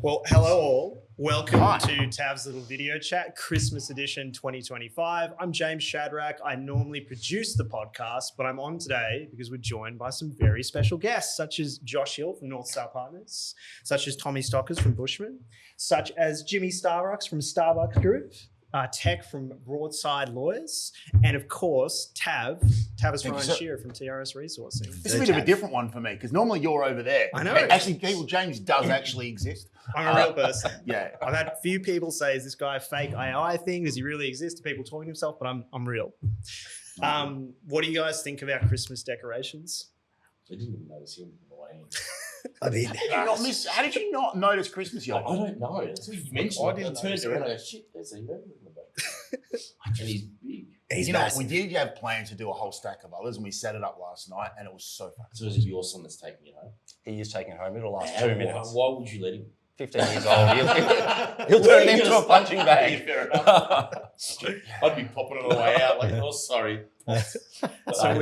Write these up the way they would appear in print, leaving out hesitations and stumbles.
Well, hello all. Welcome to Tav's Little Video Chat, Christmas edition 2025. I'm James Shadrach. I normally produce the podcast, but I'm on today because we're joined by some very special guests, such as Josh Hill from North Star Partners, such as Tommy Stockers from Bushman, such as Jimmy Starbuck from Starbuck Group, Tech from Broadside Lawyers, and of course, Tavis Shearer from TRS Resourcing. This is a bit of a different one for me because normally you're over there. I know. Actually, James does actually exist. I'm a real person. Yeah. I've had a few people say, is this guy a fake AI thing? Does he really exist? Do people talking to himself? But I'm real. What do you guys think of our Christmas decorations? I didn't even notice him on the way in. I mean, how did you not notice Christmas yet? I don't know. Until you mentioned it. I turned around and I go, shit, there's a Yoda in the back. And he's big. You know, we did have plans to do a whole stack of others and we set it up last night and it was so fun. So is it your son that's taking it home? He is taking it home. It'll last 2 minutes. Why would you let him? 15 years old. He'll turn it into a punching bag. Fair enough. I'd be popping on the way out like, oh, sorry. So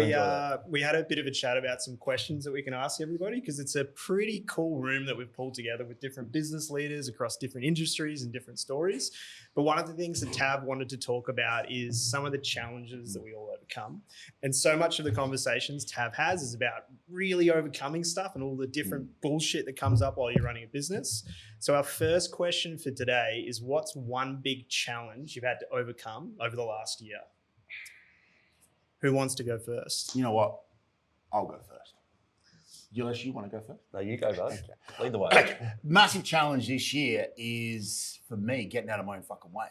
we had a bit of a chat about some questions that we can ask everybody because it's a pretty cool room that we've pulled together with different business leaders across different industries and different stories. But one of the things that Tav wanted to talk about is some of the challenges that we all overcome. And so much of the conversations Tav has is about really overcoming stuff and all the different bullshit that comes up while you're running a business. So our first question for today is, what's one big challenge you've had to overcome over the last year? Who wants to go first? You know what? I'll go first. Unless you want to go first? No, you go, bud. Okay. Lead the way. Okay. Massive challenge this year is, for me, getting out of my own fucking way.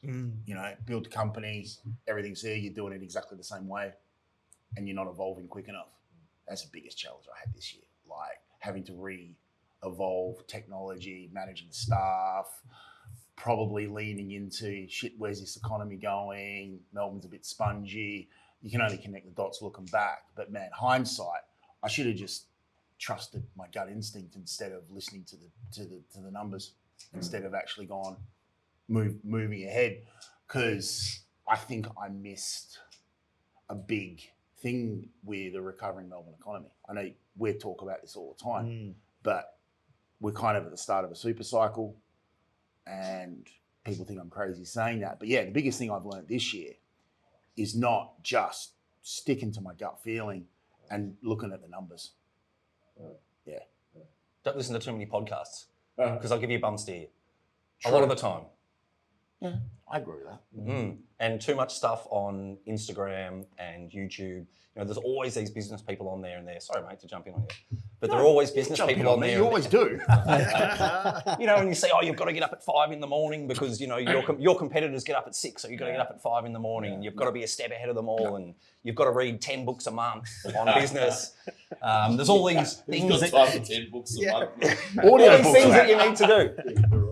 You know, build companies, everything's there, you're doing it exactly the same way, and you're not evolving quick enough. That's the biggest challenge I had this year. Like having to re-evolve technology, managing staff, probably leaning into, shit, where's this economy going? Melbourne's a bit spongy. You can only connect the dots looking back. But man, hindsight, I should have just trusted my gut instinct instead of listening to the numbers, instead of actually moving ahead. Because I think I missed a big thing with the recovering Melbourne economy. I know we talk about this all the time, but we're kind of at the start of a super cycle, and people think I'm crazy saying that. But yeah, the biggest thing I've learned this year is not just sticking to my gut feeling and looking at the numbers. Yeah. Don't listen to too many podcasts because I'll give you a bum steer a lot of the time. Yeah, I agree with that. And too much stuff on Instagram and YouTube. You know, there's always these business people on there, and they're sorry, mate, to jump in on you, but there are always business people on there. You always do. You know, when you say, "Oh, you've got to get up at 5 a.m. because you know your competitors get up at 6, so you've got to get up at 5 a.m. and you've got to be a step ahead of them all, and you've got to read 10 books a month on business." There's all these things He's got time for 10 books a month. all these things that you need to do.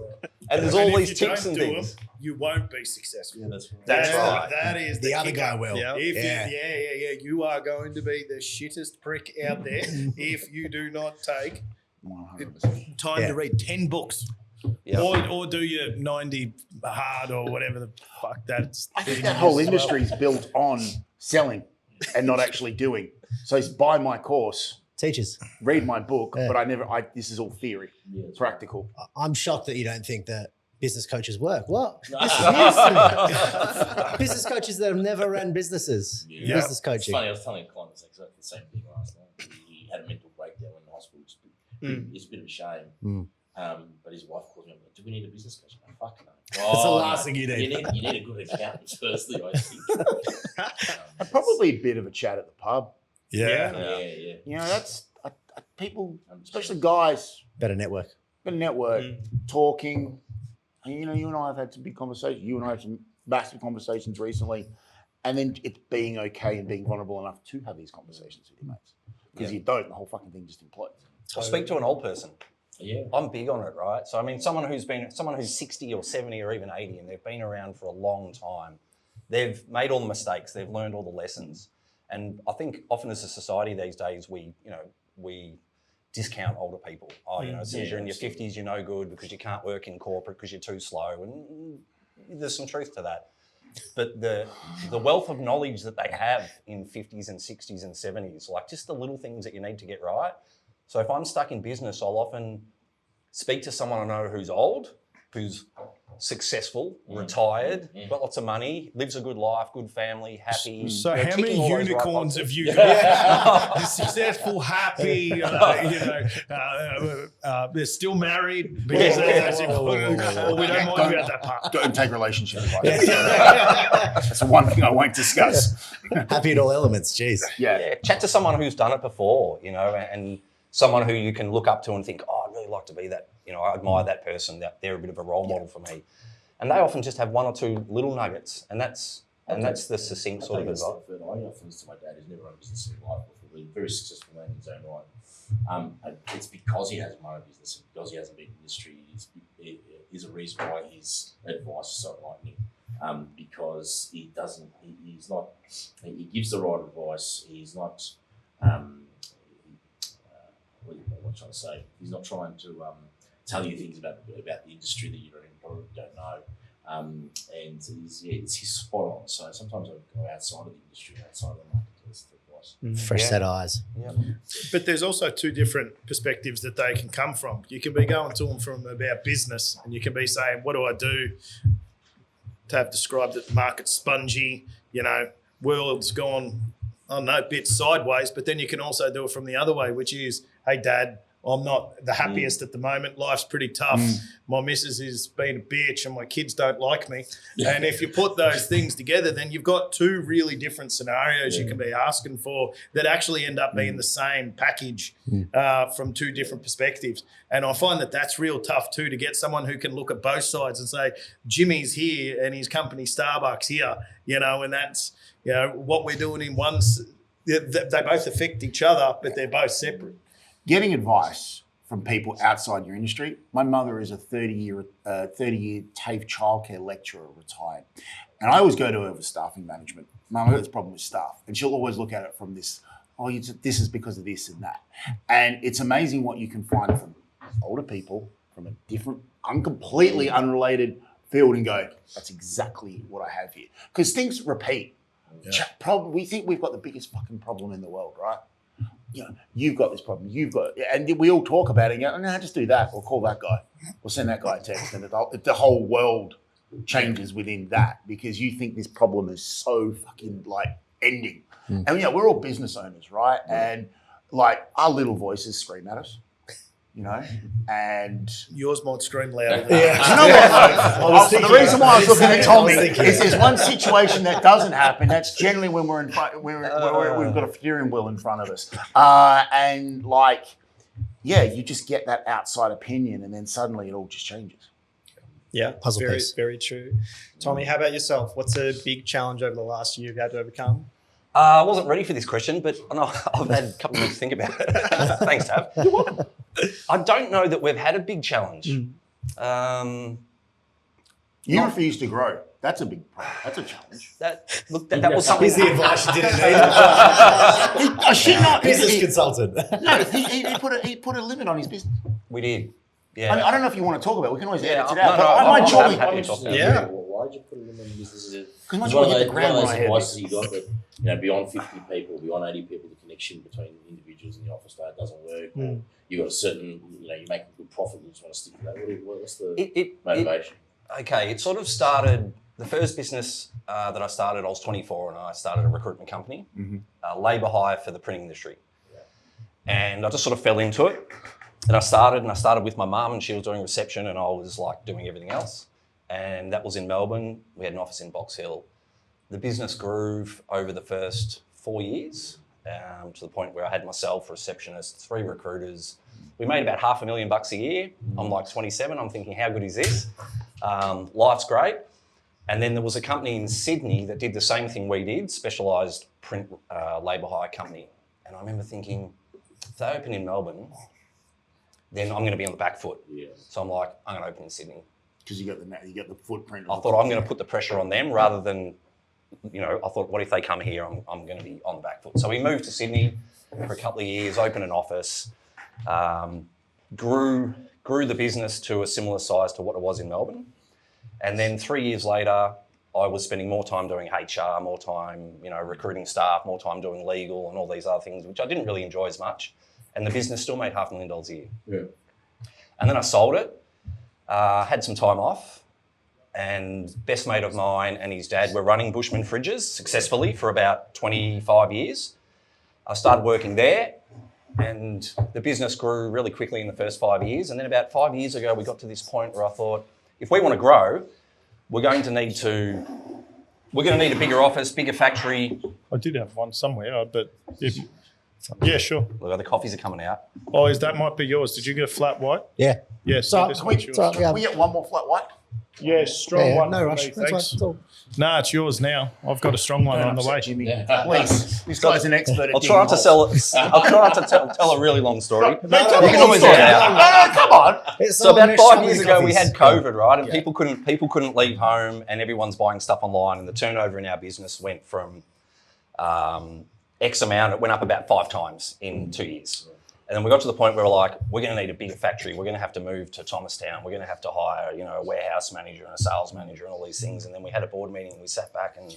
And there's all these tips and things. You won't be successful. Yeah, that's right. That's right. That is The other kicker. guy will. If you are going to be the shittest prick out there if you do not take 100%. time to read 10 books. Yeah. Or do your 90 hard or whatever the fuck that's. I think that whole industry is built on selling and not actually doing. So it's buy my course, Teachers. read my book, but this is all theory, practical. I'm shocked that you don't think that business coaches work. What? Business coaches that have never ran busises. Yeah. Business It's coaching. funny, I was telling a client exactly the same thing last night. He had a mental breakdown in hospital. It's a bit of a shame. But his wife called me and went, do we need a business coach? I'm like, fuck no. That's the last thing you need. You need a good accountant, firstly, I think. And probably a bit of a chat at the pub. Yeah. You know, that's people, especially guys, Better network. got a network, talking. And, you know, you and I have had some big conversations. You and I have some massive conversations recently. And then it's being okay and being vulnerable enough to have these conversations with your mates. Because you don't, the whole fucking thing just implodes. I'll speak to an old person. Yeah. I'm big on it, right? So I mean, someone who's 60 or 70 or even 80, and they've been around for a long time. They've made all the mistakes. They've learned all the lessons. And I think often as a society these days, we discount older people. Oh, you know, as soon as you're in your 50s, you're no good because you can't work in corporate because you're too slow. And there's some truth to that. But the wealth of knowledge that they have in 50s and 60s and 70s, like just the little things that you need to get right. So if I'm stuck in business, I'll often speak to someone I know who's old, who's successful, retired, got lots of money, lives a good life, good family, happy. So you know, how ticking many all those right unicorns boxes. have you got? Successful, happy, they're still married because that's important. Or we don't mind about that part. Don't take relationship advice. That's the one thing I won't discuss. Happy in all elements. Jeez. Yeah. Chat to someone who's done it before, you know, and someone who you can look up to and think, oh, I'd really like to be that. You know, I admire that person. That they're a bit of a role model for me. And they often just have one or two little nuggets, and that's the succinct sort of advice. I often listen to my dad, who's never run a business in his life before, but a very successful man in his own right. It's because he hasn't run a business, and because he hasn't been in the industry, is a reason why his advice is so enlightening. Because he gives the right advice. He's not, what am I trying to say? He's not trying to tell you things about the industry that you don't know. And he's spot on. So sometimes I go outside of the industry, outside of the market to listen to advice. Fresh set eyes. Yeah. But there's also two different perspectives that they can come from. You can be going to them from about business, and you can be saying, what do I do? Tav described that the market's spongy, you know, world's gone, I don't know, a bit sideways, but then you can also do it from the other way, which is, hey, Dad, I'm not the happiest at the moment. Life's pretty tough. My missus is being a bitch and my kids don't like me. And if you put those things together, then you've got two really different scenarios you can be asking for that actually end up being the same package from two different perspectives. And I find that that's real tough too, to get someone who can look at both sides and say, Jimmy's here and his company Starbuck's here, you know, and that's, you know, what we're doing in one, they both affect each other, but they're both separate. Getting advice from people outside your industry. My mother is a 30-year TAFE childcare lecturer, retired. And I always go to her for staffing management. Mum, I've got this problem with staff. And she'll always look at it from this, this is because of this and that. And it's amazing what you can find from older people from a different, completely unrelated field and go, that's exactly what I have here. Because things repeat. Yeah. We think we've got the biggest fucking problem in the world, right? You know, you've got this problem, and we all talk about it and go, no, just do that, or call that guy, or send that guy a text, and the whole world changes within that because you think this problem is so fucking like ending. And yeah, we're all business owners, right? And like our little voices scream at us, you know, and yours might scream louder. Yeah. You know what? The reason why I was looking at Tommy is there's one situation that doesn't happen. That's generally when we're in front, we've got a steering wheel in front of us, and like, yeah, you just get that outside opinion, and then suddenly it all just changes. Yeah, Puzzle very, piece. very true. Tommy, how about yourself? What's a big challenge over the last year you've had to overcome? I wasn't ready for this question, but I've had a couple of weeks to think about it. Thanks, Tav. You're welcome. I don't know that we've had a big challenge. You refuse to grow. That's a big problem. That's a challenge. That was something. Here's the advice you didn't need. I should not. Business consultant. No, he put a limit on his business. We did. Yeah. I don't know if you want to talk about it. We can always edit it no, out. no, But I'm surely. happy to talk about it. Yeah. Why did you put a limit on the business? Because once One you of hit the ground those right here. advices you got that, you know, beyond 50 people, beyond 80 people, the connection between individuals in the office doesn't work. Or you got a certain, you know, you make a good profit, you just want to stick to that. What's the motivation? It sort of started. The first business that I started, I was 24 and I started a recruitment company, labour hire for the printing industry. Yeah. And I just sort of fell into it. And I started with my mum, and she was doing reception and I was like doing everything else. And that was in Melbourne. We had an office in Box Hill. The business grew over the first 4 years to the point where I had myself, receptionists, 3 recruiters. We made about $500,000 a year. I'm like 27. I'm thinking, how good is this? Life's great. And then there was a company in Sydney that did the same thing we did, specialised print labour hire company. And I remember thinking, if they open in Melbourne, then I'm going to be on the back foot. Yeah. So I'm like, I'm going to open in Sydney. Because you got the footprint. I thought I'm going to put the pressure on them rather than, you know, I thought, what if they come here? I'm going to be on the back foot. So we moved to Sydney for a couple of years, opened an office, grew the business to a similar size to what it was in Melbourne. And then 3 years later, I was spending more time doing HR, more time, you know, recruiting staff, more time doing legal and all these other things, which I didn't really enjoy as much. And the business still made $500,000 a year. Yeah. And then I sold it, had some time off, and best mate of mine and his dad were running Bushman Fridges successfully for about 25 years. I started working there, and the business grew really quickly in the first 5 years. And then about 5 years ago, we got to this point where I thought, if we want to grow, we're going to need a bigger office, bigger factory. I did have one somewhere, but yeah, sure. Look, the coffees are coming out. Oh, that might be yours. Did you get a flat white? Yeah. Yes. So, this can one's yours. Can we get one more flat white? Yeah, strong Yeah, one. no for rush. me, That's thanks. fine. It's all- Nah, it's yours now. I've got a strong one on the way. Jimmy. Yeah. Please. This guy's an expert at I'll try not to tell a really long story. No, tell You me can one always story. get it out. No, come on. It's So all about next 5 time years we ago, got we this. had COVID, right? And people couldn't leave home, and everyone's buying stuff online, and the turnover in our business went from X amount. It went up about 5 times in 2 years. And then we got to the point where we're like, we're going to need a bigger factory. We're going to have to move to Thomastown. We're going to have to hire, a warehouse manager and a sales manager and all these things. And then we had a board meeting and we sat back and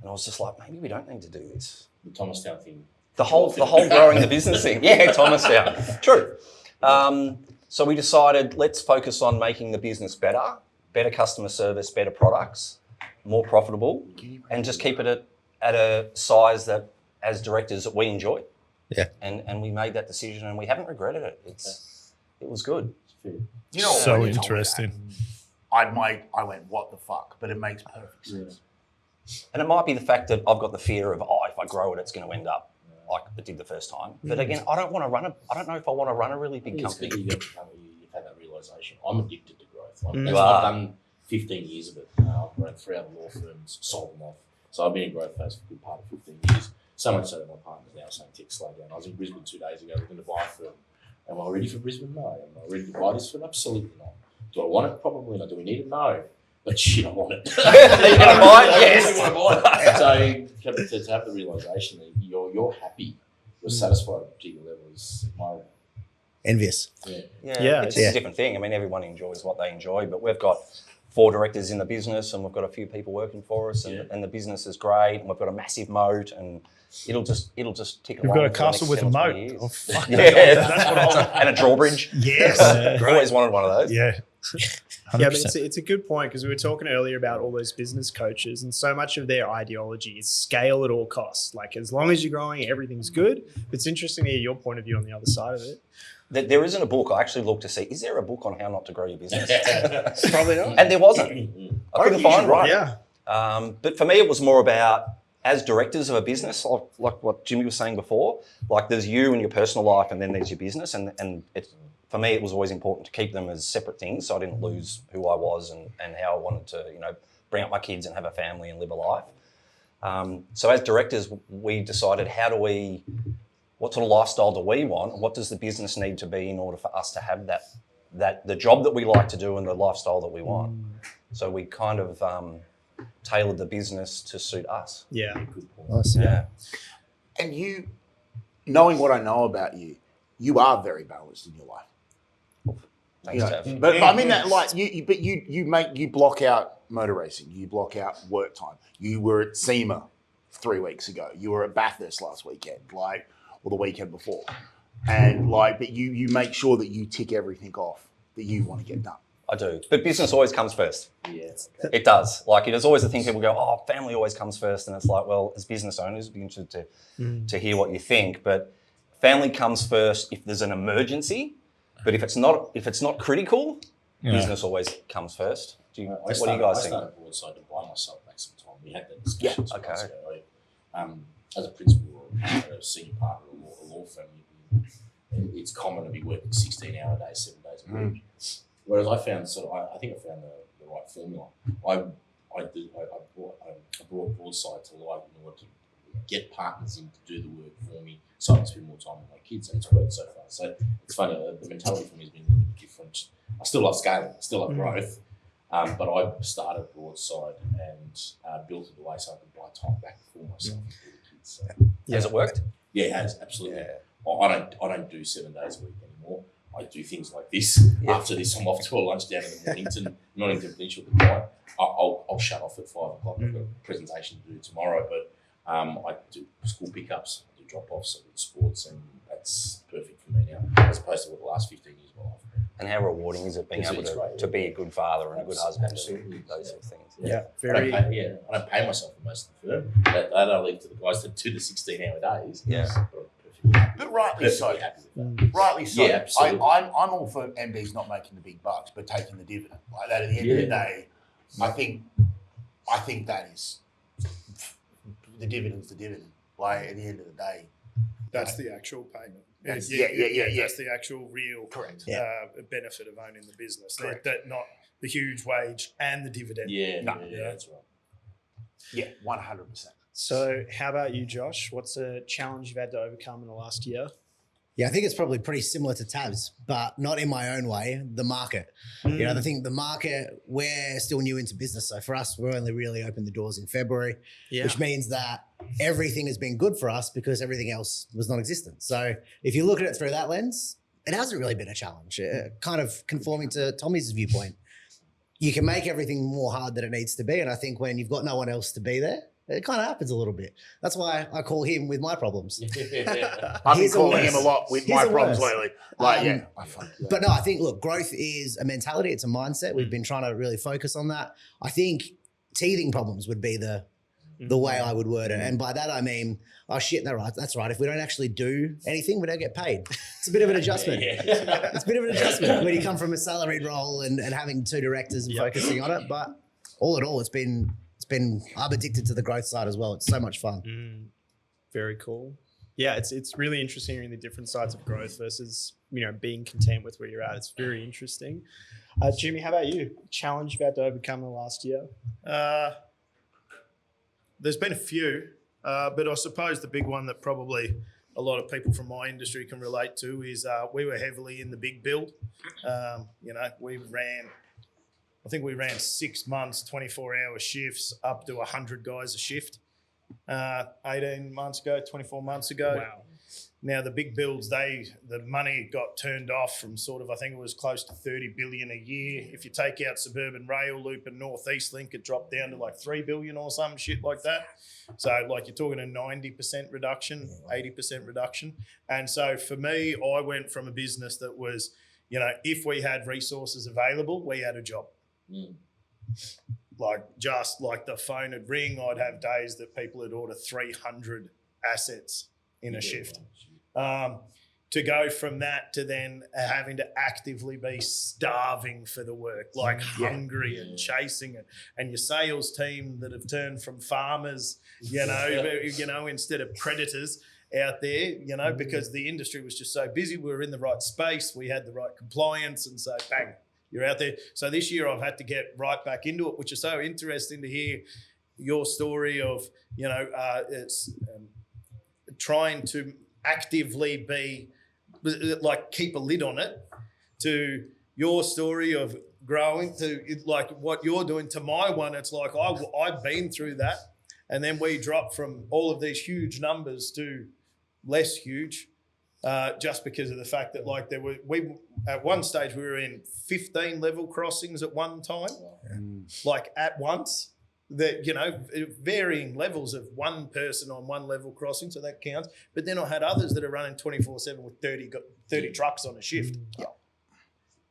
I was just like, maybe we don't need to do this. The Thomastown thing. The whole growing the business thing. Yeah, Thomastown. True. So we decided, let's focus on making the business better customer service, better products, more profitable, and just keep it at a size that, as directors, that we enjoy. Yeah. And we made that decision and we haven't regretted it. It was good. You know, So when you told me interesting. that, I went, what the fuck? But it makes perfect sense. And it might be the fact that I've got the fear of, if I grow it, it's going to end up like it did the first time. But again, I don't know if I want to run a really big company. You've had that realisation. I'm addicted to growth. You I've are. done 15 years of it. I've run 3 other law firms, sold them off. So I've been in growth phase for a good part of 15 years. So much so that my partner's now saying, "Tick, slow down." I was in Brisbane 2 days ago looking to buy a firm. Am I ready for Brisbane? No. Am I ready to buy this firm? Absolutely not. Do I want it? Probably not. Do we need it? No. But shit, I want it. You're going to buy it? Yes. I want to buy it. So to have the realisation that you're happy, you're satisfied at a particular level is admirable. Envious. Yeah, it's just a different thing. I mean, everyone enjoys what they enjoy, but we've got 4 directors in the business and we've got a few people working for us and the business is great and we've got a massive moat and it'll just tick along. You've got a for the castle next with a 10 or moat. 20 years. Oh, fuck. Yeah, That's what I and a drawbridge. Yes. Always wanted one of those. Yeah. 100%. Yeah, but it's a good point because we were talking earlier about all those business coaches and so much of their ideology is scale at all costs. Like as long as you're growing, everything's good. It's interesting to hear your point of view on the other side of it. There isn't a book. I actually looked to see, is there a book on how not to grow your business? Probably not. And there wasn't. I couldn't find one. Yeah. But for me, it was more about, as directors of a business, like what Jimmy was saying before, like there's you and your personal life and then there's your business. And for me, it was always important to keep them as separate things so I didn't lose who I was and how I wanted to, bring up my kids and have a family and live a life. So as directors, we decided what sort of lifestyle do we want? And what does the business need to be in order for us to have that the job that we like to do and the lifestyle that we want? So we kind of tailored the business to suit us. Yeah. Nice. Yeah. And you, knowing what I know about you, you are very balanced in your life. Thanks, You know, Tav. but I mean that like you block out motor racing, you block out work time. You were at SEMA 3 weeks ago. You were at Bathurst last weekend, or the weekend before, and but you make sure that you tick everything off that you want to get done. I do, but business always comes first. Yeah. It does. It is always the thing people go, family always comes first, and it's like, well, as business owners, it'd be interested to hear what you think. But family comes first if there's an emergency. But if it's not critical, business always comes first. What do you guys think? I started broadside to buy myself back some time. We had that discussion. Yeah, okay. As a principal or a senior partner of a law firm, it's common to be working 16-hour days, 7 days a week. Whereas I found I think I found the right formula. I brought broadside to life in order to get partners in to do the work for me so I can spend more time with my kids, and it's worked so far. So it's funny, the mentality for me has been a little bit different. I still love scaling, I still love growth, but I started broadside and built it away so I could buy time back for myself and for the kids. So, Has it worked? yeah, it has, absolutely. Yeah. I don't do 7 days a week anymore. I do things like this. Yeah. After this, I'm off to a lunch down in Nottington Peninsula with the client. I'll shut off at 5 o'clock. I've got a presentation to do tomorrow, but I do school pickups, I do drop-offs, I do sports, and that's perfect for me now, as opposed to what the last 15 years of my life. And how rewarding is it being able to be a good father and a good husband and those sort of things? Yeah, I don't pay myself for most of the firm. That I leave to the guys that do the 16-hour days. Yeah. But rightly so. Happy with that. Rightly so. Yeah, absolutely. I'm all for MDs not making the big bucks, but taking the dividend. Like that at the end of the day, I think that is the dividend's the dividend. Like at the end of the day. That's the actual payment. Yeah. That's the actual real benefit of owning the business. That not the huge wage and the dividend. Yeah, that's right. Yeah, 100%. So how about you, Josh? What's a challenge you've had to overcome in the last year? Yeah, I think it's probably pretty similar to Tavs, but not in my own way, the market. You know, I think the market, we're still new into business. So for us, we're only really opened the doors in February, which means that everything has been good for us because everything else was non-existent. So if you look at it through that lens, it hasn't really been a challenge. Kind of conforming to Tommy's viewpoint, you can make everything more hard than it needs to be. And I think when you've got no one else to be there, it kind of happens a little bit. That's why I call him with my problems. I've been calling him a lot with my problems lately. Like, But no, I think, look, growth is a mentality. It's a mindset. We've been trying to really focus on that. I think teething problems would be the way I would word it. And by that, I mean, oh shit, that's right. If we don't actually do anything, we don't get paid. It's a bit of an adjustment. It's a bit of an adjustment when you come from a salaried role and having two directors and focusing on it. But all in all, it's been, I'm addicted to the growth side as well. It's so much fun. Very cool. Yeah, it's really interesting hearing the different sides of growth versus, you know, being content with where you're at. It's very interesting. Jimmy, how about you? Challenge you've had to overcome in the last year? There's been a few, but I suppose the big one that probably a lot of people from my industry can relate to is we were heavily in the big build. You know, I think we ran 6 months, 24-hour shifts, up to 100 guys a shift. 18 months ago, 24 months ago. Wow. Now the big builds, the money got turned off from sort of, I think it was close to 30 billion a year. If you take out Suburban Rail Loop and Northeast Link, it dropped down to like 3 billion or some shit like that. So like you're talking a 90% reduction, 80% reduction. And so for me, I went from a business that was, you know, if we had resources available, we had a job. Like just like the phone would ring, I'd have days that people would order 300 assets in a shift. To go from that to then having to actively be starving for the work, like hungry and chasing it, and your sales team that have turned from farmers, you know, instead of predators out there, you know, because the industry was just so busy. We were in the right space, we had the right compliance, and so bang, you're out there. So this year I've had to get right back into it, which is so interesting to hear your story of, you know, it's trying to actively be, like, keep a lid on it, to your story of growing, to like what you're doing, to my one. It's like I've been through that, and then we dropped from all of these huge numbers to less huge, just because of the fact that like we at one stage we were in 15 level crossings at one time, like at once. That, you know, varying levels of one person on one level crossing, so that counts. But then I had others that are running 24/7 with 30 trucks on a shift.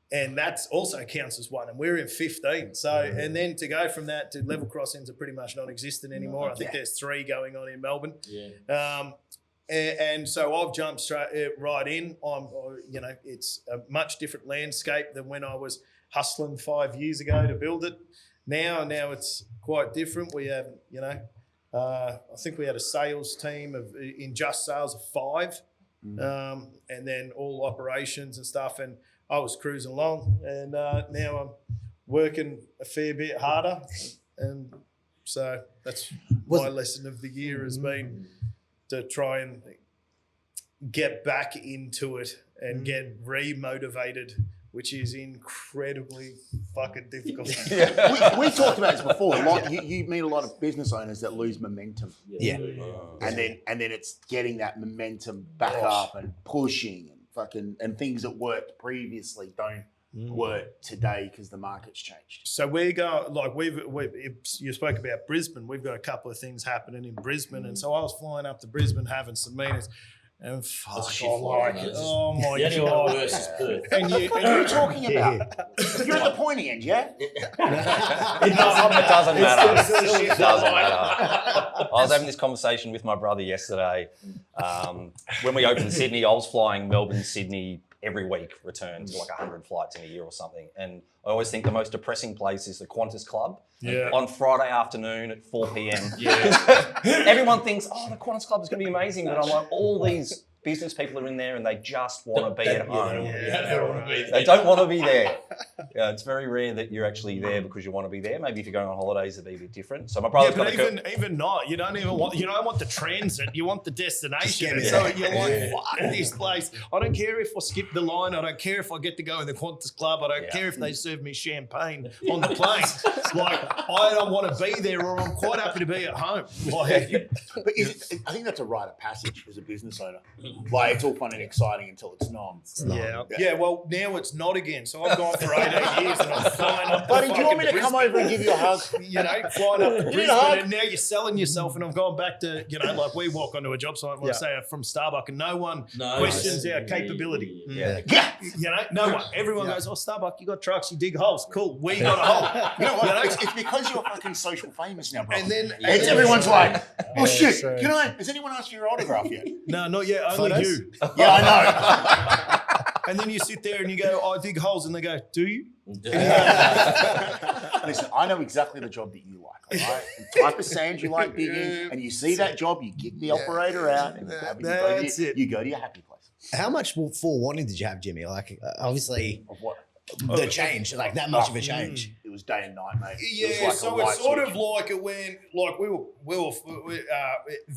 And that also counts as one, and we're in 15. So, and then to go from that to level crossings are pretty much non-existent anymore. I think there's 3 going on in Melbourne. And so I've jumped straight right in. You know, it's a much different landscape than when I was hustling 5 years ago to build it. Now it's quite different. We have, you know, I think we had a sales team in just sales of 5, and then all operations and stuff. And I was cruising along, and now I'm working a fair bit harder. And so that's my lesson of the year has been to try and get back into it and get re-motivated, which is incredibly fucking difficult. We talked about this before. Like, you meet a lot of business owners that lose momentum. And then it's getting that momentum back up and pushing and things that worked previously don't work today because the market's changed. So we go, like you spoke about Brisbane. We've got a couple of things happening in Brisbane. And so I was flying up to Brisbane having some meetings. And fuck, a shit I like flight, it. isn't it? Oh my The only one God. worse is Perth. And what are you talking about? You're at the pointy end, yeah? It doesn't matter. It doesn't matter. I was having this conversation with my brother yesterday. When we opened Sydney, I was flying Melbourne, Sydney every week, return to like 100 flights in a year or something. And I always think the most depressing place is the Qantas Club on Friday afternoon at 4 p.m. Everyone thinks, the Qantas Club is going to be amazing. But I'm like, all these business people are in there and they just want to be at home. They don't want to be there. Yeah, it's very rare that you're actually there because you want to be there. Maybe if you're going on holidays, it'd be a bit different. So my brother's got even not. You don't want the transit. You want the destination. And so you're like, fuck this place. I don't care if I skip the line. I don't care if I get to go in the Qantas Club. I don't care if they serve me champagne on the plane. Like, I don't want to be there, or I'm quite happy to be at home. Like, But I think that's a rite of passage as a business owner. Like, it's all fun and exciting until it's not. Yeah, well, now it's not again. So I've gone for 18 years and I'm flying up. Buddy, do you want me to come over and give you a hug? You know, flying up to Brisbane, and now you're selling yourself. And I've gone back to, like we walk onto a job site, let's say from Starbuck, and no one questions our capability. Yeah. You know, no one. Everyone goes, Starbuck, you got trucks, you dig holes. Cool. We got a hole. You know what? It's because you're fucking social famous now, bro. And then everyone's like, oh shit, has anyone asked for your autograph yet? No, not yet. Only you. Yeah, I know. And then you sit there and you go, I dig holes. And they go, do you? Listen, I know exactly the job that you like. All right? The type of sand you like digging, and you see that job, you get the operator out, and you go to your happy place. How much forewarning did you have, Jimmy? Like, obviously, Of what? the change, like that much of a change. It was day and night, mate. Yeah, so it's sort of like it went, like we were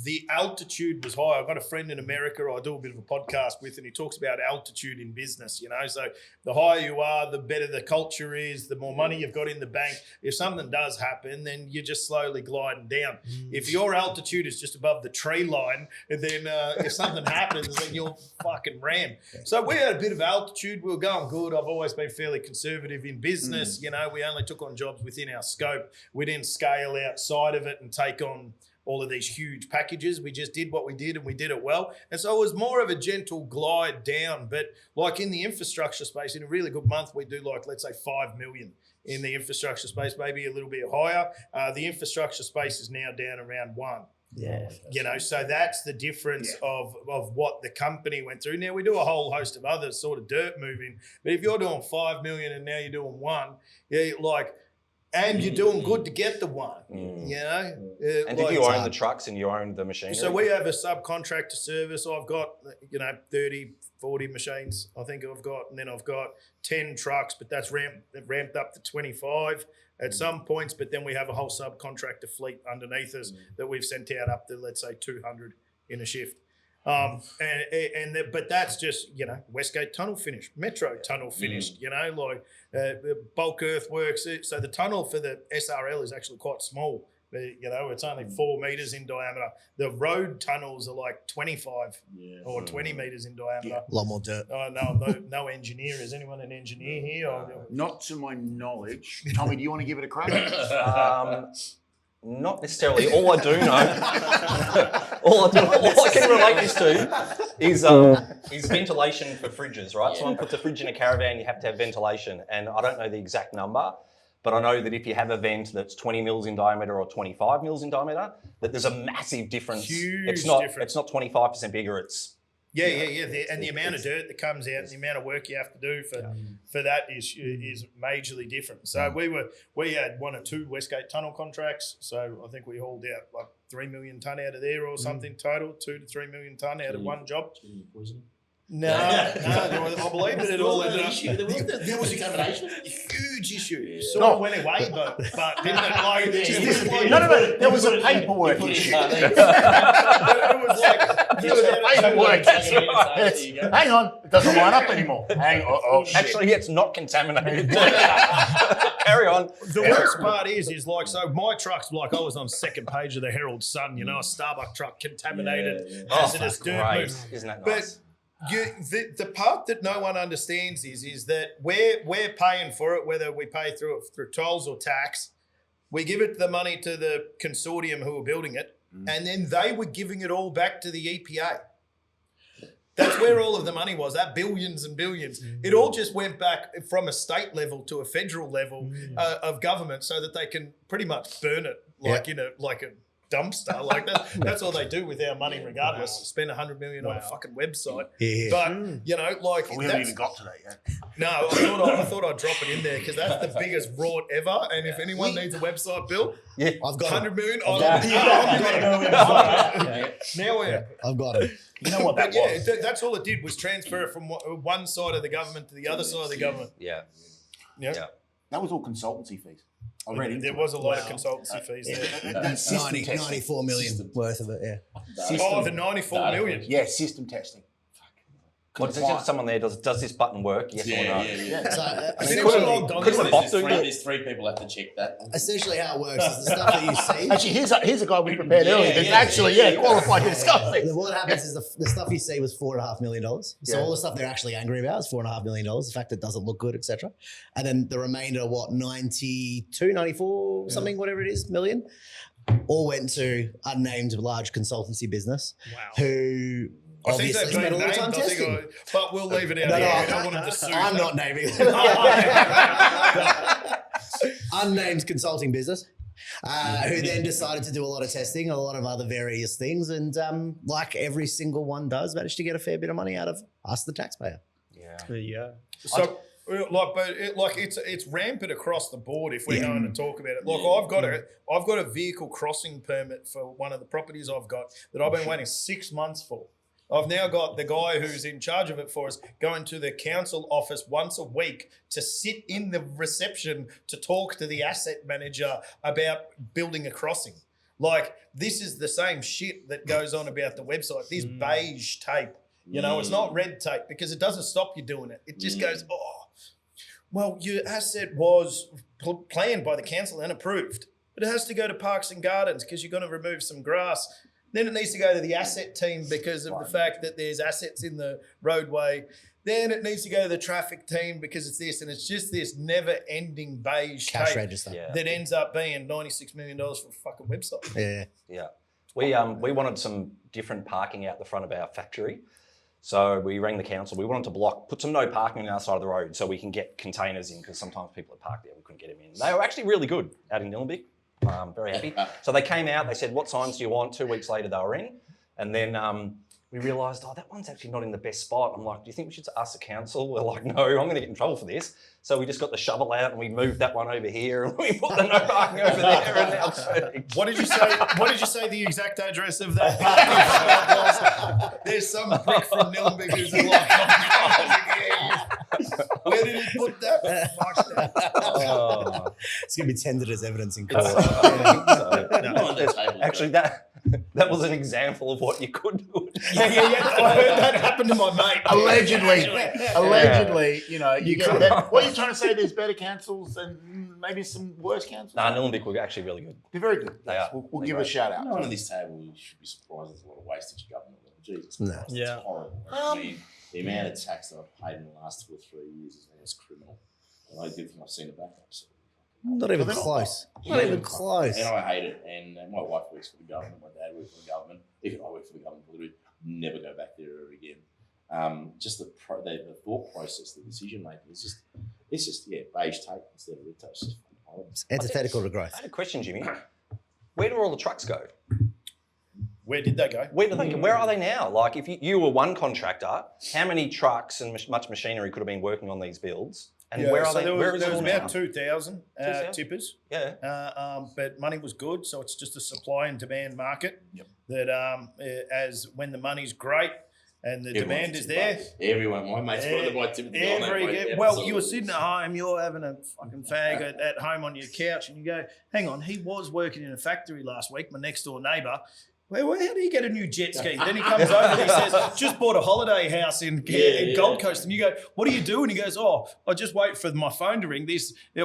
the altitude was high. I've got a friend in America I do a bit of a podcast with, and he talks about altitude in business, you know. So the higher you are, the better the culture is, the more money you've got in the bank. If something does happen, then you're just slowly gliding down. If your altitude is just above the tree line, and then if something happens, then you'll fucking ram. So we had a bit of altitude. We were going good. I've always been fairly conservative in business. You know, we only took on jobs within our scope. We didn't scale outside of it and take on all of these huge packages. We just did what we did, and we did it well. And so it was more of a gentle glide down. But like in the infrastructure space, in a really good month, we do like, let's say 5 million in the infrastructure space, maybe a little bit higher. The infrastructure space is now down around 1. Yeah. You know, so that's the difference of what the company went through. Now we do a whole host of other sort of dirt moving, but if you're doing 5 million and now you're doing 1, and you're doing good to get the 1, you know. And did you own the trucks and you owned the machinery? So we have a subcontractor service. I've got 30, 40 machines. I think I've got, and then I've got 10 trucks, but that's ramped up to 25 at some points. But then we have a whole subcontractor fleet underneath us that we've sent out up to, let's say, 200 in a shift. But that's just, Westgate tunnel finished, Metro tunnel finished, bulk earthworks. So the tunnel for the SRL is actually quite small. It's only 4 meters in diameter. The road tunnels are like 25 or 20 meters in diameter. A lot more dirt. No engineer. Is anyone an engineer here? Not to my knowledge. Tommy, do you want to give it a crack? Not necessarily. All I do know, all I can relate this to is ventilation for fridges, right? Someone puts a fridge in a caravan, you have to have ventilation. And I don't know the exact number, but I know that if you have a vent that's 20 mils in diameter or 25 mils in diameter, that there's a massive difference. It's not 25% bigger, it's... Yeah. And the amount of dirt that comes out, and the amount of work you have to do for that is majorly different. So we had 1 or 2 Westgate tunnel contracts. So I think we hauled out like 3 million tonne out of there or something total, 2 to 3 million tonne out of one job. No, I believe that it all ended up. There was a combination. Huge issue. Sort of went away, but didn't it? No. There was a paperwork issue. It was like paperwork. That's right. Hang on, it doesn't line up anymore. Actually, it's not contaminated. Carry on. The worst part is like, so my truck's like, I was on second page of the Herald Sun, a Starbuck truck contaminated, hazardous dirt. Isn't that But nice? the part that no one understands is that we're paying for it, whether we pay through tolls or tax. We give it the money to the consortium who are building it, and then they were giving it all back to the EPA. That's where all of the money was, that billions and billions. It all just went back from a state level to a federal level of government so that they can pretty much burn it like a dumpster. Like that's all they do with our money regardless. Spend $100 million on a fucking website. Yeah. But, you know, like... We haven't even got to that yet. No, I thought I'd drop it in there because that's the biggest rort ever. And if anyone needs a website built, I've got $100 million. Now we're... I've got it. You know what that was? That's all it did was transfer it from one side of the government to the other side of the government. Yeah. Yeah. That was all consultancy fees. I read into There it. was a lot of consultancy fees there. That's system 90, testing. 94 million worth of it, yeah. Oh, the 94 million. Yeah, system testing. What's it? Someone there does this button work? Yes or no? Yeah. So Couldn't a bot do that? There's three people have to check that. essentially how it works is the stuff that you see. Actually, here's a guy we prepared earlier that's actually qualified to discuss it. What happens is the stuff you see was $4.5 million. So Yeah. all the stuff they're actually angry about is $4.5 million. The fact it doesn't look good, etc. And then the remainder, 92, 94, something, whatever it is, million, all went to unnamed large consultancy business who I think obviously they've spent been all the named, time testing. but we'll leave it out No, here. no, I don't want them to sue. I'm not naming unnamed consulting business. Who then decided to do a lot of testing, a lot of other various things, and like every single one does, managed to get a fair bit of money out of us, the taxpayer. Yeah. So, it's rampant across the board. If we're going to talk about it, I've got a vehicle crossing permit for one of the properties I've got that I've been waiting 6 months for. I've now got the guy who's in charge of it for us going to the council office once a week to sit in the reception to talk to the asset manager about building a crossing. Like, this is the same shit that goes on about the website. This beige tape, it's not red tape because it doesn't stop you doing it. It just goes, well, your asset was planned by the council and approved, but it has to go to Parks and Gardens because you're going to remove some grass. Then it needs to go to the asset team because of the fact that there's assets in the roadway. Then it needs to go to the traffic team because it's this, and it's just this never-ending beige Cash tape register. that ends up being $96 million for a fucking website. Yeah. We wanted some different parking out the front of our factory. So we rang the council. We wanted to put some no parking on our side of the road so we can get containers in because sometimes people are parked there. We couldn't get them in. They were actually really good out in Nillumbik. Very happy. So they came out, they said, what signs do you want? 2 weeks later, they were in. And then we realised, that one's actually not in the best spot. I'm like, do you think we should ask the council? We're like, no, I'm going to get in trouble for this. So we just got the shovel out and we moved that one over here and we put the no parking over there and now it's perfect. What did you say the exact address of that parking was? There's some prick from Nillumbik who's like, where did he put that? Fuck that. It's going to be tendered as evidence in court. Actually, that was an example of what you could do. Yeah. I heard that happened to my mate. Allegedly, you get better. What are you trying to say? There's better councils and maybe some worse councils? Nah, Nillumbik were actually really good. They're very good. They are. We'll give a shout out. No one at this table should be surprised there's a lot of wastage of government. Jesus No. Christ, Yeah. it's horrible. I mean, the amount of tax that I've paid in the last 2 or 3 years is criminal. And I do think I've seen it back up. So. Not even close. Not even close. And I hate it. And my wife works for the government. My dad works for the government. Even I work for the government. We'll never go back there ever again. Just the thought process, the decision making. It's just beige tape instead of red tape. It's just horrible. It's antithetical to I growth. had a question, Jimmy. Where do all the trucks go? Where did they go? Where are they now? Like, if you were one contractor, how many trucks and much machinery could have been working on these builds? And where are they? Where is there it was all about now? 2,000 2,000? tippers. Yeah. But money was good, so it's just a supply and demand market. Yep. That as when the money's great and the demand is there. Everyone, my mates, one of my tippers. Well, you were sitting at home, you're having a fucking fag at home on your couch, and you go, "Hang on, he was working in a factory last week. My next door neighbour." How do you get a new jet ski? Then he comes over and he says, just bought a holiday house in Gold Coast. And you go, what do you do? And he goes, I just wait for my phone to ring.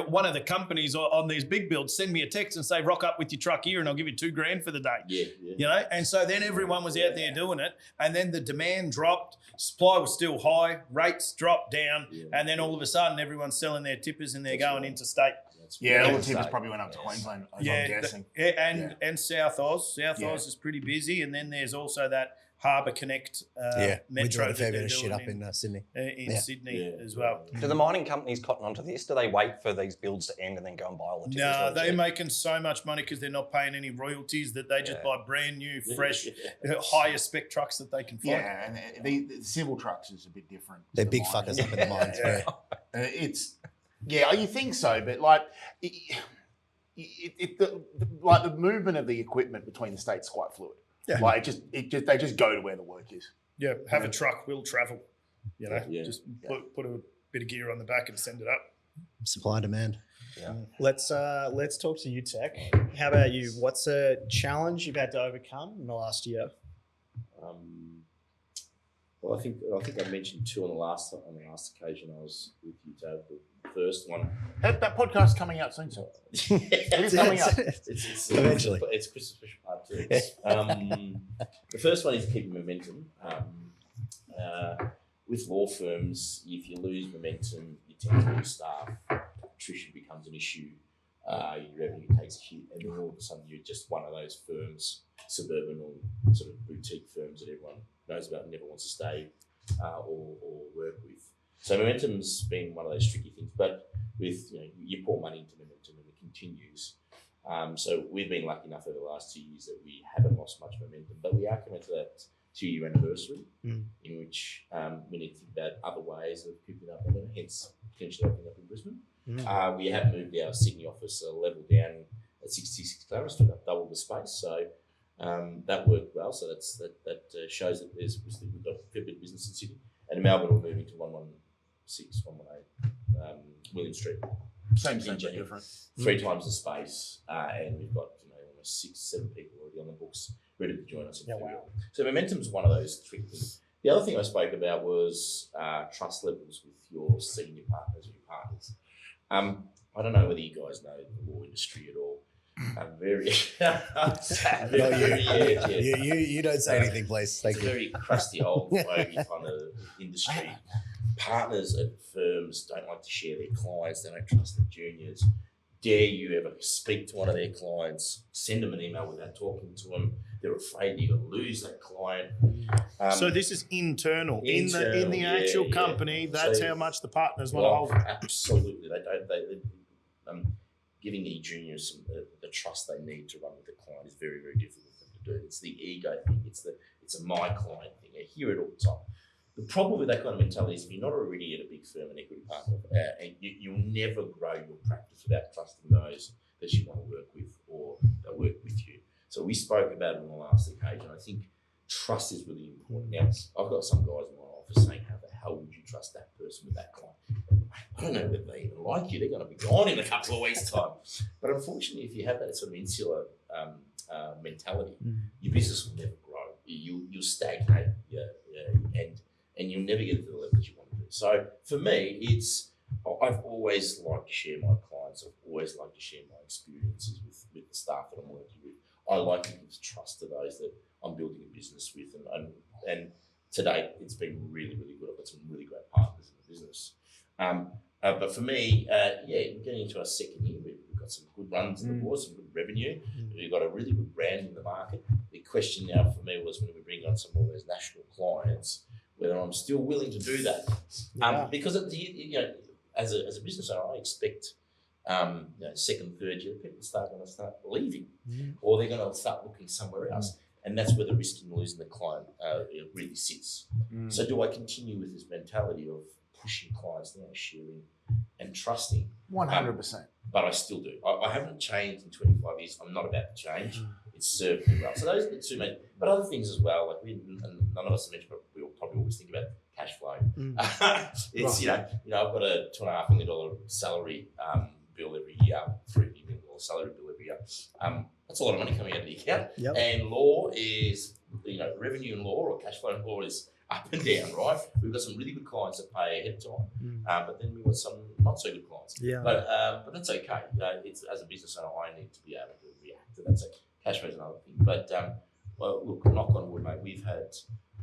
One of the companies on these big builds send me a text and say, rock up with your truck here and I'll give you $2,000 for the day. Yeah. And so then everyone was out there doing it. And then the demand dropped. Supply was still high. Rates dropped down. Yeah. And then all of a sudden everyone's selling their tippers and they're going interstate. Yeah, all the tippers probably went up to Queensland, I'm guessing. And South Oz. South Oz is pretty busy. And then there's also that Harbour Connect we metro did a fair that bit of they're shit up doing in Sydney. in Yeah. Sydney as well. Do the mining companies cotton onto this? Do they wait for these builds to end and then go and buy all the tickets? No, they're making so much money because they're not paying any royalties that they just buy brand new, fresh, higher spec trucks that they can find. Yeah, and the civil trucks is a bit different. They're to big miners. fuckers up in the mines. Yeah. You think so, but like the movement of the equipment between the states is quite fluid. Yeah. Like they just go to where the work is. Yeah, have a truck, will travel. You know, Yeah. just put a bit of gear on the back and send it up. Supply and demand. Yeah. Let's talk to you, Tech. How about you? What's a challenge you've had to overcome in the last year? Well, I think I mentioned two on the last occasion I was with you, Dave. The first one. That podcast's coming out soon, so it is coming out. It's Eventually. It's Christmas special part two. The first one is keeping momentum. With law firms, if you lose momentum, you tend to lose staff. Attrition becomes an issue. Your revenue takes a hit, and then all of a sudden you're just one of those firms, suburban or sort of boutique firms that everyone knows about and never wants to stay or work with. So momentum's been one of those tricky things, but with you pour money into momentum and it continues. So we've been lucky enough over the last 2 years that we haven't lost much momentum, but we are coming to that 2-year anniversary in which we need to think about other ways of keeping up momentum, hence potentially opening up in Brisbane. We have moved our Sydney office a level down at 66 Clarence to about double the space, so that worked well. So that shows that we've got a fair bit of business in Sydney. And in Melbourne, we're moving to 118 William Street. Same thing, but different. 3 times the space, and we've got almost 6-7 people already on the books ready to join us in February. Wow. So momentum's one of those tricky things. The other thing I spoke about was trust levels with your senior partners or your partners. I don't know whether you guys know the law industry at all. Very, You don't say anything, please. Thank it's you. a very crusty old fogey kind of industry. Partners at firms don't like to share their clients. They don't trust their juniors. Dare you ever speak to one of their clients, send them an email without talking to them? They're afraid you're going to lose that client. So this is internal in the actual company. That's So- how much the partners want to hold. Absolutely, they don't. Giving the juniors the trust they need to run with the client is very, very difficult for them to do. It's the ego thing. It's a my client thing. I hear it all the time. The problem with that kind of mentality is if you're not already at a big firm, an equity partner, and you'll never grow your practice without trusting those that you want to work with or that work with you. So we spoke about it on the last occasion. I think trust is really important. Now, I've got some guys in my office saying, how the hell would you trust that person with that client? I don't know whether they even like you. They're going to be gone in a couple of weeks' time. But unfortunately, if you have that sort of insular mentality, your business will never grow. You'll stagnate, and you'll never get to the level that you want to do. So for me, I've always liked to share my clients. I've always liked to share my experiences with the staff that I'm working with. I like to give trust to those that I'm building a business with, and to date, it's been really, really good. I've got some really great partners in the business. But for me, we're getting into our second year. We've got some good runs on the board, some good revenue. We've got a really good brand in the market. The question now for me was when we bring on some of those national clients, whether I'm still willing to do that. Because as a business owner, I expect second, third year, people going to start leaving, or they're going to start looking somewhere else. And that's where the risk in losing the client really sits. So do I continue with this mentality of pushing clients down, sharing and trusting? 100%. But I still do. I haven't changed in 25 years. I'm not about to change. It's served me well. So those are the two main. But other things as well, like and none of us have mentioned, but we'll probably always think about cash flow. It's I've got a $2.5 million salary bill every year, $3 million salary bill every year. That's a lot of money coming out of the account. Yep. And law is, revenue in law or cash flow in law is up and down, right? We've got some really good clients that pay ahead of time, but then we've got some not so good clients. Yeah. But that's okay. It's as a business owner, I need to be able to react to that. So cash flow is another thing. But look, knock on wood, mate.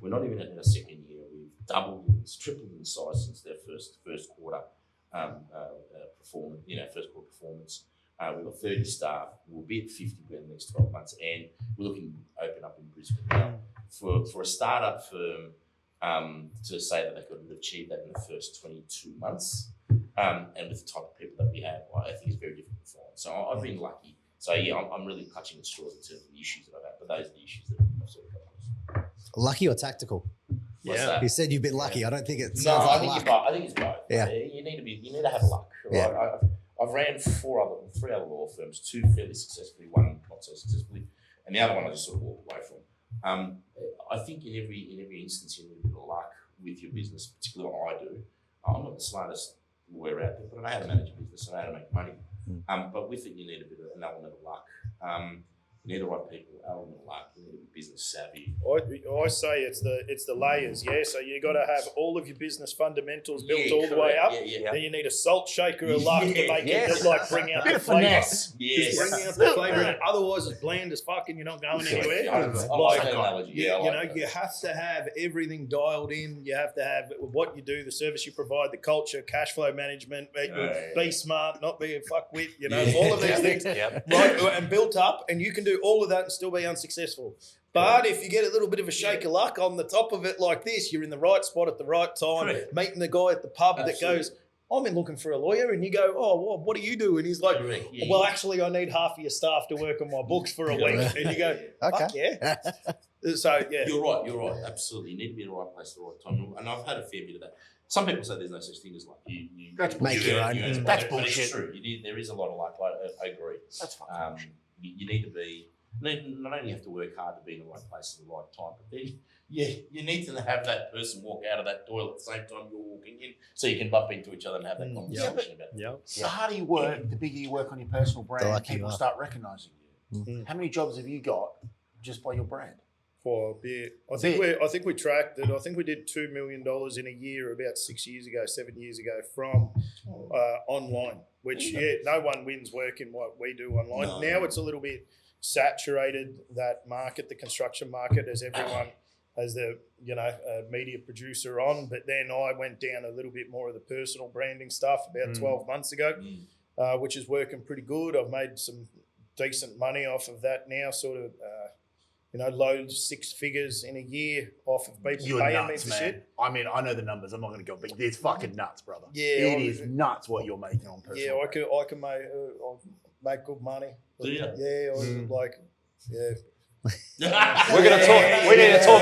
We're not even in our second year. We've tripled in size since their first quarter performance. First quarter performance. We've got 30 staff. We'll be at 50 in the next 12 months, and we're looking to open up in Brisbane now. for a startup firm to say that they could achieve that in the first 22 months, and with the type of people that we have, I think it's very difficult to find. So I've been lucky. So yeah, I'm really clutching at straws in terms of the issues that I've had, but those are the issues that I've sort of come across. Lucky or tactical? What's that? You said you've been lucky. I don't think it No, sounds I like think luck. it's both. I think it's both. Yeah. You need to have luck. Right? Yeah. I've ran three other law firms, two fairly successfully, one not so successfully, and the other one I just sort of walked away from. I think in every instance you need a bit of luck with your business, particularly what I do. I'm not the smartest lawyer out there, but I know how to manage a business, I know how to make money. But with it, you need a bit of an element of luck. You need the right people, element of luck. You need to be business savvy. I say it's the layers, yeah. So you got to have all of your business fundamentals built all the way correct. up. Yeah. Then you need a salt shaker of luck to make it like bring out the flavour. finesse. Yes. Bring out the flavour. And otherwise, it's bland as fuck, and you're not going anywhere. I like that analogy. You I like know, that. you have to have everything dialed in. You have to have what you do, the service you provide, the culture, cash flow management. Be smart, not be a fuckwit. You know, all of these things, Yep. right? And built up, and you can do all of that and still be unsuccessful. But if you get a little bit of a shake of luck on the top of it like this, you're in the right spot at the right time, Correct. meeting the guy at the pub Absolutely. that goes, I'm in looking for a lawyer. And you go, oh, well, what do you do? And he's like, Correct. Yeah, well, yeah. actually, I need half of your staff to work on my books for a week. And you go, Okay. fuck yeah. So, yeah. You're right. Absolutely. You need to be in the right place at the right time. And I've had a fair bit of that. Some people say there's no such thing as luck. That's Make you your earn- own. you earn it. That's But bullshit. It's true. There is a lot of luck. I agree. That's fine. You need to be, not only have to work hard to be in the right place at the right time, but then you need to have that person walk out of that toilet at the same time you're walking in, so you can bump into each other and have that conversation about it. Yeah. The harder you work, the bigger you work on your personal brand, luckier you people are. start recognising you. How many jobs have you got just by your brand? For a bit. I think we tracked it. I think we did $2 million in a year about 7 years ago from online, which no one wins work in what we do online. No. Now it's a little bit saturated, that market, the construction market, as everyone as the media producer on. But then I went down a little bit more of the personal branding stuff about 12 months ago, which is working pretty good. I've made some decent money off of that now, sort of low six figures in a year off of people You're paying nuts, me for man. shit. I mean, I know the numbers. I'm not going to go, but it's fucking nuts, brother. Yeah, It is nuts what you're making on personal. Yeah, brand. I can make good money. Do you? Yeah, We're going to talk. We need to talk.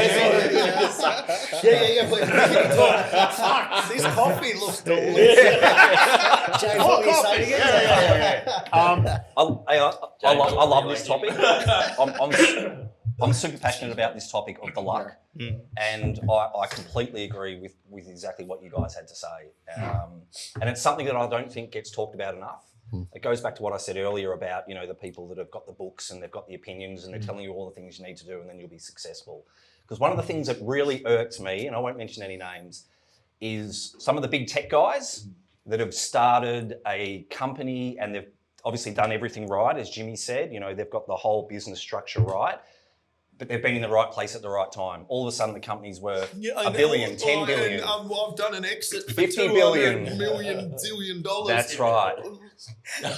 Yeah. Fuck, this coffee looks delicious. James, what were you saying again? I love this topic. I'm super passionate about this topic of the luck, and I completely agree with exactly what you guys had to say. And it's something that I don't think gets talked about enough. It goes back to what I said earlier about the people that have got the books and they've got the opinions and they're telling you all the things you need to do and then you'll be successful. Because one of the things that really irks me, and I won't mention any names, is some of the big tech guys that have started a company and they've obviously done everything right, as Jimmy said. They've got the whole business structure right, but they've been in the right place at the right time. All of a sudden, the company's worth $1 billion, $10 billion. I've done an exit for $50 $200 billion. million. That's right.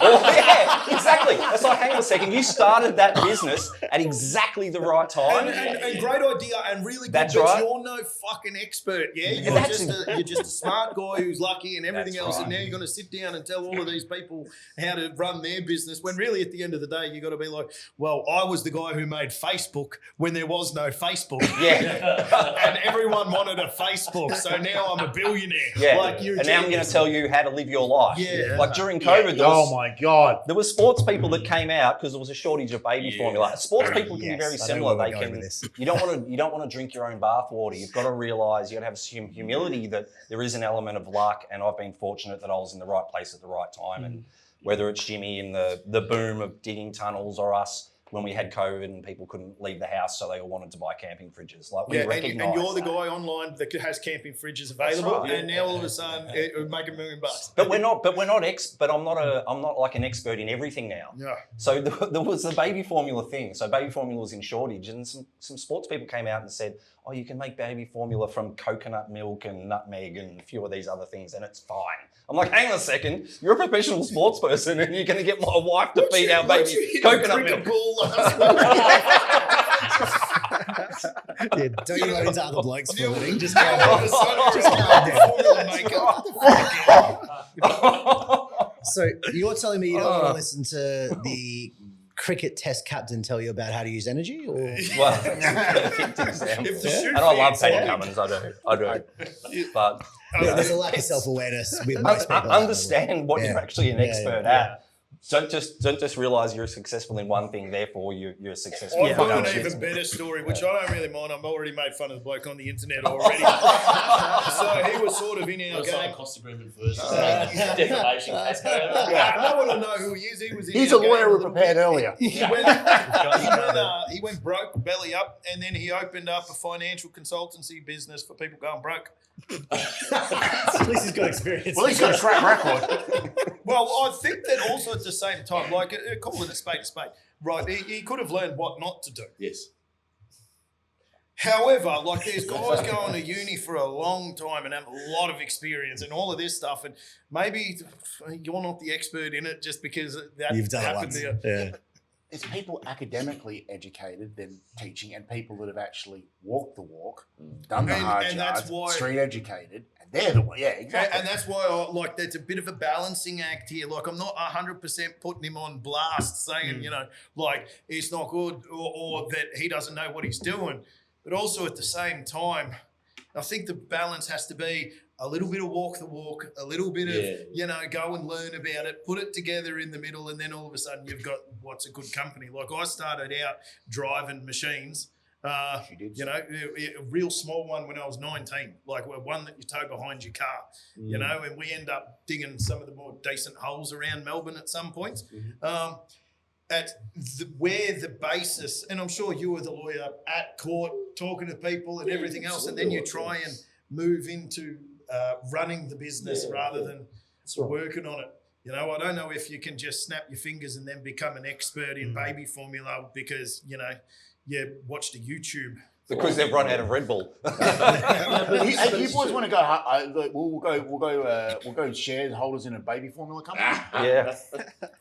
Oh, yeah, exactly. It's like, hang on a second, you started that business at exactly the right time. And great idea and really good, That's but right. you're no fucking expert, yeah? You're just a smart guy who's lucky and everything That's else, right. and now you're going to sit down and tell all of these people how to run their business, when really at the end of the day, you got to be like, well, I was the guy who made Facebook when there was no Facebook. Yeah. And everyone wanted a Facebook, so now I'm a billionaire. Yeah. Like, you're a And now I'm going genius. to tell you how to live your life. Yeah. Like during COVID, Oh my God. there were sports people that came out because there was a shortage of baby formula. Sports people can be very I know similar. where They we're going can. with this. You don't want to drink your own bath water. You've got to realise you got to have some humility that there is an element of luck. And I've been fortunate that I was in the right place at the right time. And whether it's Jimmy in the boom of digging tunnels or us when we had COVID and people couldn't leave the house, so they all wanted to buy camping fridges. Like we recognise. and you're the that. guy online that has camping fridges available, right. and now all of a sudden it would make $1 million. But we're not. But I'm not like an expert in everything now. Yeah. So there was the baby formula thing. So baby formula was in shortage, and some sports people came out and said, "Oh, you can make baby formula from coconut milk and nutmeg and a few of these other things, and it's fine." I'm like, hang on a second, you're a professional sports person, and you're going to get my wife to feed our baby coconut milk. Yeah, don't you run into other blokes for a living? Just Yeah, all of a sudden you're a formula maker. So you're telling me you don't want to listen to the cricket test captain tell you about how to use energy? Or Well, perfect example. If the shoe And I love fits, Paddy yeah. Cummins, I do. But there's a lack of self-awareness with most people. understand what Yeah. you're actually an Yeah, expert yeah. at. Don't just realize you're successsul in one thing, therefore you're successful. I've got an Yeah. even better story, which I don't really mind. I've already made fun of the bloke on the internet already. So he was sort of in our Sign a game. cost agreement first. Defamation case. I want to know who he is. He was in He's our a lawyer game we little prepared bit. earlier. He went broke, belly up, and then he opened up a financial consultancy business for people going broke. At least he's got experience. Well, he's got a track record. Well, I think that also at the same time, like call it a spade, right? He could have learned what not to do. Yes. However, like there's guys going to uni for a long time and have a lot of experience and all of this stuff, and maybe you're not the expert in it just because that You've done it happened once. to you. Yeah. There's people academically educated than teaching, and people that have actually walked the walk, done the And- hard and yards, that's why- street educated, and they're the one. Yeah, exactly. And that's why I like there's a bit of a balancing act here. Like I'm not 100% putting him on blast saying, you know, like it's not good or that he doesn't know what he's doing. But also at the same time, I think the balance has to be a little bit of walk the walk, a little bit of, you know, go and learn about it, put it together in the middle, and then all of a sudden you've got what's a good company. Like I started out driving machines. You know, a real small one when I was 19, like one that you tow behind your car, you know, and we end up digging some of the more decent holes around Melbourne at some points. Where the basis, and I'm sure you were the lawyer at court talking to people and everything else, and then you try and move into running the business rather than working on it. You know, I don't know if you can just snap your fingers and then become an expert in baby formula because, you know, you watched a YouTube. Because they've run out of Red Bull. Hey, you boys want to go? We'll go shareholders in a baby formula company. Yeah.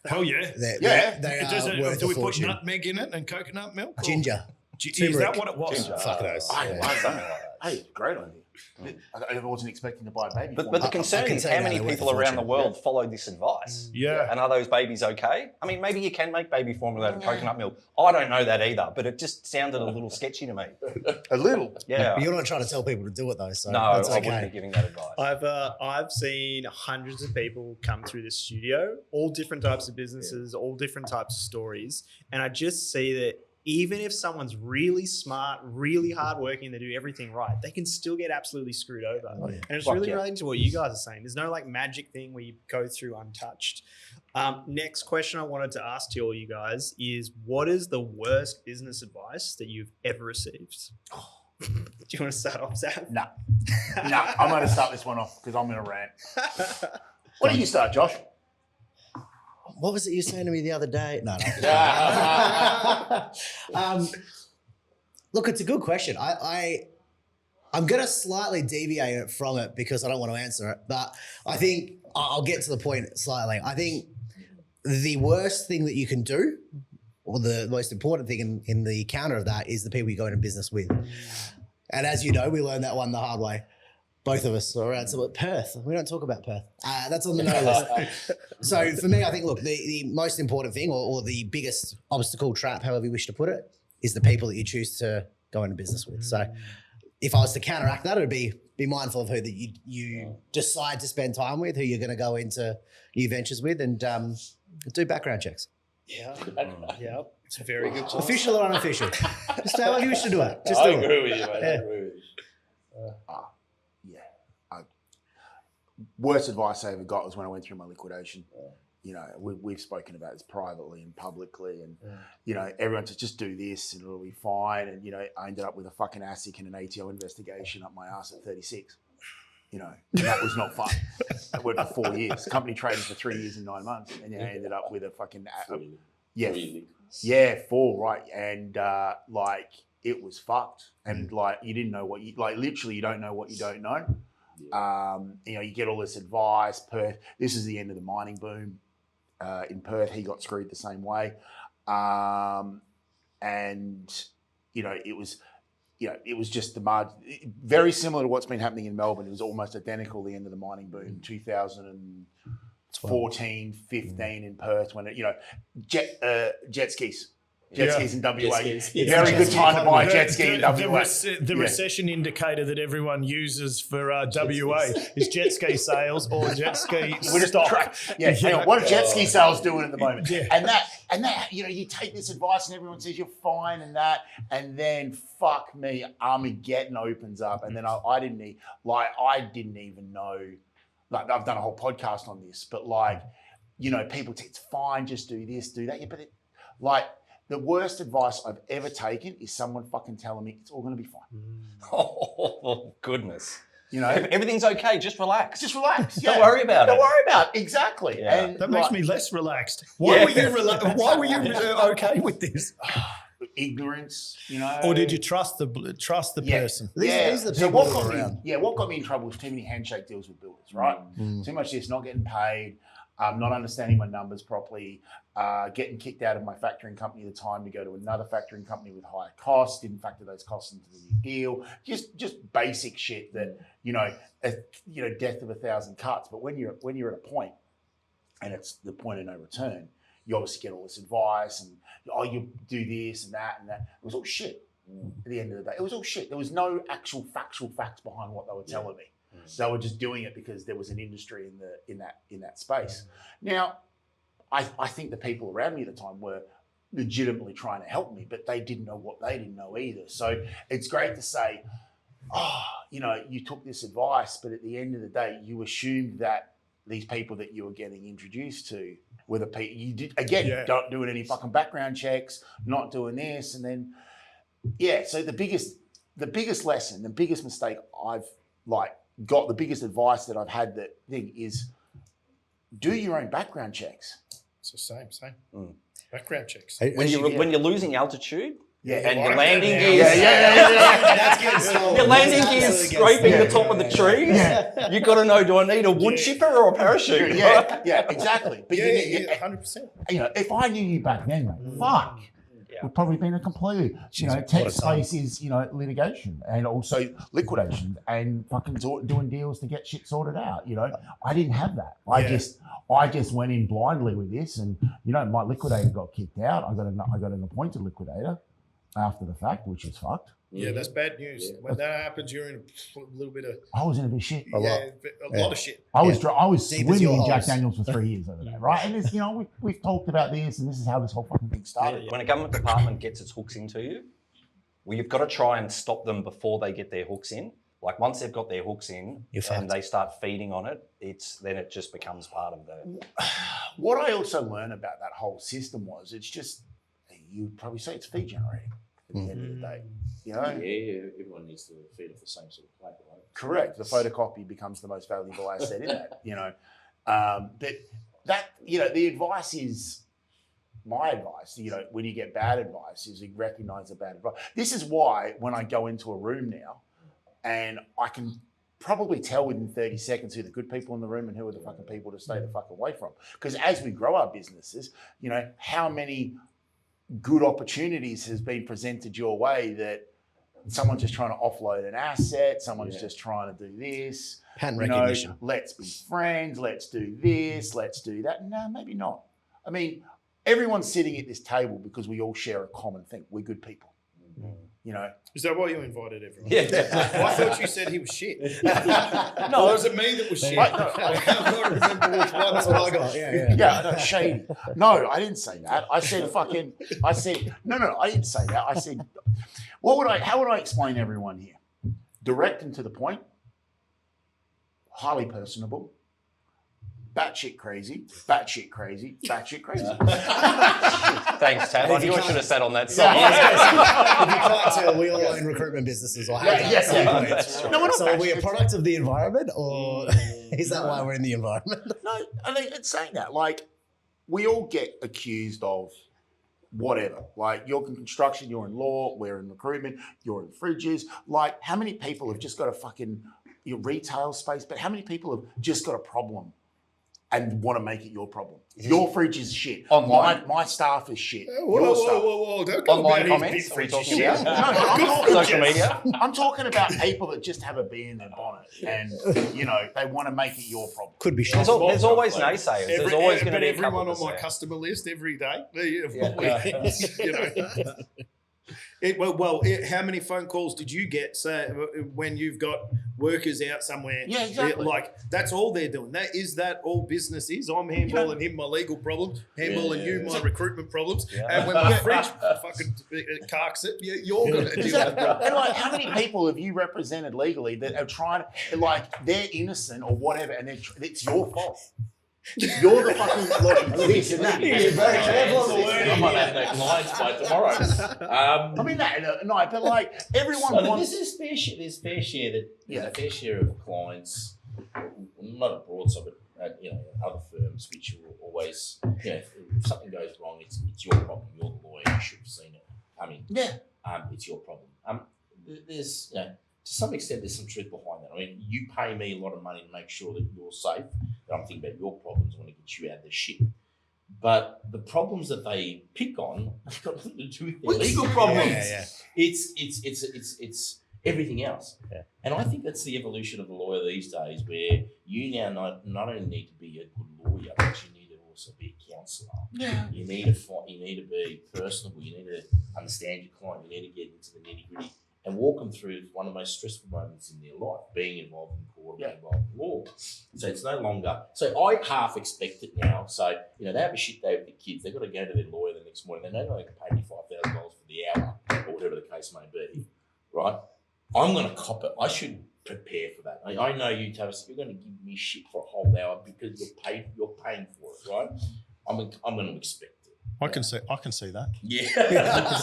Hell yeah. They are worth Do a we put fortune. nutmeg in it and coconut milk? or- Ginger. Is that what it was? Ginger. Fuck those. Hey, great idea. I wasn't expecting to buy a baby. But the concern can is tell how you many they're worth people a around the fortune. world follow this advice. Yeah. And are those babies okay? I mean, maybe you can make baby formula out of coconut milk. I don't know that either, but it just sounded a little sketchy to me. a little. Yeah. But you're not trying to tell people to do it though, so No, that's I wouldn't okay. be giving that advice. I've seen hundreds of people come through the studio, all different types of businesses, all different types of stories, and I just see that even if someone's really smart, really hardworking, they do everything right, they can still get absolutely screwed over. And it's really relating to what you guys are saying. There's no like magic thing where you go through untouched. Next question I wanted to ask to all you guys is, what is the worst business advice that you've ever received? Do you want to start off, Zach? No, I'm going to start this one off because I'm going to rant. Why don't you start, Josh? What was it you were saying to me the other day? No. Look, it's a good question. I'm going to slightly deviate from it because I don't want to answer it, but I think I'll get to the point slightly. I think the worst thing that you can do, or the most important thing in the counter of that, is the people you go into business with. And as you know, we learned that one the hard way. Both of us are around Perth. We don't talk about Perth. That's on the no list. So for me, I think, look, the most important thing or the biggest obstacle trap, however you wish to put it, is the people that you choose to go into business with. So if I was to counteract that, it would be mindful of who that you decide to spend time with, who you're going to go into new ventures with, and do background checks. Yeah. It's a very good. Official or unofficial. Just however you wish to do it. Just I do it. agree with you, mate. Yeah. I agree with you. Worst advice I ever got was when I went through my liquidation. You know, we've spoken about this privately and publicly, and you know, everyone says just do this and it'll be fine. And you know, I ended up with a fucking ASIC and an ATO investigation up my ass at 36. You know, that was not fun. I worked for 4 years. Company traded for 3 years and 9 months, and I ended up with a fucking 4, right? And like it was fucked, and like you didn't know what you like. Literally, you don't know what you don't know. You know, you get all this advice. Perth, this is the end of the mining boom. In Perth, he got screwed the same way. And, you know, it was, it was just the margin. Very similar to what's been happening in Melbourne. It was almost identical the end of the mining boom, 2014, 15 in Perth, when jet skis. Jet skis in WA. Very good time to buy a jet ski in WA. The recession indicator that everyone uses for WA is jet ski sales or jet ski stock. Hang on, what are jet ski sales doing at the moment? And that, you take this advice and everyone says you're fine and that, and then fuck me, Armageddon opens up, and then I didn't even know. Like, I've done a whole podcast on this, but people say it's fine, just do this, do that. Yeah, but the worst advice I've ever taken is someone fucking telling me it's all going to be fine. Oh, goodness. Everything's okay. Just relax. Just relax. Don't worry about it. Don't worry about it. Exactly. Yeah. And that makes me less relaxed. Why were you okay with this? Ignorance, Or did you trust the person? These are the people who are around. What got me in trouble was too many handshake deals with builders, right? Too much this, not getting paid, not understanding my numbers properly, getting kicked out of my factoring company at the time to go to another factoring company with higher costs, didn't factor those costs into the new deal. Just basic shit that, death of 1,000 cuts. But when you're at a point, and it's the point of no return, you obviously get all this advice and, you do this and that and that. It was all shit at the end of the day. It was all shit. There was no actual factual facts behind what they were telling me. They were just doing it because there was an industry in that space. Now, I think the people around me at the time were legitimately trying to help me, but they didn't know what they didn't know either. So it's great to say, you took this advice, but at the end of the day, you assumed that these people that you were getting introduced to were the people you did not doing any fucking background checks, not doing this, and then so the biggest lesson, the biggest mistake I've got, the biggest advice that I've had is do your own background checks. It's the same. Background checks. When you're losing altitude, and your landing gear's scraping the top of the trees. You got to know: do I need a wood chipper or a parachute? Exactly. But 100%. If I knew you back then, fuck. We've probably been a completely, tech space is, litigation and also liquidation and fucking doing deals to get shit sorted out. I didn't have that. I just went in blindly with this, and my liquidator got kicked out. I got an appointed liquidator after the fact, which is fucked. Yeah, that's bad news. When that happens, you're in a little bit of. I was in a bit of shit. A lot of shit. I was swimming in Jack Daniels for 3 years over there, right? And this, we've talked about this, and this is how this whole fucking thing started. When a government department gets its hooks into you, you've got to try and stop them before they get their hooks in. Like once they've got their hooks in and they start feeding on it, then it just becomes part of the. What I also learned about that whole system was it's just, you'd probably say it's fee generating at the end of the day. Everyone needs to feed off the same sort of plate, right? Correct. The photocopy becomes the most valuable asset in that, But that, the advice is, my advice, when you get bad advice, is you recognize the bad advice. This is why when I go into a room now, and I can probably tell within 30 seconds who the good people in the room and who are the fucking people to stay the fuck away from. Because as we grow our businesses, how many good opportunities has been presented your way that someone's just trying to offload an asset, someone's just trying to do this. Pattern recognition. Let's be friends, let's do this, let's do that. No, maybe not. I mean, everyone's sitting at this table because we all share a common thing. We're good people. Is that why you invited everyone? Yeah. I thought you said he was shit. No, was it me that was shit? I can't remember which ones I got. No, shady. No, I didn't say that. I said no, I didn't say that. I said, how would I explain everyone here? Direct and to the point, highly personable, batshit crazy. Thanks, Tab. I knew I should have sat on that side. If you can't tell, we all own recruitment businesses. Or No, we're not. So are we a product of the environment, or is that why we're in the environment? No, I think it's saying that. Like, we all get accused of whatever. Like, you're in construction, you're in law, we're in recruitment, you're in fridges. Like, how many people have just got a fucking retail space, but how many people have just got a problem and want to make it your problem. Your fridge is shit. Online. My staff is shit. Whoa. Don't go Online about comments? his Are we big talking fridge about? shit. No, I'm talking Social media? I'm talking about people that just have a bee in their bonnet and, they want to make it your problem. Could be There's, shot. there's always naysayers. There's always going to be a couple everyone on my percent. customer list every day. How many phone calls did you get when you've got workers out somewhere? Yeah, exactly. Like that's all they're doing. That all business is. I'm handballing him my legal problems, handballing you my recruitment problems, and when my fridge fucking carks it, you're going to deal with it. And like, how many people have you represented legally that are trying to, like, they're innocent or whatever, and it's your fault? You're the fucking this and that. You're very careful. I might have no clients by tomorrow. I mean that no, but like everyone So wants. there's fair share. There's fair share that a fair share of clients, not a broadside, but other firms which will always, if something goes wrong, it's your problem. You're the lawyer. You should have seen it coming. Yeah. It's your problem. There's to some extent, there's some truth behind that. I mean, you pay me a lot of money to make sure that you're safe, that I'm thinking about your problems, I want to get you out of the shit. But the problems that they pick on have got nothing to do with their legal problems. Yeah. It's everything else. Yeah. And I think that's the evolution of the lawyer these days, where you now not only need to be a good lawyer, but you need to also be a counsellor. Yeah. You need to be personable. You need to understand your client. You need to get into the nitty-gritty and walk them through one of the most stressful moments in their life, being involved in court, being involved in law. So it's no longer. So I half expect it now. So they have a shit day with the kids. They've got to go to their lawyer the next morning. They know they can pay me $5,000 for the hour or whatever the case may be, right? I'm going to cop it. I should prepare for that. I know you, Tavis. You're going to give me shit for a whole hour because you're paying for it, right? I'm going to expect it. I can see that. Yeah,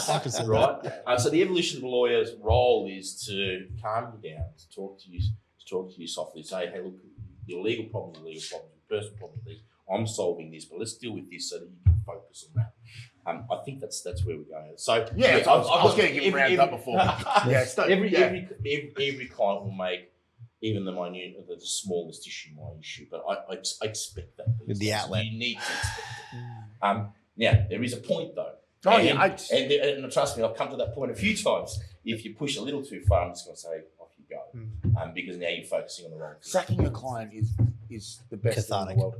I can see right. So the evolution of a lawyer's role is to calm you down, to talk to you softly, say, hey, look, your legal problems are legal problems, your personal problems are legal. I'm solving this, but let's deal with this so that you can focus on that. I think that's where we're going. So I was going to get rounded up before. Every client will make even the minute, the smallest issue my issue, but I expect that. With the outlet. You need to expect it. Now, there is a point though. Oh, and trust me, I've come to that point a few times. If you push a little too far, I'm just going to say, off you go. Because now you're focusing on the wrong thing. Sacking your client is the best thing in the world.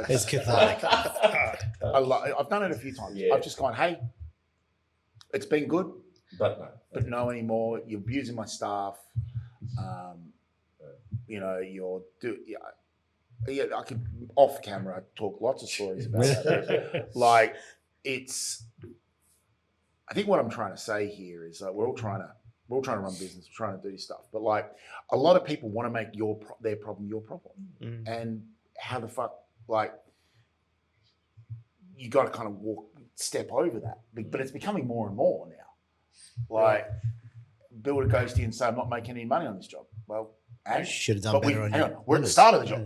It's cathartic. I've done it a few times. Yeah. I've just gone, hey, it's been good, But no. anymore. You're abusing my staff. I could off camera talk lots of stories about that. Like I think what I'm trying to say here is we're all trying to run business, we're trying to do stuff, but like a lot of people want to make their problem your problem, and how the fuck, like, you got to kind of step over that, but it's becoming more and more now. Like, builder goes to you and say, I'm not making any money on this job. Well, should have done better on hang your on, we're at the start of the job.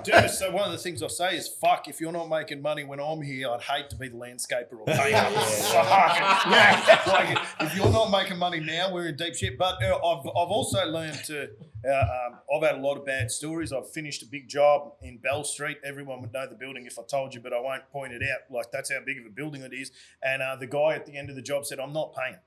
Dude, so one of the things I say is, fuck, if you're not making money when I'm here, I'd hate to be the landscaper or painter. Like, if you're not making money now, we're in deep shit. But I've also learned to, I've had a lot of bad stories. I've finished a big job in Bell Street. Everyone would know the building if I told you, but I won't point it out. Like, that's how big of a building it is. And the guy at the end of the job said, I'm not paying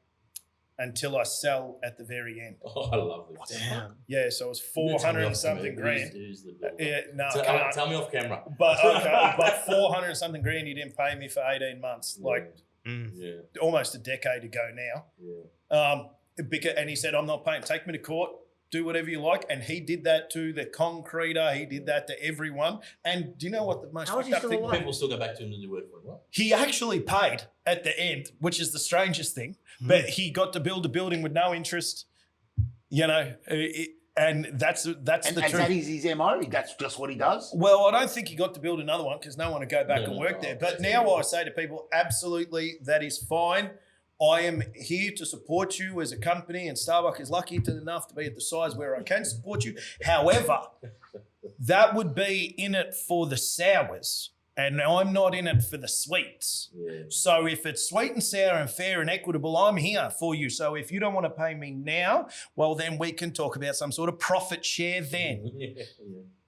until I sell at the very end. Oh, I love this. Damn. Yeah, so it was 400 and something grand. Who's the builder? Yeah, no, I can't. Tell me off camera. But okay, but 400 and something grand, he didn't pay me for 18 months, like almost a decade ago now. Yeah. And he said, I'm not paying. Take me to court, do whatever you like. And he did that to the concreter. He did that to everyone. And do you know what the most fucked up thing was? People still go back to him to do work for him. What? He actually paid at the end, which is the strangest thing. But he got to build a building with no interest, and that's the truth. That is his MO. That's just what he does. Well, I don't think he got to build another one because no one would go back and work there. But now I say to people, absolutely, that is fine. I am here to support you as a company, and Starbuck is lucky enough to be at the size where I can support you. However, that would be in it for the sours and I'm not in it for the sweets. Yeah. So if it's sweet and sour and fair and equitable, I'm here for you. So if you don't want to pay me now, well, then we can talk about some sort of profit share then. Yeah.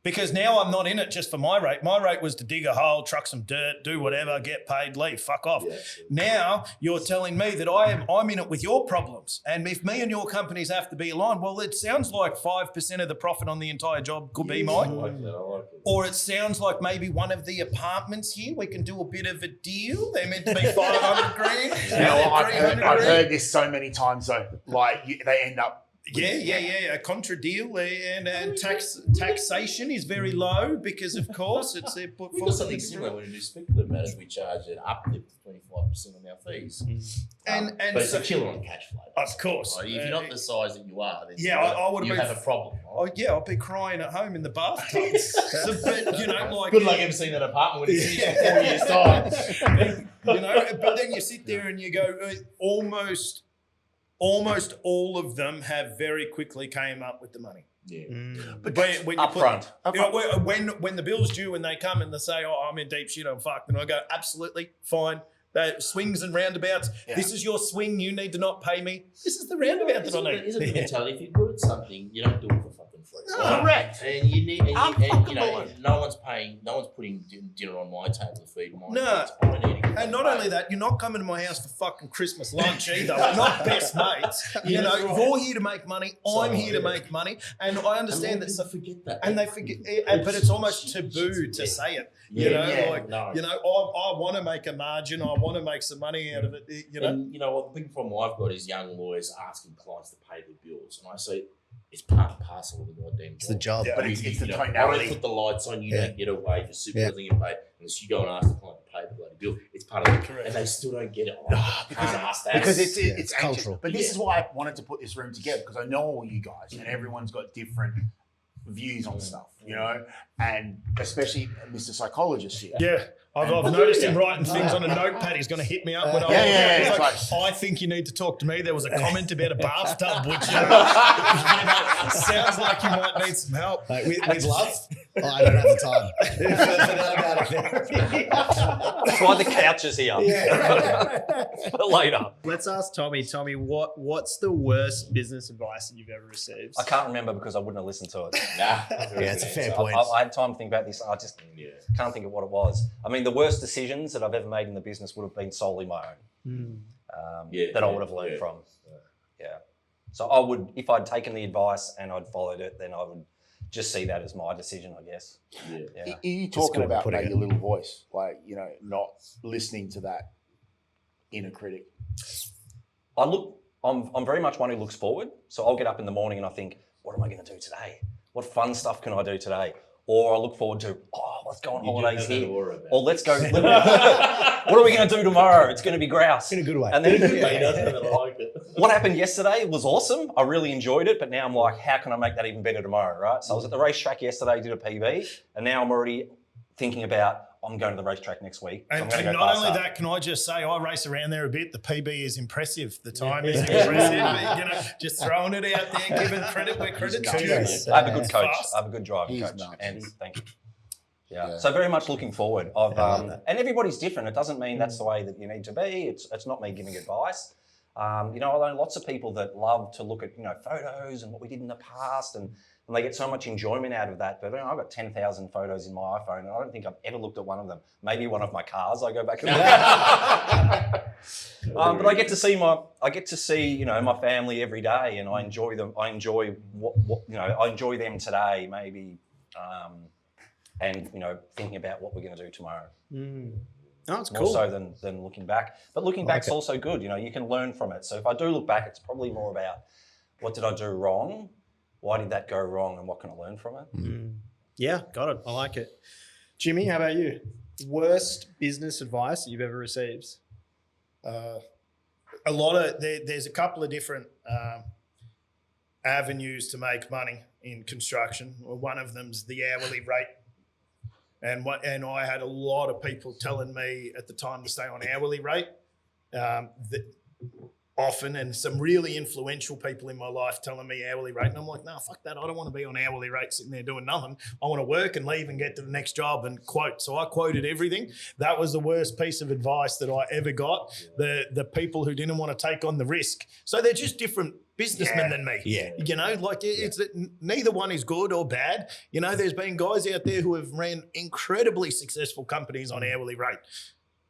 Because now I'm not in it just for my rate. My rate was to dig a hole, truck some dirt, do whatever, get paid, leave, fuck off. Yeah. Now you're telling me that I'm in it with your problems. And if me and your companies have to be aligned, well, it sounds like 5% of the profit on the entire job could be mine. I like it. Or it sounds like maybe one of the apartments here, we can do a bit of a deal. They're meant to be 500 grand. I've heard this so many times though. Like they end up. Yeah. A contra deal and taxation is very low because, of course, it's We've got something similar when we do speculative matters. We charge an uplift of 25% on our fees. And but it's a killer on cash flow. Of course. Right? If you're not the size that you are, then I would you have a problem. Oh yeah, I'll be crying at home in the bathtub. But like Good luck ever seeing that apartment when it's finished in 4 years' time. But then you sit there and you go, almost all of them have very quickly came up with the money. Yeah. But when you Upfront. when the bill's due and they come and they say, "Oh, I'm in deep shit, I'm fucked," and I go, "Absolutely fine." That swings and roundabouts. Yeah. This is your swing. You need to not pay me. This is the roundabout that I need. Isn't the mentality? If you're good at something, you don't do it for fucking free. Correct. And you need, no one's putting dinner on my table to feed mine. No. And not only that, you're not coming to my house for fucking Christmas lunch either. We're not best mates. You're here to make money. I'm here to make money. And I understand that. Forget that. And they forget, but it's almost taboo to say it. I want to make a margin. I want to make some money out of it. And what the big problem I've got is young lawyers asking clients to pay their bills, and I say it's part and parcel of the goddamn job. It's the job. Yeah, but it's the I tonality. don't put the lights on. You don't get a wage. Your super doesn't get paid unless you go and ask the client to pay the bloody bill. It's part of it, Correct. and they still don't get it. Because it's cultural. But this is why I wanted to put this room together, because I know all you guys, and everyone's got different views on stuff, and especially Mr. Psychologist here. Yeah. I've noticed him writing things on a notepad. He's going to hit me up when It's I think you need to talk to me. There was a comment about a bathtub, which sounds like you might need some help. With love? I don't have the time for that therapy. That's why the couch is here. But later. Let's ask Tommy. Tommy, what's the worst business advice that you've ever received? I can't remember because I wouldn't have listened to it. It's a fair point. I had time to think about this. I just can't think of what it was. I mean, the worst decisions that I've ever made in the business would have been solely my own. That I would have learned from. Yeah. So I would, if I'd taken the advice and I'd followed it, then I would just see that as my decision, I guess. Are you talking about maybe your little voice, not listening to that inner critic? I'm very much one who looks forward. So I'll get up in the morning and I think, what am I going to do today? What fun stuff can I do today? Or I look forward to, let's go on holidays here. Or let's go. What are we going to do tomorrow? It's going to be grouse. In a good way. And then what happened yesterday was awesome. I really enjoyed it. But now I'm like, how can I make that even better tomorrow, right? So I was at the racetrack yesterday, did a PB. And now I'm already thinking about, I'm going to the racetrack next week. So And not only that, can I just say, I race around there a bit. The PB is impressive. The time is impressive. Just throwing it out there, giving credit where credit's due. I have a good coach. I have a good driving coach. Andy, thank you. Yeah. So very much looking forward. And everybody's different. It doesn't mean that's the way that you need to be. It's not me giving advice. I know lots of people that love to look at photos and what we did in the past, and they get so much enjoyment out of that. But I've got 10,000 photos in my iPhone, and I don't think I've ever looked at one of them. Maybe one of my cars. I go back and look at. But I get to see my family every day, and I enjoy them. I enjoy I enjoy them today, maybe, and thinking about what we're going to do tomorrow. Oh, it's cool. More so than looking back. But looking back's also good. You can learn from it. So if I do look back, it's probably more about what did I do wrong? Why did that go wrong? And what can I learn from it? Yeah, got it. I like it. Jimmy, how about you? Worst business advice that you've ever received? There's a couple of different avenues to make money in construction. One of them's the hourly rate. And I had a lot of people telling me at the time to stay on hourly rate. That often, and some really influential people in my life telling me hourly rate. And I'm like, no, fuck that. I don't want to be on hourly rate sitting there doing nothing. I want to work and leave and get to the next job and quote. So I quoted everything. That was the worst piece of advice that I ever got. The people who didn't want to take on the risk. So they're just different businessmen than me. Yeah. You know, like it's neither one is good or bad. You know, there's been guys out there who have ran incredibly successful companies on hourly rate.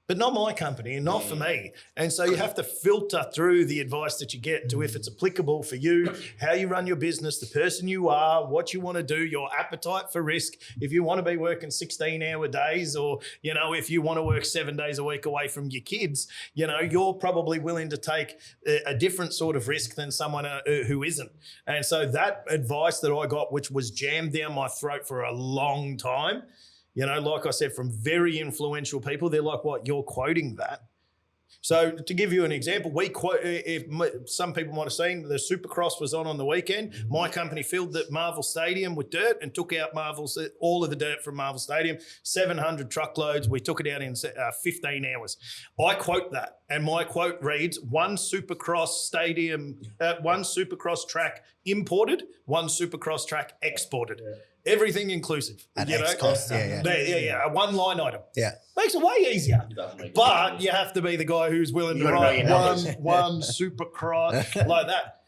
But not my company and not for me. And so you have to filter through the advice that you get to if it's applicable for you, how you run your business, the person you are, what you want to do, your appetite for risk. If you want to be working 16-hour days or, you know, if you want to work 7 days a week away from your kids, you know, you're probably willing to take a different sort of risk than someone who isn't. And so that advice that I got, which was jammed down my throat for a long time, you know, like I said, from very influential people, they're like, what, you're quoting that? So to give you an example, we quote, if some people might have seen, the Supercross was on the weekend. My company filled the Marvel Stadium with dirt and took out all of the dirt from Marvel Stadium, 700 truckloads. We took it out in 15 hours. I quote that, and my quote reads, one Supercross track imported, one Supercross track exported. Yeah. Everything inclusive. At X cost, yeah. One line item. Yeah. Makes it way easier. But you have to be the guy who's willing to write one Supercross like that.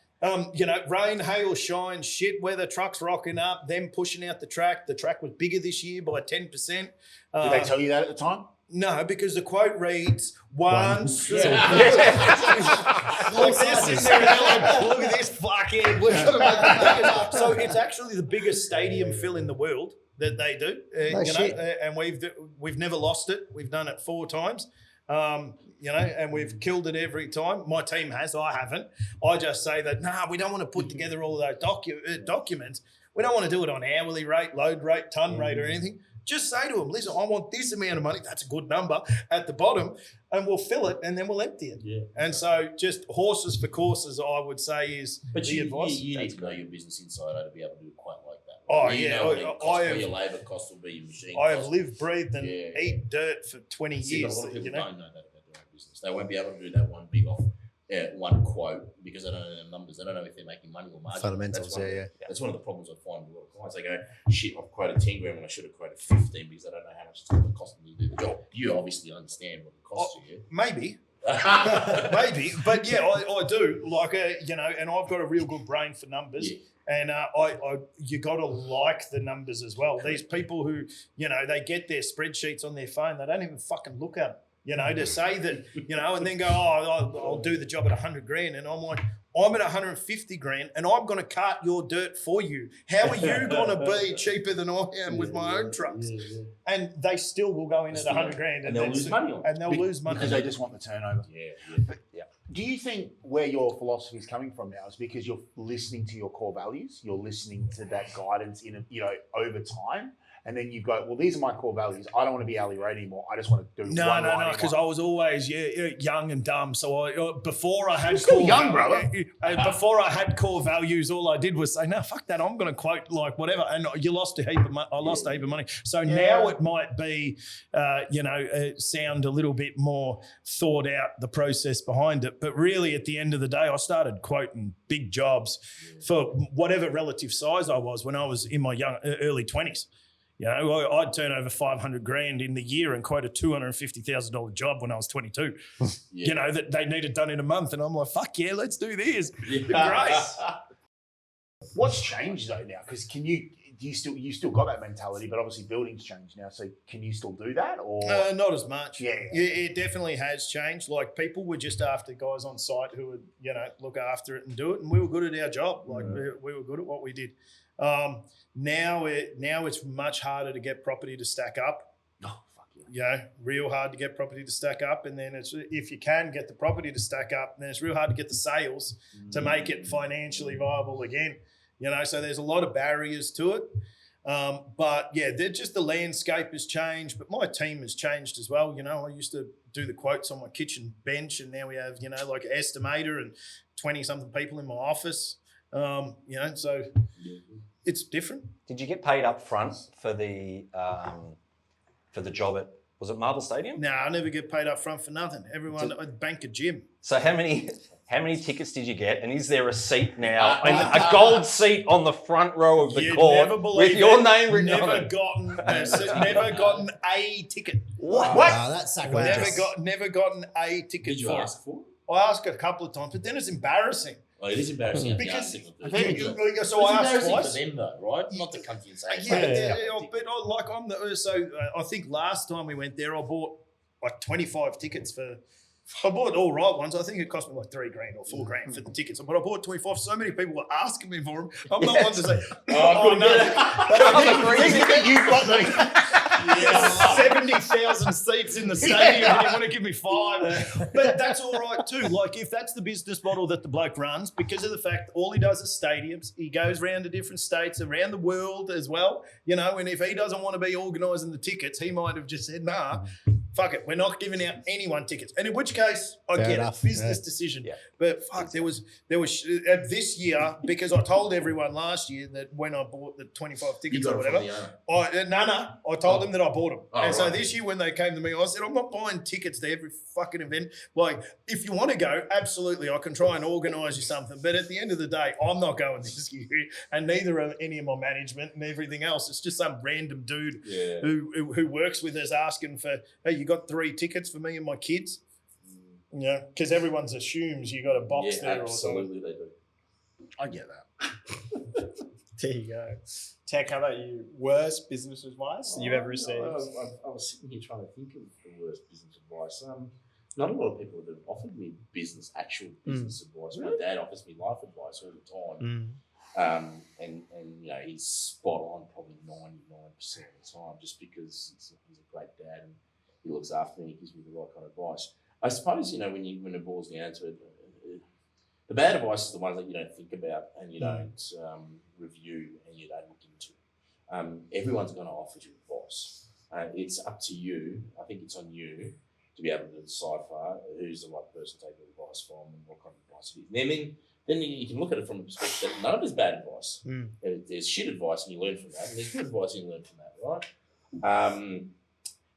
You know, rain, hail, shine, shit weather, trucks rocking up, them pushing out the track. The track was bigger this year by 10%. Did they tell you that at the time? No, because the quote reads one. Look at this fucking. So it's actually the biggest stadium fill in the world that they do. And we've never lost it. We've done it 4 times. You know, and we've killed it every time. My team has. I haven't. I just say that we don't want to put together all of those documents. We don't want to do it on hourly rate, load rate, ton rate, or anything. Just say to them, listen, I want this amount of money. That's a good number at the bottom, and we'll fill it, and then we'll empty it. Yeah. And so just horses for courses, I would say, is the advice. You need to know your business inside out to be able to do it quite like that. Oh, you yeah. know what your labour cost will be, your machine I have lived, breathed, and eat dirt for 20 years. A lot of people don't know that about their own business. They won't be able to do that one big off. One quote because they don't know the numbers. They don't know if they're making money or margin. Fundamentals, That's one of the problems I find with a lot of clients. They go, shit, I've quoted 10 grand when I should have quoted 15 because I don't know how much it's going to cost them to do the job. You obviously understand what it costs you. Maybe. Maybe. But yeah, I do. Like, you know, and I've got a real good brain for numbers. Yeah. And you got to like the numbers as well. These people who, you know, they get their spreadsheets on their phone, they don't even fucking look at them. You know, to say that, you know, and then go, I'll do the job at 100 grand. And I'm like, I'm at 150 grand and I'm going to cart your dirt for you. How are you going to be cheaper than I am with my own trucks? Yeah. And they still will go in at 100 grand. And they'll lose money on it. And they'll lose money. Because they just want the turnover. Yeah. Do you think where your philosophy is coming from now is because you're listening to your core values? You're listening to that guidance over time? And then you go, well, these are my core values. I don't want to be hourly rate anymore. I just want to do No, because I was always young and dumb. So before I had before I had core values, all I did was say, no, fuck that. I'm going to quote like whatever. And you lost a heap of money. I lost a heap of money. So now it might be, sound a little bit more thought out, the process behind it. But really, at the end of the day, I started quoting big jobs for whatever relative size I was when I was in my early 20s. You know, I'd turn over 500 grand in the year and quote a $250,000 job when I was 22. You know, that they needed done in a month. And I'm like, fuck yeah, let's do this. Great. What's changed though now? Because you still got that mentality, but obviously building's changed now. So can you still do that or? Not as much. Yeah. It definitely has changed. Like people were just after guys on site who would, you know, look after it and do it. And we were good at our job. Like we were good at what we did. Now it's much harder to get property to stack up. Oh, fuck yeah. You know, real hard to get property to stack up. And then if you can get the property to stack up, then it's real hard to get the sales to make it financially viable again. You know, so there's a lot of barriers to it. But yeah, the landscape has changed, but my team has changed as well. You know, I used to do the quotes on my kitchen bench and now we have, you know, like an estimator and 20 something people in my office. You know, so it's different. Did you get paid up front for the job at, was it Marvel Stadium? No, I never get paid up front for nothing. Everyone bank a gym. So how many how many tickets did you get? And is there a seat now? And a gold seat on the front row of the You'd court never believe with your it. name written on Never it. never gotten a ticket. What? Wow, that's sacrilegious. Never gotten a ticket Did you for ask for it? it. I asked it a couple of times, but then it's embarrassing. Well, it is embarrassing. Because Because so I asked it's twice. embarrassing for them, though, right? Not to come to you and say, But I think last time we went there, I bought like 25 tickets for. I bought all right ones. I think it cost me like $3,000 or $4,000 for the tickets. But I bought 25. So many people were asking me for them. I'm not one to say, oh no. But you've got the 70,000 seats in the stadium and you want to give me 5. But that's all right too. Like if that's the business model that the bloke runs, because of the fact all he does is stadiums, he goes around to different states, around the world as well, you know, and if he doesn't want to be organising the tickets, he might have just said, nah, fuck it, we're not giving out anyone tickets. And in which case, I Fair get enough, it, business yeah. decision. Yeah. But fuck, there was this year, because I told everyone last year that when I bought the 25 tickets or whatever, I told them that I bought them. Oh, and so right. this year when they came to me, I said, I'm not buying tickets to every fucking event. Like, if you want to go, absolutely, I can try and organise you something. But at the end of the day, I'm not going this year, and neither are any of my management and everything else. It's just some random dude who works with us asking for, hey, you got 3 tickets for me and my kids? Yeah, because everyone assumes you got a box there or something. absolutely they do. I get that. There you go. Tech, how about you? Worst business advice you've ever received? I was sitting here trying to think of the worst business advice. Not a lot of people have offered me actual business advice. My dad offers me life advice all the time. And you know, he's spot on probably 99% of the time just because he's a great dad and he looks after me and he gives me the right kind of advice. I suppose, you know, when it boils down to it, the bad advice is the ones that you don't think about and you don't review and you don't look into. Everyone's going to offer you advice. It's up to you. I think it's on you to be able to decipher who's the right person to take the advice from and what kind of advice it is. Then you can look at it from a perspective that none of it is bad advice. There's shit advice and you learn from that, and there's good advice and you learn from that, right?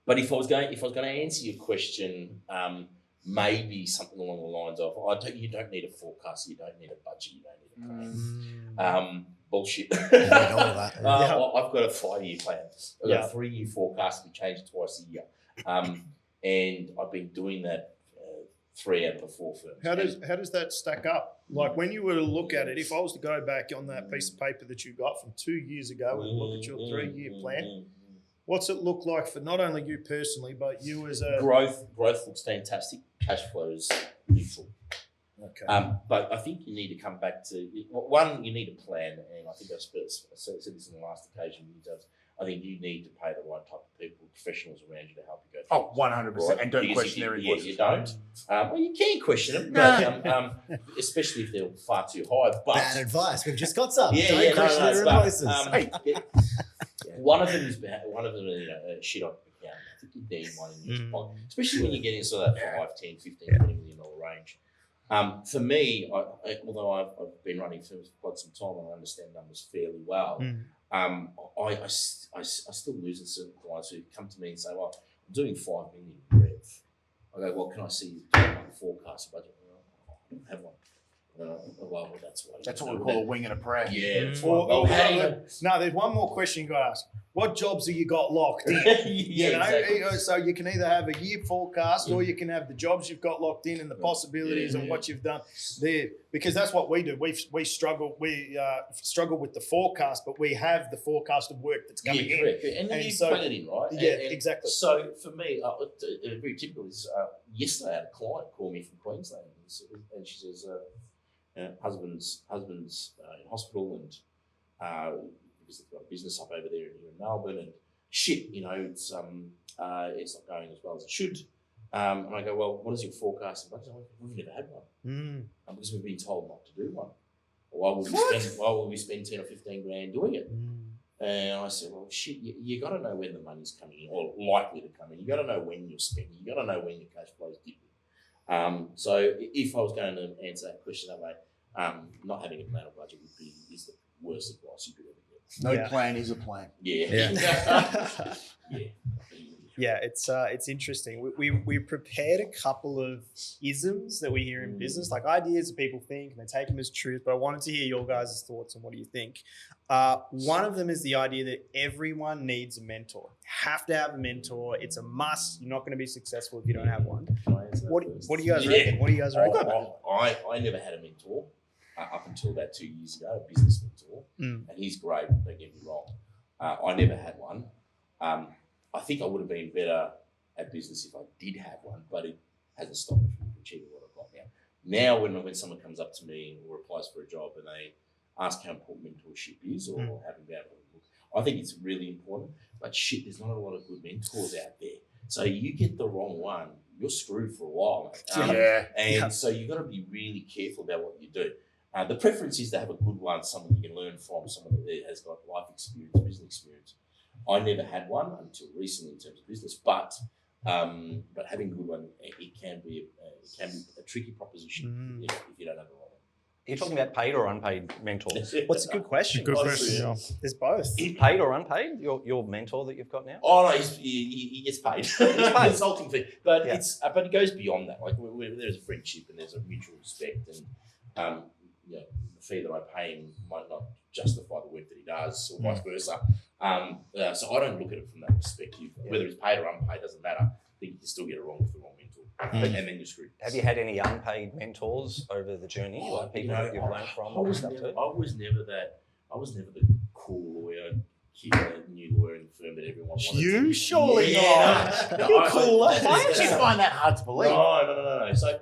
But if I was going to answer your question, maybe something along the lines of, you don't need a forecast, you don't need a budget, you don't need a plan. Bullshit. I've got a 5-year plan. I've got a 3-year forecast. We change it twice a year. And I've been doing that 3 out of the 4 firms. How does that stack up? Like when you were to look at it, if I was to go back on that piece of paper that you got from 2 years ago and look at your 3-year plan, what's it look like for not only you personally, but you as a... Growth looks fantastic. Cash flow is neutral. Okay. But I think you need to come back to, one, you need a plan. And I think I said this in the last occasion. I think you need to pay the right type of people, professionals around you to help you go through. 100%. Right? And don't Because question if their you, advice. you don't. Well, you can question them, but, especially if they're far too high. But Bad advice. We've just got some. Yeah, Don't question their advices. one of them is shit on account. I think you need one in your pocket, especially when you get into that 5, 10, 15, $20 million range. For me, although I've been running firms for quite some time and I understand numbers fairly well, I still lose in certain clients who come to me and say, well, I'm doing 5 million rev. I go, well, can I see your forecast budget? I don't have one. Well, that's what we call a wing and a prayer. Yeah. That's No, there's one more question you got to ask. What jobs have you got locked in? Exactly. So you can either have a year forecast or you can have the jobs you've got locked in and the possibilities and what you've done there. Because that's what we do. We struggle. We struggle with the forecast, but we have the forecast of work that's coming in. Correct. And then you plug it in, right? Yeah, and exactly. So for me, very typical is yesterday I had a client call me from Queensland and she says, husband's in hospital and because they've got a business up over there in Melbourne and shit, it's not going as well as it should. And I go, well, what is your forecast? And we've never had one because we've been told not to do one. Why would we spend 10 or 15 grand doing it? And I said, well, shit, you got to know when the money's coming in or likely to come in. You got to know when you're spending. You got to know when your cash flow is dipping. So if I was going to answer that question that way, not having a plan or budget is the worst advice you could ever get. No plan is a plan. Yeah. Yeah. Yeah. Yeah, it's interesting. We prepared a couple of isms that we hear in business, like ideas that people think and they take them as truth. But I wanted to hear your guys' thoughts on what do you think. One of them is the idea that everyone needs a mentor. Have to have a mentor. It's a must. You're not going to be successful if you don't have one. What do you guys reckon? What do you guys reckon? I never had a mentor up until about 2 years ago, a business mentor, and he's great. Don't get me wrong. I never had one. I think I would have been better at business if I did have one, but it hasn't stopped me from achieving what I've got now. Now, when someone comes up to me or applies for a job and they ask how important mentorship is or having been able to look, I think it's really important. But there's not a lot of good mentors out there. So you get the wrong one, you're screwed for a while. So you've got to be really careful about what you do. The preference is to have a good one, someone you can learn from, someone that has got life experience, business experience. I never had one until recently in terms of business, but having a good one, it can be a tricky proposition if you don't have the right one. Are you talking about paid or unpaid mentors? What's a good question? Good question. Yeah. There's both. Is paid or unpaid your mentor that you've got now? Oh no, he gets paid. It's a consulting fee, but it goes beyond that. Like there's a friendship and there's a mutual respect, and the fee that I pay him might not justify the work that he does, or vice versa. So I don't look at it from that perspective. Whether it's paid or unpaid doesn't matter. I think you can still get it wrong with the wrong mentor, and then you're screwed. Have you had any unpaid mentors over the journey, like people that you've learned from? I was never the cool lawyer, new lawyer in the firm that everyone wanted. You surely not. You're cool. Why did you find that hard to believe? No. So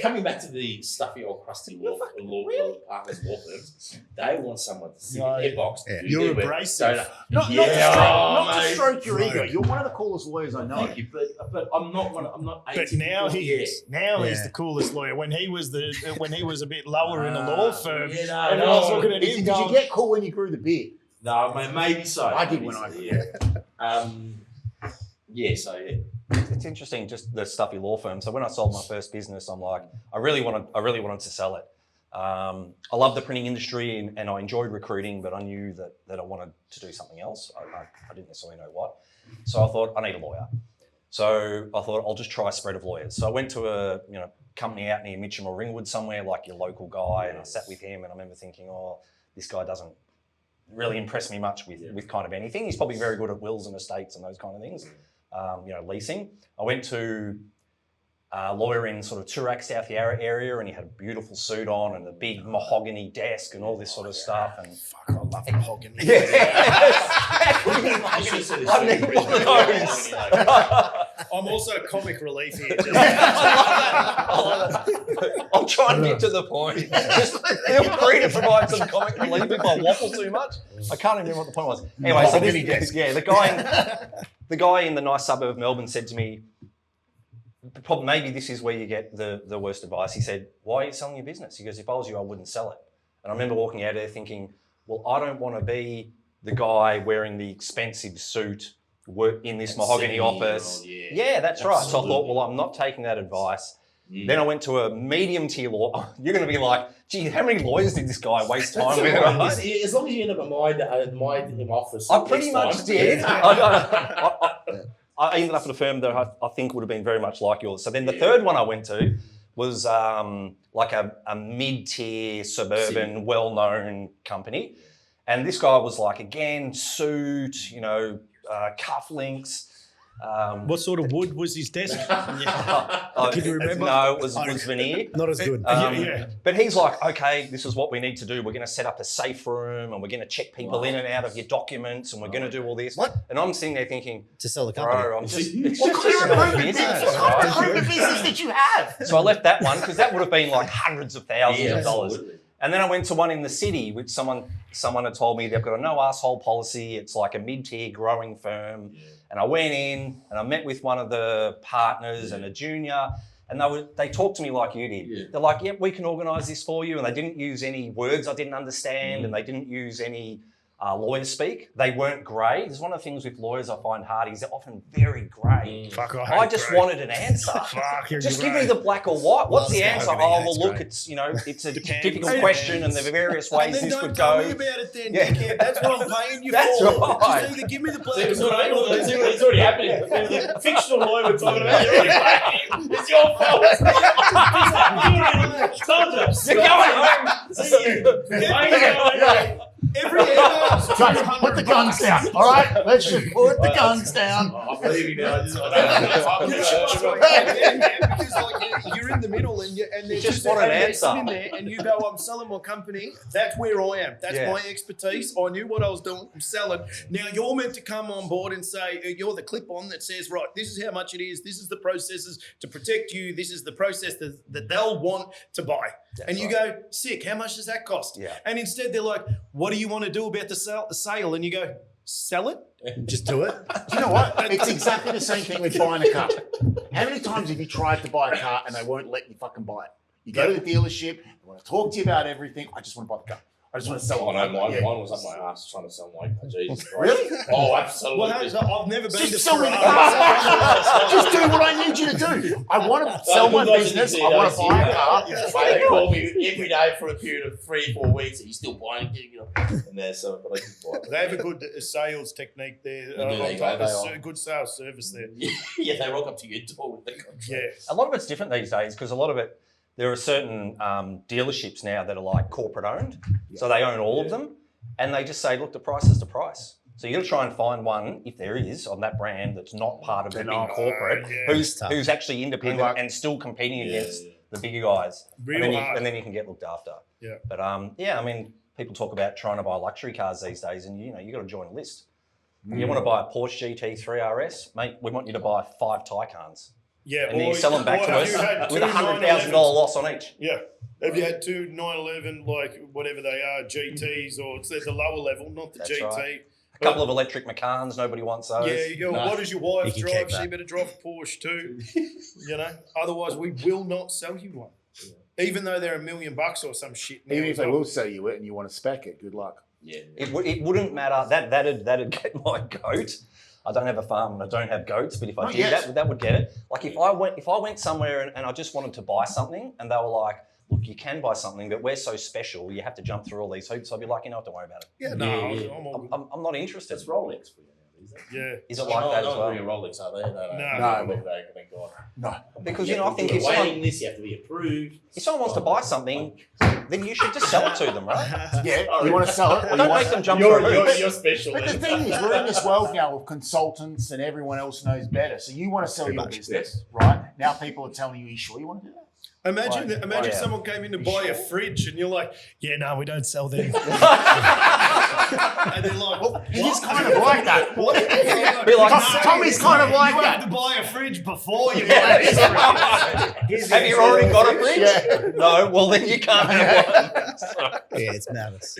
coming back to the stuffy old crusty law partners law firms, they want someone to sit in their box. You're abrasive. Not to stroke your ego. You're one of the coolest lawyers I know. Thank you, but I'm not one. I'm not. But now he is. Now he's the coolest lawyer. When he was a bit lower in the law firm, everyone's looking at him. Did you get cool when you grew the beard? No, maybe so. I did when I grew. It's interesting, just the stuffy law firm. So when I sold my first business, I'm like, I really wanted to sell it. I love the printing industry and I enjoyed recruiting, but I knew that I wanted to do something else. I didn't necessarily know what. So I thought, I need a lawyer. So I thought, I'll just try a spread of lawyers. So I went to a company out near Mitcham or Ringwood somewhere, like your local guy, and I sat with him and I remember thinking, this guy doesn't really impress me much with kind of anything. He's probably very good at wills and estates and those kind of things. Leasing. I went to a lawyer in sort of Toorak, South Yarra area, and he had a beautiful suit on and a big mahogany desk and all this sort of stuff. And I love mahogany. I need one of those. I'm also comic relief here. I'll try and get to the point. Just feel free to provide some comic relief if I waffle too much. I can't remember what the point was. Anyway, so the guy in the nice suburb of Melbourne said to me, maybe this is where you get the worst advice. He said, why are you selling your business? He goes, if I was you, I wouldn't sell it. And I remember walking out of there thinking, well, I don't want to be the guy wearing the expensive suit in this mahogany office. Yeah, that's right. So I thought, well, I'm not taking that advice. Then I went to a medium tier law. You're going to be like, gee, how many lawyers did this guy waste time with? Right? As long as you end up at my office. I pretty much did. I ended up at a firm that I think would have been very much like yours. So then the third one I went to was like a mid-tier suburban, well-known company. And this guy was like, again, suit, cufflinks. What sort of wood was his desk? Can you remember? No, it was veneer. Not as good. But he's like, okay, this is what we need to do. We're going to set up a safe room and we're going to check people in and out of your documents and we're going to do all this. What? And I'm sitting there thinking, to sell the company. bro, it's just a small business. What kind of business did you have? So I left that one because that would have been like hundreds of thousands of dollars. Absolutely. And then I went to one in the city, which someone had told me they've got a no asshole policy. It's like a mid-tier growing firm. Yeah. And I went in and I met with one of the partners and a junior, and they talked to me like you did. Yeah. They're like, yep, we can organise this for you. And they didn't use any words I didn't understand, and they didn't use any lawyers speak. They weren't grey. This is one of the things with lawyers I find hard is they're often very grey. Fuck, I just wanted an answer. Fuck, you're Just grey. give me the black or white. What's the answer? Mahogany Oh, hates well, look, grey. it's, you know, it's a Depends. difficult question and there are various ways And then this don't could tell go. me about it then, Yeah. dickhead. That's what I'm paying you That's for. right. Just either give me the black It's and white or it's already happening. The fictional lawyer we're talking about, you're already paying. It's your fault. Told you. You're going home. See you. every email's Guys, put the guns down. All right, let's just put the guns down. I'm leaving now. Because like, you're in the middle and there's just want an answer. sitting there and you go, I'm selling my company. That's where I am. That's Yeah. my expertise. I knew what I was doing. I'm selling. Now you're meant to come on board and say, you're the clip on that says, right, this is how much it is. This is the processes to protect you. This is the process that they'll want to buy. That's and you right. go, sick, how much does that cost? Yeah. And instead they're like, what do you want to do about the sale? And you go, sell it? Just do it. Do you know what? It's exactly the same thing with buying a car. How many times have you tried to buy a car and they won't let you fucking buy it? You go to the dealership, they want to talk to you about everything. I just want to buy the car. I just want to sell Oh, it. no, mine Yeah. was up my ass trying to sell my car. Jesus Christ. Really? Oh, absolutely. Well, I've never been to Just sell me the Ferrari. car. Just do what I need you to do. I want to sell my business. I want to buy a car. They call me every day for a period of 3-4 weeks. Are you still buying it? And they're so, but I just buy it. They have a good sales technique there. They do, they are. A good sales service there. Yeah, they rock up to your door with the contract. Yeah. A lot of it's different these days because a lot of it, there are certain dealerships now that are like corporate owned. So they own all of them and they just say, look, the price is the price. So you'll try and find one, if there is, on that brand that's not part of the big corporate, yeah. who's actually independent Good luck. and still competing against the bigger guys. Real And then you can get looked after. Yeah. But I mean, people talk about trying to buy luxury cars these days and you got to join a list. You want to buy a Porsche GT3 RS, mate, we want you to buy 5 Taycans. Yeah. And then you sell them back to have us you had with two a $100,000 911s? loss on each. Yeah. Have you had two 911, like whatever they are, GTs, or it's at the lower level, not the That's GT? right. A couple of electric Macans, nobody wants those. Yeah, what does your wife You can drive? keep that. She better drive a Porsche too. Otherwise we will not sell you one. Even though they're $1 million or some shit. now Even if as they well. will sell you it and you want to spec it, good luck. Yeah. It wouldn't matter. That'd get my goat. I don't have a farm and I don't have goats, but if I Not did, yet. that would get it. Like if I went somewhere and I just wanted to buy something and they were like, look, you can buy something, but we're so special, you have to jump through all these hoops. I'd be like, don't worry about it. Yeah, no, Yeah. I'm all good. I'm not interested. It's Rolex for you now, is it? Yeah. Is it like that as Not well? really a Rolex, are they? No. Thank God. No. Because I think you're if someone, waiting this, you have to be approved. if someone wants to buy something, then you should just sell it to them, right? Yeah, you want to sell it. Or you Don't want make them jump through hoops. You're special. But the thing is, we're in this world now of consultants and everyone else knows better. So you want to sell your business, right? Now people are telling you, are you sure you want to do that? Imagine Right. someone came in to buy a fridge and you're like, yeah, no, we don't sell them. And they're like, what? He is kind of like that. Be like, Tommy's kind of like you that. have to buy a fridge before you buy this fridge. have you already got a fridge? Yeah. No, well then you can't have one. Yeah, it's madness.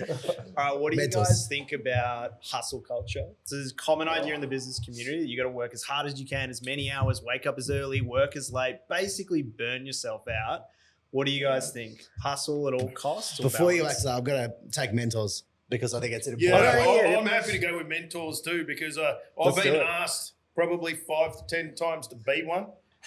All right, what do you Mentals. guys think about hustle culture? It's a common idea in the business community that you got to work as hard as you can, as many hours, wake up as early, work as late, basically burn yourself out. What do you guys think? Hustle at all costs? Or Before you balance? answer, I'm going to take mentors because I think it's an Yeah, important point. I'm happy to go with mentors too because I've Let's been do it. asked probably 5 to 10 times to be one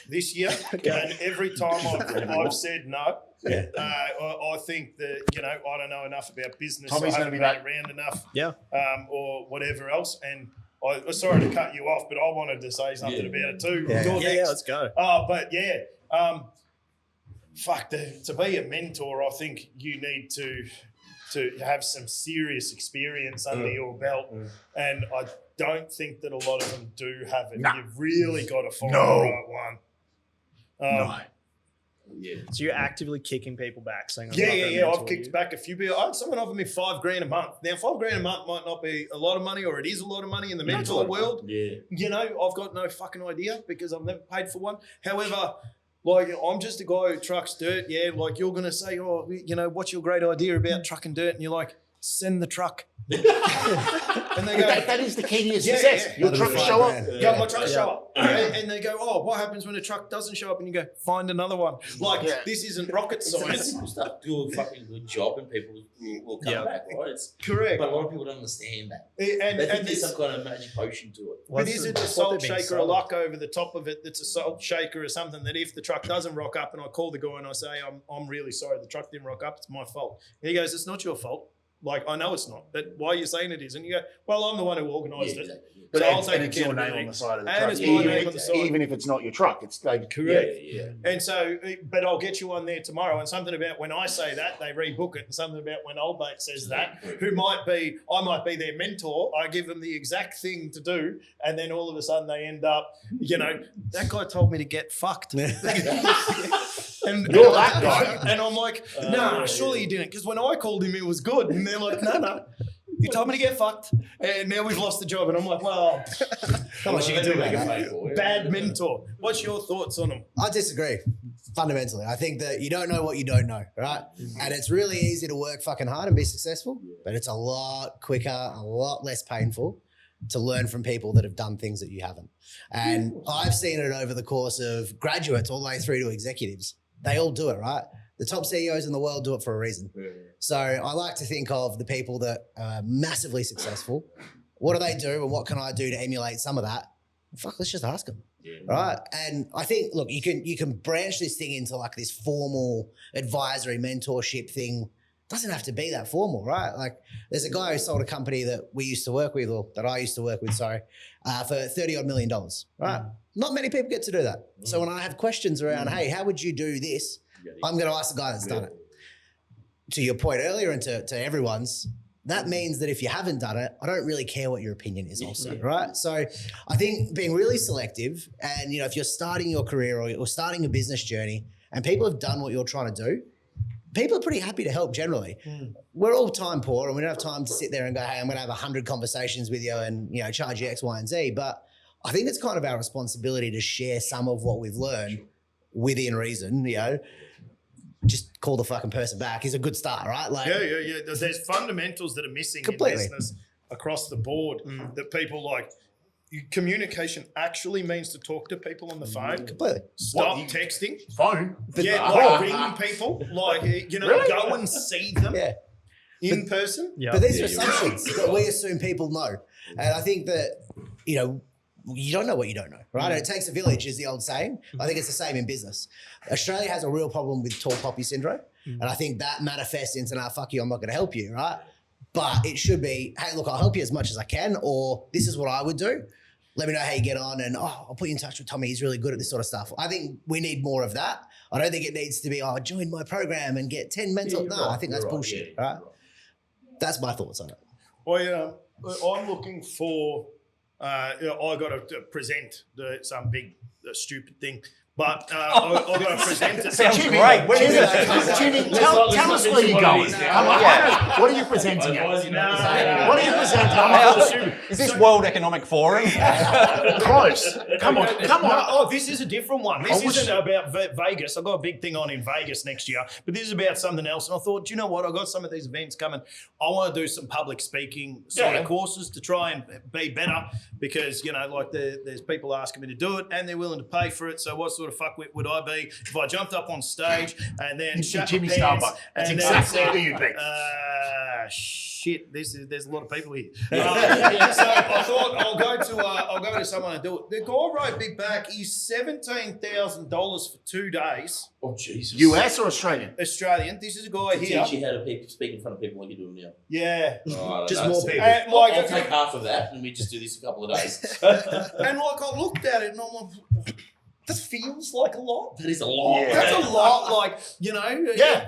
this year. And every time I've said no. Yeah. I think that, I don't know enough about business. Tommy's I gonna haven't be been back. around enough. Yeah. Or whatever else. And I'm sorry to cut you off, but I wanted to say something about it too. Yeah. You're Yeah, next. let's go. But yeah, to be a mentor, I think you need to have some serious experience under your belt, and I don't think that a lot of them do have it. Nah. You've really got to find No. the right one. No. Yeah. So you're actively kicking people back, saying, Yeah. I've kicked back a few people. I had someone offer me $5,000 a month. Now, $5,000 a month might not be a lot of money, or it is a lot of money in the mentor world. Yeah. I've got no fucking idea because I've never paid for one. However, I'm just a guy who trucks dirt. Yeah, you're going to say, what's your great idea about trucking dirt? And you're like, send the truck. And they go, that is the key to your success. Yeah. Your truck will show up. Yeah, my truck show up. And they go, oh, what happens when a truck doesn't show up? And you go, find another one. Like, this isn't rocket science. Stuff. Do a fucking good job and people will come back, right? It's correct. But a lot of people don't understand that. And they think there's some kind of magic potion to it. But is it a salt shaker or luck over the top of it that's a salt shaker or something that if the truck doesn't rock up and I call the guy and I say, I'm really sorry, the truck didn't rock up, it's my fault. And he goes, it's not your fault. Like, I know it's not. But why are you saying it is? And you go, well, I'm the one who organised it. Exactly. But So I'll take it's your name accountability. on the side of the And truck. it's my name on the side. Even if it's not your truck, it's like Correct. Yeah. And so, but I'll get you on there tomorrow. And something about when I say that, they rebook it. And something about when old mate says that, I might be their mentor. I give them the exact thing to do. And then all of a sudden they end up, that guy told me to get fucked. And You're that guy. And I'm like, nah, surely you didn't. Because when I called him, it was good. And they're like, no. You told me to get fucked. And now we've lost the job. And I'm like, well, How much you can do about that? bad mentor. What's your thoughts on him? I disagree fundamentally. I think that you don't know what you don't know, right? And it's really easy to work fucking hard and be successful, but it's a lot quicker, a lot less painful to learn from people that have done things that you haven't. And I've seen it over the course of graduates all the way through to executives. They all do it, right? The top CEOs in the world do it for a reason. So I like to think of the people that are massively successful. What do they do and what can I do to emulate some of that? Fuck, let's just ask them. Right. And I think, look, you can branch this thing into like this formal advisory mentorship thing. Doesn't have to be that formal, right? Like there's a guy who sold a company that we used to work with, or that I used to work with, for $30 odd million, right? Not many people get to do that. So when I have questions around, hey, how would you do this? I'm going to ask the guy that's done it. To your point earlier and to everyone's, that means that if you haven't done it, I don't really care what your opinion is also, right? So I think being really selective and, if you're starting your career or you're starting a business journey and people have done what you're trying to do, people are pretty happy to help generally. We're all time poor and we don't have time to sit there and go, hey, I'm going to have 100 conversations with you and, charge you X, Y, and Z. But I think it's kind of our responsibility to share some of what we've learned within reason, just call the fucking person back is a good start, right? Like, Yeah. There's fundamentals that are missing in business across the board that people like. Communication actually means to talk to people on the phone. Completely. Stop texting. Phone? Ring people. Go and see them in person. Yeah. But these are assumptions that we assume people know. And I think that, you don't know what you don't know, right? And it takes a village is the old saying. I think it's the same in business. Australia has a real problem with tall poppy syndrome. And I think that manifests into, fuck you, I'm not going to help you, right? But it should be, hey, look, I'll help you as much as I can, or this is what I would do. Let me know how you get on, and I'll put you in touch with Tommy. He's really good at this sort of stuff. I think we need more of that. I don't think it needs to be, join my program and get 10 mental. I think that's bullshit, right? That's my thoughts on it. I'm looking for, I got to present some big stupid thing. But I've got to present it. Sounds great. When is it? Jimmy, tell us where you're going. What are you presenting at? What are you presenting? Is this World Economic Forum? Close. Come on. No, this is a different one. This isn't about Vegas. I've got a big thing on in Vegas next year, but this is about something else. And I thought, you know what? I've got some of these events coming. I want to do some public speaking sort of courses to try and be better because, there's people asking me to do it and they're willing to pay for it. So what sort of fuckwit would I be if I jumped up on stage and then shut Jimmy my pants Starbuck. That's and exactly then who you'd be. Shit, there's a lot of people here. So I thought I'll go to someone and do it. The guy wrote big back. He's $17,000 for 2 days. Oh, Jesus. US or Australian? Australian. This is a guy here. Teach you how to speak in front of people like you're doing now. Yeah. Just more people. And I'll take half of that and we just do this a couple of days. And I looked at it and I'm like, that feels like a lot. That is a lot. Yeah. That's a lot. Like, Yeah.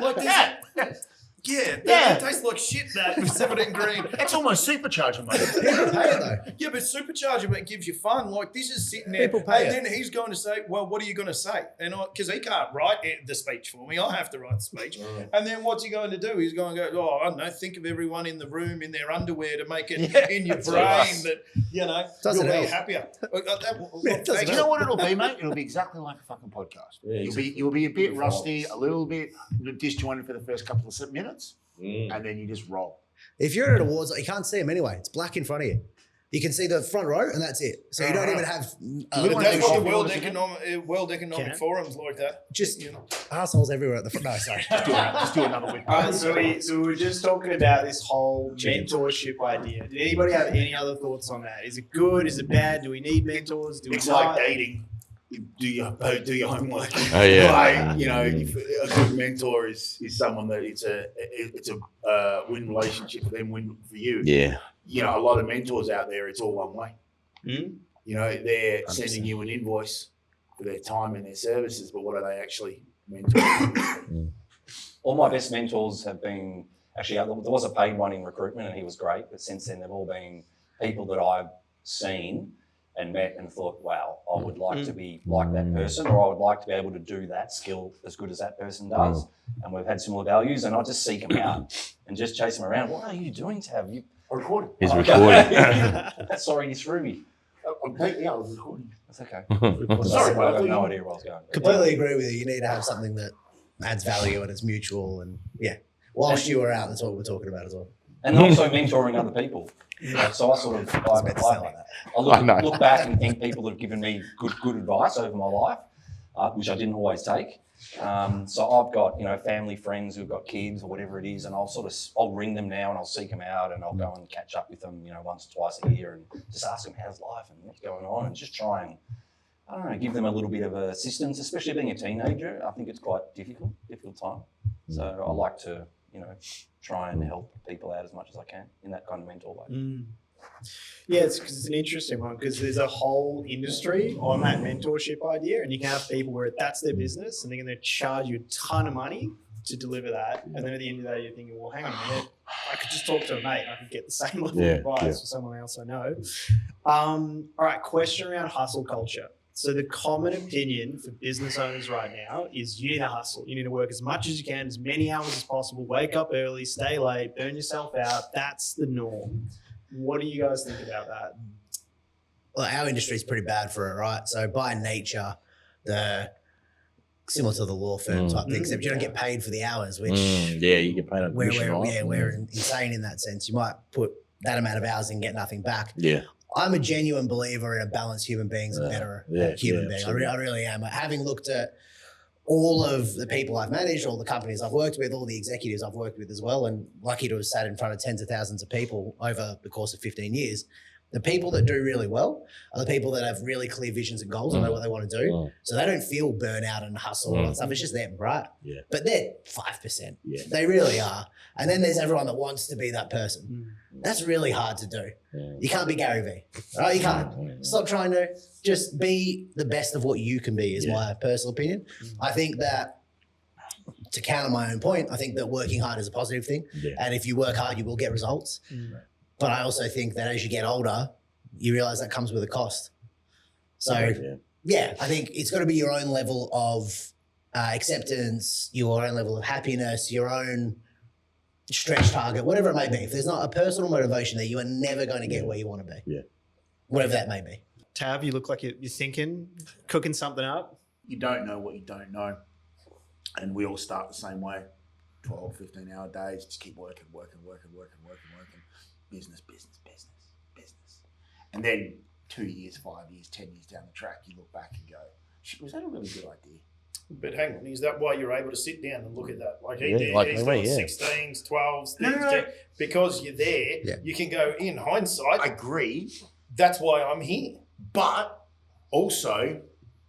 Like this. It tastes like shit that with 17 grand. That's almost supercharging, mate. People pay it though. Yeah, but supercharger, but it gives you fun. Like this is sitting there, People pay and then he's going to say, "Well, what are you going to say?" And because he can't write the speech for me, I have to write the speech. And then what's he going to do? He's going to go, "Oh, I don't know. Think of everyone in the room in their underwear to make it in your brain that Doesn't you'll be help. happier." You know what it'll be, mate? It'll be exactly like a fucking podcast. You'll be a bit rusty, a little bit disjointed for the first couple of minutes, and then you just roll. If you're at awards, you can't see them anyway. It's black in front of you. You can see the front row, and that's it. So you don't even have. But that's what the World Economic Forum's like that. Just assholes everywhere at the front. No, sorry. Just do another whip. All right, so we were just talking about this whole mentorship idea. Did anybody have any other thoughts on that? Is it good? Is it bad? Do we need mentors? Do we It's not? like dating. Do your homework. Oh, yeah. Like, if a good mentor is someone that it's a win relationship for them, win for you. Yeah. A lot of mentors out there, it's all one way. Mm. They're 100%. sending you an invoice for their time and their services, but what are they actually mentoring? All my best mentors have been, actually, there was a paid one in recruitment and he was great, but since then they've all been people that I've seen and met and thought, wow, I would like to be like that person, or I would like to be able to do that skill as good as that person does. And we've had similar values, and I just seek them out and just chase them around. What are you doing, Tav? You Recording. He's recording. Sorry, you threw me. I was recording. That's okay. Sorry, I have no idea where I was going. Completely agree with you. You need to have something that adds value and it's mutual. And whilst you were out, that's what we're talking about as well. And also mentoring other people. So I sort of I look back and think people that have given me good advice over my life, which I didn't always take. So I've got family, friends who've got kids or whatever it is, and I'll ring them now and I'll seek them out and I'll go and catch up with them once or twice a year and just ask them how's life and what's going on, and just try and give them a little bit of assistance, especially being a teenager. I think it's quite difficult time. So I like to try and help people out as much as I can in that kind of mentor way. Mm. Yeah, it's an interesting one because there's a whole industry on that mentorship idea, and you can have people where that's their business and they're going to charge you a ton of money to deliver that. And then at the end of the day, you're thinking, well, hang on a minute, I could just talk to a mate. I could get the same level of advice for someone else I know. All right, question around hustle culture. So the common opinion for business owners right now is you need to hustle. You need to work as much as you can, as many hours as possible, wake up early, stay late, burn yourself out. That's the norm. What do you guys think about that? Well, our industry is pretty bad for it, right? So by nature, similar to the law firm type thing, except you don't get paid for the hours, which you get paid on commission, right? we're insane in that sense. You might put that amount of hours and get nothing back. Yeah. I'm a genuine believer in a balanced human being's a better human being. I really am. Having looked at all of the people I've managed, all the companies I've worked with, all the executives I've worked with as well, and lucky to have sat in front of tens of thousands of people over the course of 15 years, the people that do really well are the people that have really clear visions and goals and know what they want to do. So they don't feel burnout and hustle and all that stuff. It's just them, right? Yeah. But they're 5%. Yeah. They really are. And then there's everyone that wants to be that person. That's really hard to do. You can't be Gary Vee. Right? You can't. Stop trying to just be the best of what you can be is my personal opinion. I think that, to counter my own point, I think that working hard is a positive thing. Yeah. And if you work hard, you will get results. But I also think that as you get older, you realize that comes with a cost. So, I think it's got to be your own level of acceptance, your own level of happiness, your own stretch target, whatever it may be. If there's not a personal motivation there, you are never going to get where you want to be. Yeah. Whatever that may be. Tav, you look like you're thinking, cooking something up. You don't know what you don't know. And we all start the same way. 12, 15-hour days, just keep working. Business. And then 2 years, 5 years, 10 years down the track, you look back and go, shit, was that a really good idea? But hang on, is that why you're able to sit down and look at that? Like he's doing 16s, 12s, 13s, because you're there, you can go, in hindsight, I agree. That's why I'm here. But also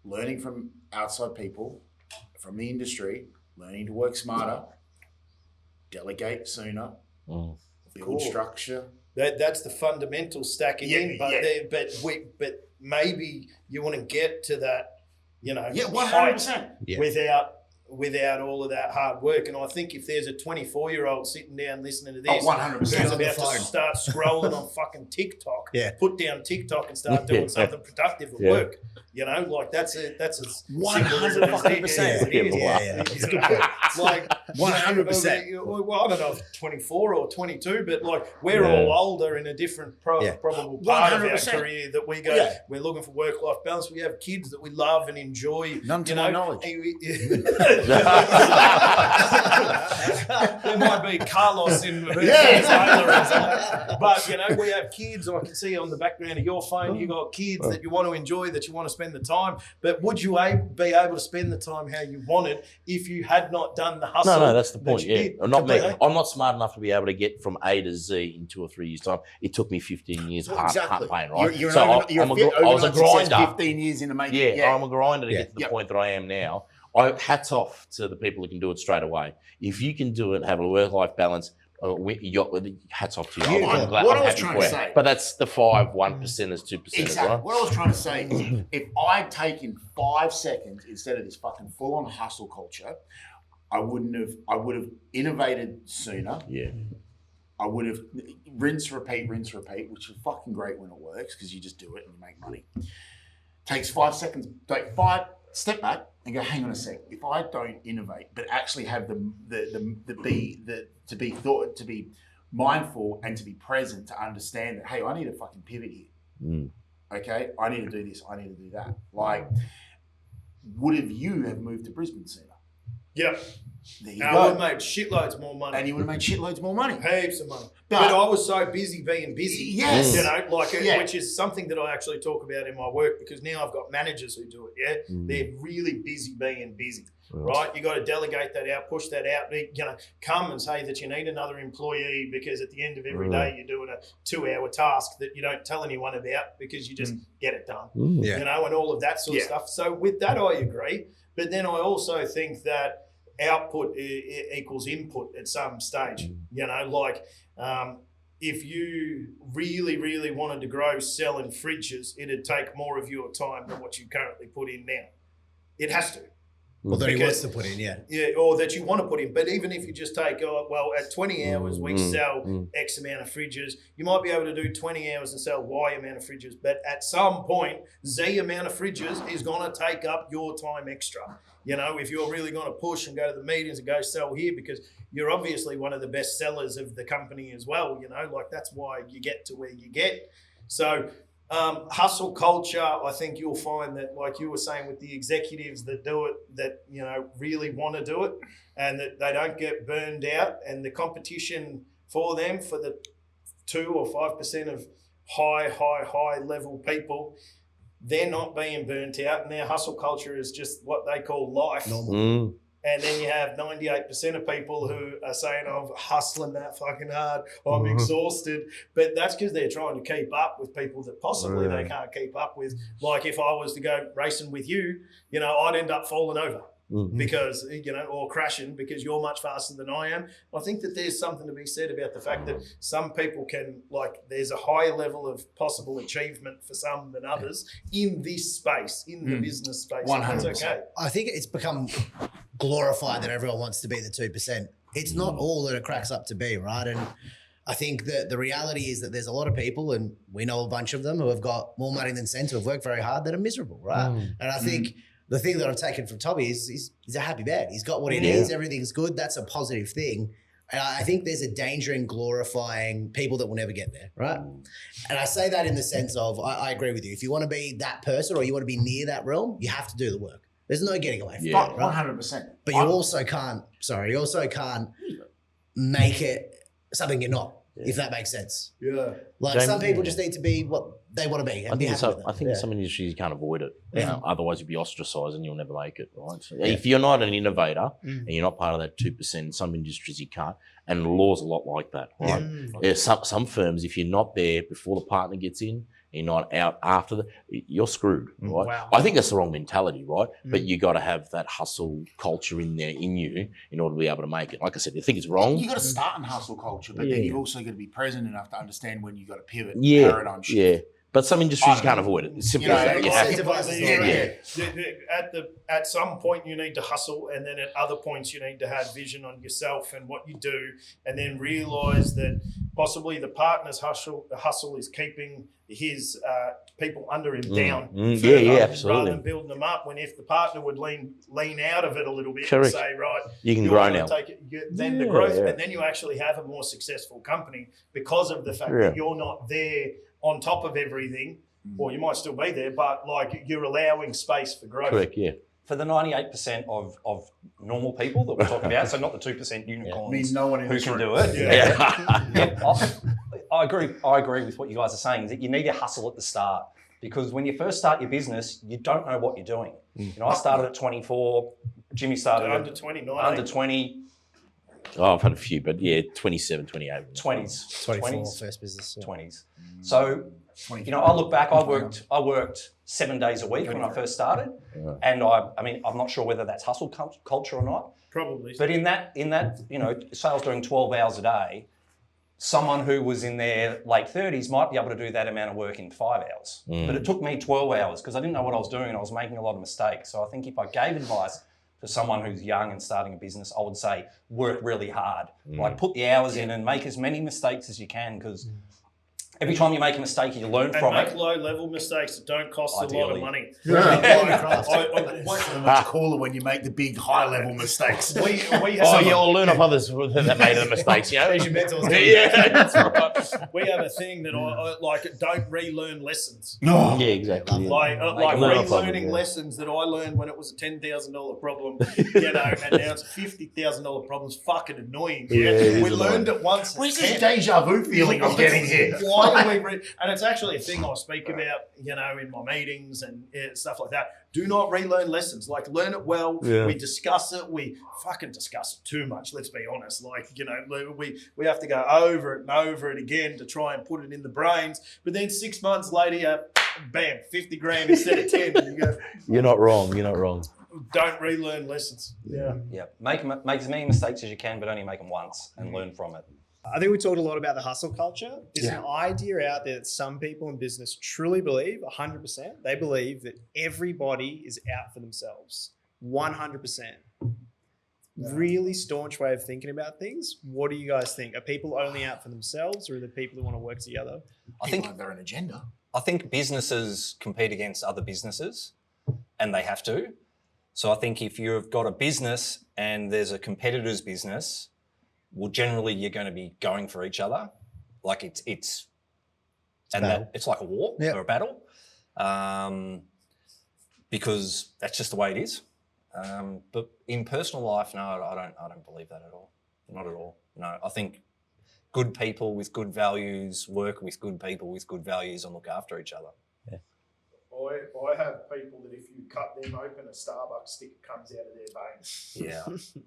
learning from outside people, from the industry, learning to work smarter, delegate sooner, build structure. That's the fundamental stacking in. But maybe you want to get to that, 100%. Without all of that hard work. And I think if there's a 24-year-old sitting down listening to this, 100%, who's about to start scrolling on fucking TikTok, put down TikTok and start doing something productive at work. That's a 100%. It's a good point. Like 100%. Well, I don't know if 24 or 22, but like we're all older in a different probable part of our career that we go. We're looking for work-life balance. We have kids that we love and enjoy. None to my knowledge. There might be Carlos in Taylor or something. But, you know, we have kids. I can see on the background of your phone, you got kids that you want to enjoy, that you want to spend the time. But would you be able to spend the time how you wanted if you had not done the hustle? No, that's the point. Yeah, not me. Completely. I'm not smart enough to be able to get from A to Z in 2 or 3 years' time. It took me 15 years hard paying, right? You're so I was a grinder. 15 years in the making. Yeah, I'm a grinder to get to the point that I am now. Hats off to the people who can do it straight away. If you can do it, have a work-life balance, hats off to you. I'm glad. What I'm I was happy trying for to you. say. But that's the 1%ers, 2%ers, Exactly. right? What I was trying to say is if I'd taken 5 seconds instead of this fucking full-on hustle culture, I would have innovated sooner. Yeah. I would have rinse, repeat, which is fucking great when it works because you just do it and you make money. Takes 5 seconds, step back and go, hang on a sec. If I don't innovate, but actually have to be mindful and to be present to understand that, hey, I need to fucking pivot here. Okay, I need to do this, I need to do that. Like, would you have moved to Brisbane sooner? Yep. There you I go. would have made shitloads more money. And you would have made shitloads more money. Heaps of money. But I was so busy being busy. Yes. You know, which is something that I actually talk about in my work because now I've got managers who do it, yeah? They're really busy being busy, right? You got to delegate that out, push that out, you know, come and say that you need another employee because at the end of every day you're doing a 2-hour task that you don't tell anyone about because you just get it done, you know, and all of that sort of stuff. So with that, I agree. But then I also think that output equals input at some stage. You know, like if you really, really wanted to grow selling fridges, it'd take more of your time than what you currently put in now. It has to. Well, that he wants to put in, Yeah, or that you want to put in. But even if you just take, at 20 hours, we sell X amount of fridges. You might be able to do 20 hours and sell Y amount of fridges. But at some point, Z amount of fridges is going to take up your time extra. You know, if you're really going to push and go to the meetings and go sell here because you're obviously one of the best sellers of the company as well, you know, like that's why you get to where you get. So hustle culture, I think you'll find that, like you were saying, with the executives that do it, that, you know, really want to do it and that they don't get burned out, and the competition for them, for the 2 or 5% of high level people, they're not being burnt out, and their hustle culture is just what they call life. And then you have 98% of people who are saying, I'm hustling that fucking hard, I'm exhausted. But that's because they're trying to keep up with people that possibly they can't keep up with. Like if I was to go racing with you, you know, I'd end up falling over because, you know, or crashing because you're much faster than I am. I think that there's something to be said about the fact that some people can, like, there's a higher level of possible achievement for some than others in this space, in the business space. 100%. That's okay. I think it's become glorified that everyone wants to be the 2%. It's not all that it cracks up to be, right? And I think that the reality is that there's a lot of people, and we know a bunch of them, who have got more money than sense, who have worked very hard, that are miserable, right? And I think the thing that I've taken from Tommy is he's a happy man. He's got what he needs. Everything's good. That's a positive thing. And I think there's a danger in glorifying people that will never get there, right? And I say that in the sense of, I agree with you. If you want to be that person or you want to be near that realm, you have to do the work. There's no getting away from it, right? 100%. But you also can't make it something you're not, if that makes sense. Yeah. Like James, some people just need to be what they want to be and be happy with it. I think in some industries you can't avoid it. You know, otherwise you'll be ostracised and you'll never make it, right? So if you're not an innovator and you're not part of that 2%, in some industries you can't. And the law's a lot like that, right? There's some firms, if you're not there before the partner gets in, you're not out after you're screwed, right? Wow. I think that's the wrong mentality, right? But you got to have that hustle culture in there in you in order to be able to make it. Like I said, I think it's wrong. You got to start in hustle culture, but then you've also got to be present enough to understand when you got to pivot, paradigm shift. Yeah. But some industries you can't avoid it. It's simple as that. You have to. At some point you need to hustle, and then at other points you need to have vision on yourself and what you do, and then realise that possibly the partner's hustle is keeping his people under him down. Absolutely. Rather than building them up. When if the partner would lean out of it a little bit Correct. and say, right, You can grow now. Then the growth, and then you actually have a more successful company because of the fact that you're not there on top of everything, or you might still be there, but like you're allowing space for growth. Correct, yeah. for the 98% of normal people that we're talking about, so not the 2% unicorns Means no one in who this can room. do it. Yeah. I agree with what you guys are saying, that you need to hustle at the start, because when you first start your business, you don't know what you're doing. You know, I started at 24, Jimmy started Under at 20, under 20, Oh, I've had a few, but yeah, 27, 28. 20s, 24 20s, first business. Yeah. 20s. So, you know, I look back, I worked 7 days a week when I first started, and I mean, I'm not sure whether that's hustle culture or not. Probably. But in that, you know, sales doing 12 hours a day, someone who was in their late 30s might be able to do that amount of work in 5 hours. But it took me 12 hours because I didn't know what I was doing and I was making a lot of mistakes. So I think if I gave advice to someone who's young and starting a business, I would say work really hard. Like put the hours in and make as many mistakes as you can, because every time you make a mistake, you learn from make it. low-level mistakes that don't cost a lot Ideally. of money. It's so much cooler when you make the big high-level mistakes. We Oh, yeah, or learn off others that made the mistakes, you know? Yeah, that's right. We have a thing that I like. Don't relearn lessons. No. Yeah, exactly. Like learn off others, relearning yeah. lessons that I learned when it was a $10,000 problem, you know, and now it's a $50,000 problem. It's fucking annoying. Yeah, it is we annoying. learned it once. Where's this deja vu feeling I'm getting here? Why do we and it's actually a thing I speak about, you know, in my meetings and stuff like that. Do not relearn lessons. Like, learn it well. Yeah. We discuss it. We fucking discuss it too much. Let's be honest. Like, you know, we have to go over it and over it again to try and put it in the brains. But then 6 months later, you bam, 50 grand instead of 10. And you go, You're not wrong. You're not wrong. don't relearn lessons. Yeah. Yeah, make as many mistakes as you can, but only make them once and learn from it. I think we talked a lot about the hustle culture. There's an idea out there that some people in business truly believe, 100%. They believe that everybody is out for themselves, 100%. Really staunch way of thinking about things. What do you guys think? Are people only out for themselves, or are there people who want to work together? I think have their own agenda. I think businesses compete against other businesses, and they have to. So I think if you've got a business and there's a competitor's business, well, generally you're going to be going for each other. Like it's like a war or a battle, because that's just the way it is. But in personal life, no, I don't believe that at all. Not at all. No, I think good people with good values work with good people with good values and look after each other. I have people that if you cut them open, a Starbuck stick comes out of their veins. Yeah.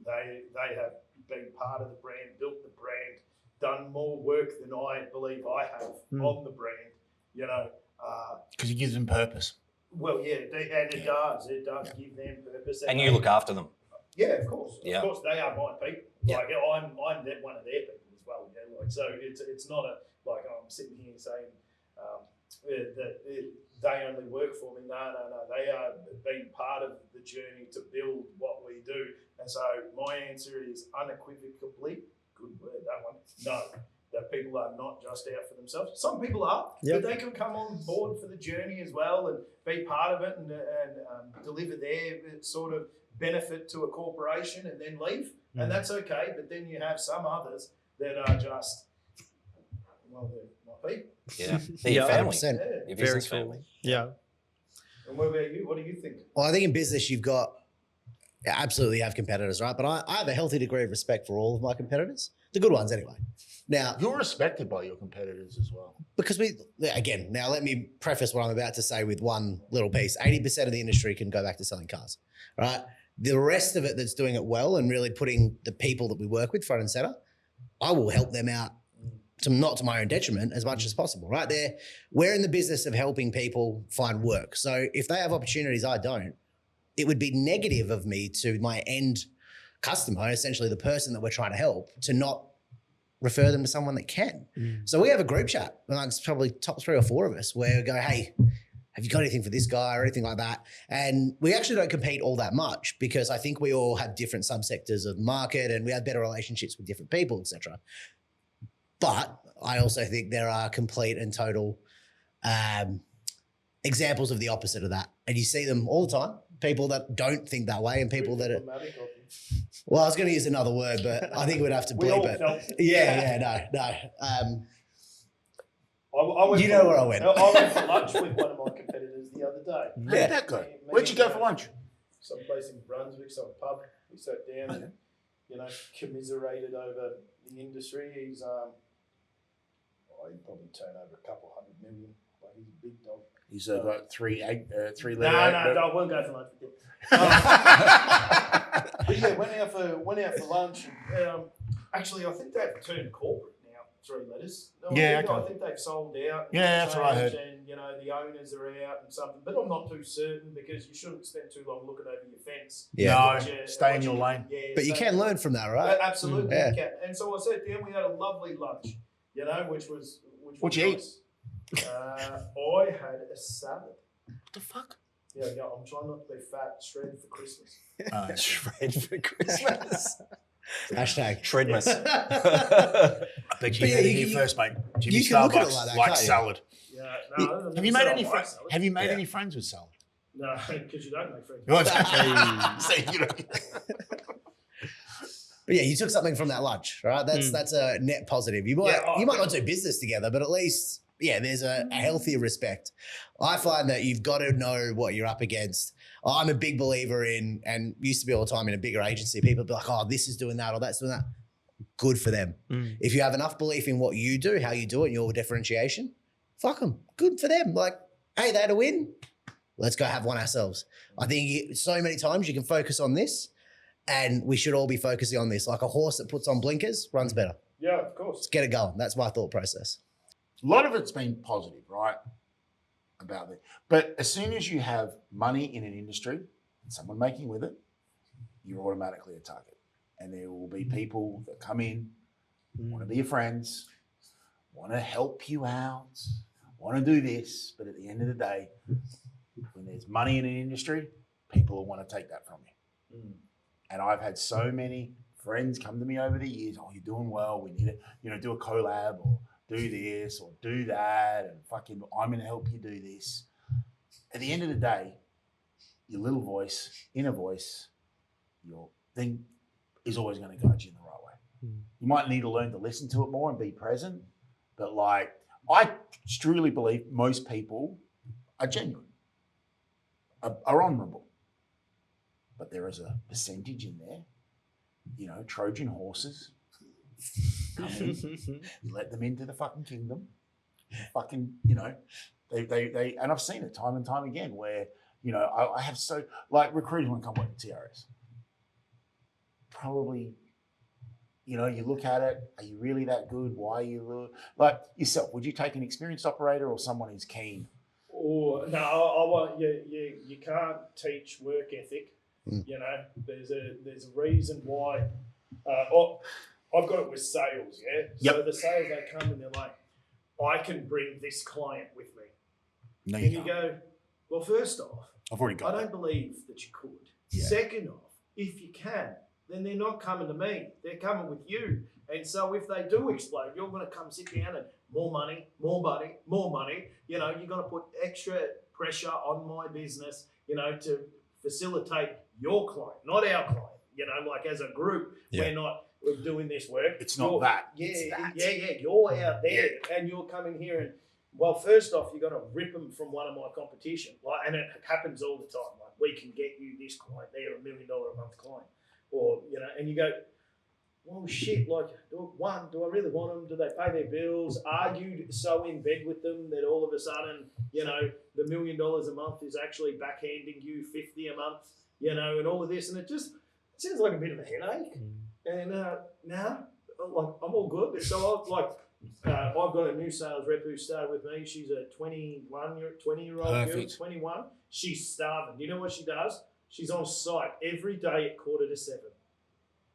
They have been part of the brand, built the brand, done more work than I believe I have on the brand, you know. Because it gives them purpose. Well, yeah, and it does. It does give them purpose. And you look after them. Yeah, of course. Yeah. Of course, they are my people. Yeah. Like, I'm one of their people as well. Yeah? Like, so it's not like I'm sitting here saying that they only work for me. No. They are being part of the journey to build what we do. And so my answer is unequivocally, good word, that one, no. That people are not just out for themselves. Some people are, but they can come on board for the journey as well and be part of it and deliver their sort of benefit to a corporation and then leave. And that's okay. But then you have some others that are just, well, they're my people. Yeah. They're your family. 100%. Your Very business cool. family. Yeah. And what about you? What do you think? Well, I think in business you've got absolutely have competitors, right? But I have a healthy degree of respect for all of my competitors, the good ones anyway. Now, You're respected by your competitors as well. because now let me preface what I'm about to say with one little piece. 80% of the industry can go back to selling cars, right? The rest of it that's doing it well and really putting the people that we work with front and center, I will help them out not to my own detriment as much as possible, right? We're in the business of helping people find work. So if they have opportunities I don't, it would be negative of me to my end customer, essentially the person that we're trying to help, to not refer them to someone that can. So we have a group chat amongst probably top 3 or 4 of us where we go, hey, have you got anything for this guy or anything like that? And we actually don't compete all that much because I think we all have different subsectors of the market and we have better relationships with different people, etc. But I also think there are complete and total examples of the opposite of that. And you see them all the time, people that don't think that way and people that are... Well, I was going to use another word, but I think we'd have to bleep it. No. You know where I went. I went for lunch with one of my competitors the other day. How did that go? Where'd you go for lunch? someplace in Brunswick, some pub. We sat down and, commiserated over the industry. He's he'd probably turn over a couple $100 million. Like, he's a big dog. He's got three letter. No, we'll go for lunch with him. But yeah, went out for lunch. And, actually, I think they've turned corporate now. 3 letters. No, I think they've sold out. Yeah, that's what I heard. And the owners are out and something. But I'm not too certain because you shouldn't spend too long looking over your fence. Yeah. No, stay in your lane. Yeah, But you can learn from that, right? Absolutely, Yeah. you can. And so I sat down. We had a lovely lunch. Which was What'd you nice. I had a salad. What the fuck? Yeah, I'm trying not to be fat. Shredded for Christmas. Shred for Christmas. Hashtag Shredmas. I bet you heard it here first, mate. Jimmy you can look at it Starbucks like that, likes can't you? salad. Yeah, no. Have you made any friends? Have you made any friends with salad? No, because you don't make friends. But yeah, you took something from that lunch, right? That's a net positive. You might not do business together, but at least there's a healthier respect. I find that you've got to know what you're up against. I'm a big believer in, and used to be all the time in a bigger agency, people be like, oh, this is doing that or that's doing that. Good for them. If you have enough belief in what you do, how you do it, and your differentiation, fuck them. Good for them. Like, hey, they had a win. Let's go have one ourselves. I think so many times you can focus on this, and we should all be focusing on this. Like a horse that puts on blinkers runs better. Yeah, of course. Let's get it going. That's my thought process. A lot of it's been positive, right? About it. But as soon as you have money in an industry and someone making with it, you're automatically a target. And there will be people that come in, want to be your friends, want to help you out, want to do this. But at the end of the day, when there's money in an industry, people will want to take that from you. And I've had so many friends come to me over the years, oh, you're doing well, we need to, do a collab or do this or do that, and fucking I'm going to help you do this. At the end of the day, your little voice, inner voice, your thing is always going to guide you in the right way. You might need to learn to listen to it more and be present, but I truly believe most people are genuine, are honourable. But there is a percentage in there, Trojan horses. Come in, you let them into the fucking kingdom. Fucking, they and I've seen it time and time again where, I have recruiters want to come work at TRS. Probably, you look at it, are you really that good? Why are you like yourself? Would you take an experienced operator or someone who's keen? Oh no, I want you can't teach work ethic. There's a reason why. I've got it with sales, yeah? Yep. So the sales, they come and they're like, I can bring this client with me. No, and you go, well, first off, I've already got I don't believe that you could. Yeah. Second off, if you can, then they're not coming to me. They're coming with you. And so if they do explode, you're going to come sit down and more money. You're going to put extra pressure on my business, to facilitate your client, not our client. As a group, we're doing this work. It's not that. Yeah, it's that. yeah. You're out there and you're coming here and, well, first off, you're going to rip them from one of my competition. And it happens all the time. Like, we can get you this client. They're $1 million a month client. Or, and you go, well, shit, do I really want them? Do they pay their bills? Are you so in bed with them that all of a sudden, the $1 million a month is actually backhanding you $50 a month, and all of this. And it sounds like a bit of a headache. And I'm all good. So I've got a new sales rep who started with me. She's a 20-year-old girl, 21. She's starving. You know what she does? She's on site every day at 6:45.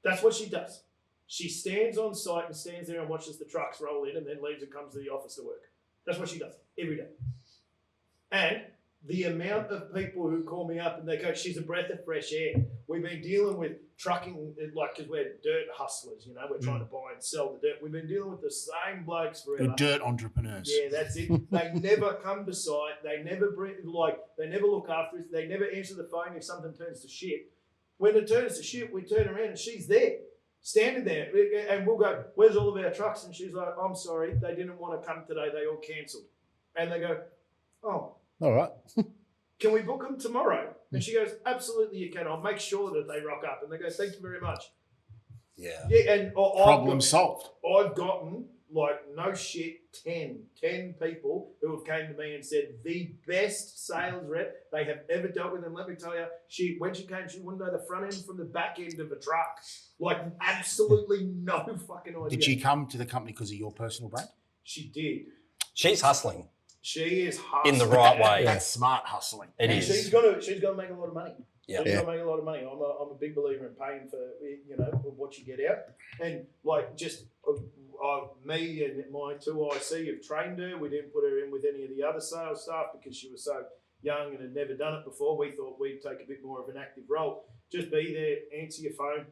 That's what she does. She stands on site and stands there and watches the trucks roll in and then leaves and comes to the office to work. That's what she does every day. And the amount of people who call me up and they go, she's a breath of fresh air. We've been dealing with trucking, because we're dirt hustlers, we're trying to buy and sell the dirt. We've been dealing with the same blokes forever. We're dirt entrepreneurs. Yeah, that's it. They never come to site. They never they never look after us. They never answer the phone if something turns to shit. When it turns to shit, we turn around and she's there, standing there. And we'll go, where's all of our trucks? And she's like, I'm sorry, they didn't want to come today. They all cancelled. And they go, oh. All right. can we book them tomorrow? And she goes, absolutely you can. I'll make sure that they rock up. And they go, thank you very much. Yeah. Yeah, and Problem solved. I've gotten, like, no shit, 10 people who have came to me and said the best sales rep they have ever dealt with. And let me tell you, when she came, she wouldn't know the front end from the back end of a truck. Like, absolutely no fucking idea. Did she come to the company because of your personal brand? She did. She's hustling. She is hustling. In the right way. That's smart hustling. It and is. She's gonna make a lot of money. Yeah. She's gonna make a lot of money. I'm a big believer in paying for what you get out. And like just me and my 2 IC have trained her. We didn't put her in with any of the other sales staff because she was so young and had never done it before. We thought we'd take a bit more of an active role. Just be there, answer your phone,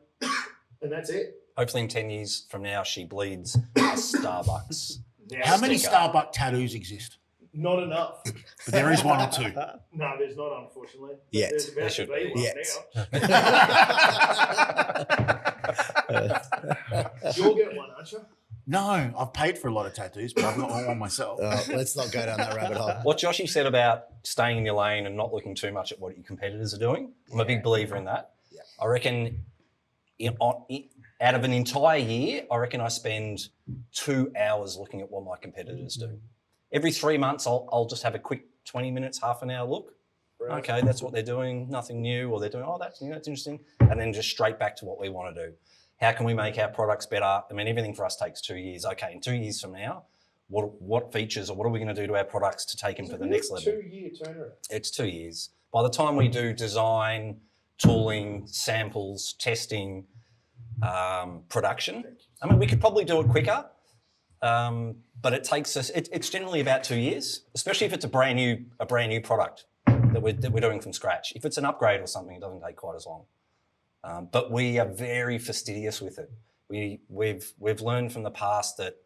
and that's it. Hopefully in 10 years from now, she bleeds a Starbucks. Now, How many sticker. Starbuck tattoos exist? Not enough. But there is one or two. No, there's not, unfortunately. Yet. There's about There to should be be. one now. You'll get one, aren't you? No, I've paid for a lot of tattoos, but I've got one myself. Let's not go down that rabbit hole. What Joshy said about staying in your lane and not looking too much at what your competitors are doing, I'm a big believer in that. Yeah. I reckon out of an entire year, I reckon I spend 2 hours looking at what my competitors do. Every 3 months, I'll just have a quick 20 minutes, half an hour look. Right. Okay, that's what they're doing, nothing new, or they're doing, oh, that's new, that's interesting. And then just straight back to what we want to do. How can we make our products better? I mean, everything for us takes 2 years. Okay, in 2 years from now, what features or what are we going to do to our products to take them to the next level? 2 year turnaround. It's 2 years. By the time we do design, tooling, samples, testing, production, I mean, we could probably do it quicker, but it takes us. It's generally about 2 years, especially if it's a brand new product that we're doing from scratch. If it's an upgrade or something, it doesn't take quite as long. But we are very fastidious with it. We've learned from the past that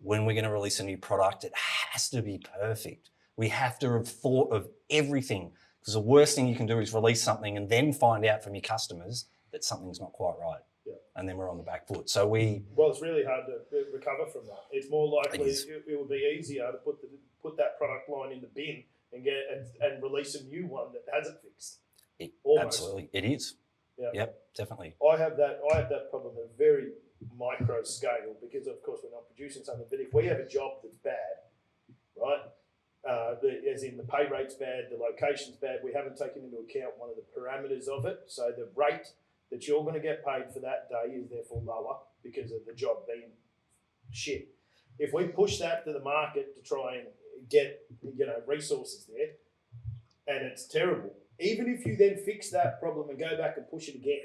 when we're going to release a new product, it has to be perfect. We have to have thought of everything, because the worst thing you can do is release something and then find out from your customers that something's not quite right. Yeah. And then we're on the back foot. So well, it's really hard to recover from that. It's more likely it would be easier to put that product line in the bin and release a new one that hasn't fixed. Absolutely, it is. Yeah. Yep, definitely. I have that problem at a very micro scale because, of course, we're not producing something. But if we have a job that's bad, right, as in the pay rate's bad, the location's bad, we haven't taken into account one of the parameters of it. So the rate that you're going to get paid for that day is therefore lower because of the job being shit. If we push that to the market to try and get resources there, and it's terrible. Even if you then fix that problem and go back and push it again,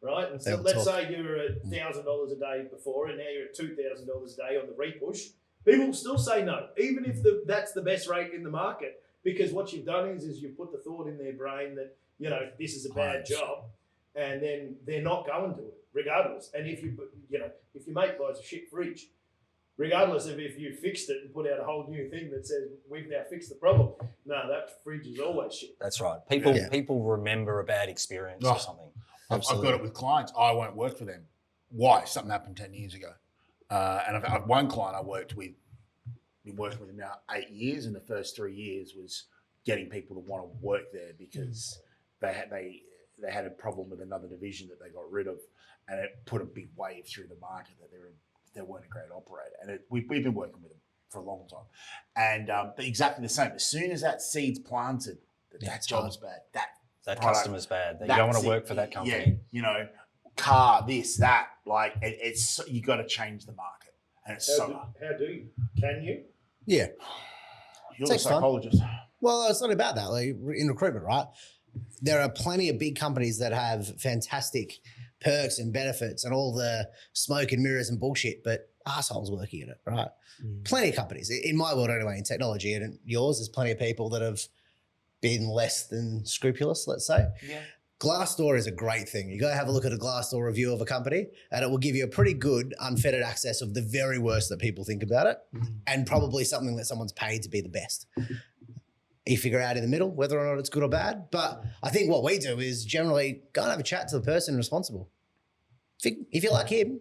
right? And so let's say you were at $1,000 a day before, and now you're at $2,000 a day on the repush. People will still say no, even if that's the best rate in the market, because what you've done is you've put the thought in their brain that this is a bad job, and then they're not going to it regardless. And if your mate buys a shit fridge, regardless of if you fixed it and put out a whole new thing that says we've now fixed the problem, no, that fridge is always shit. That's right. People remember a bad experience or something. I've got it with clients. I won't work for them. Why? Something happened 10 years ago. And I've one client I worked with, been working with him now 8 years, and the first 3 years was getting people to want to work there because they had a problem with another division that they got rid of, and it put a big wave through the market that they weren't a great operator. And we've been working with them for a long time. And but exactly the same. As soon as that seed's planted, that job's bad, that customer's bad, that you don't want to work for that company. Yeah, car, this, that, like it's you got to change the market, and it's How do you? Can you? Yeah. You're the psychologist. Well, it's not about that. Like in recruitment, right? There are plenty of big companies that have fantastic perks and benefits and all the smoke and mirrors and bullshit, but assholes working in it, right? Plenty of companies, in my world anyway, in technology, and in yours, there's plenty of people that have been less than scrupulous, let's say. Yeah. Glassdoor is a great thing. You go have a look at a Glassdoor review of a company, and it will give you a pretty good unfettered access of the very worst that people think about it, and probably something that someone's paid to be the best. You figure out in the middle whether or not it's good or bad. But I think what we do is generally go and have a chat to the person responsible. If you like him,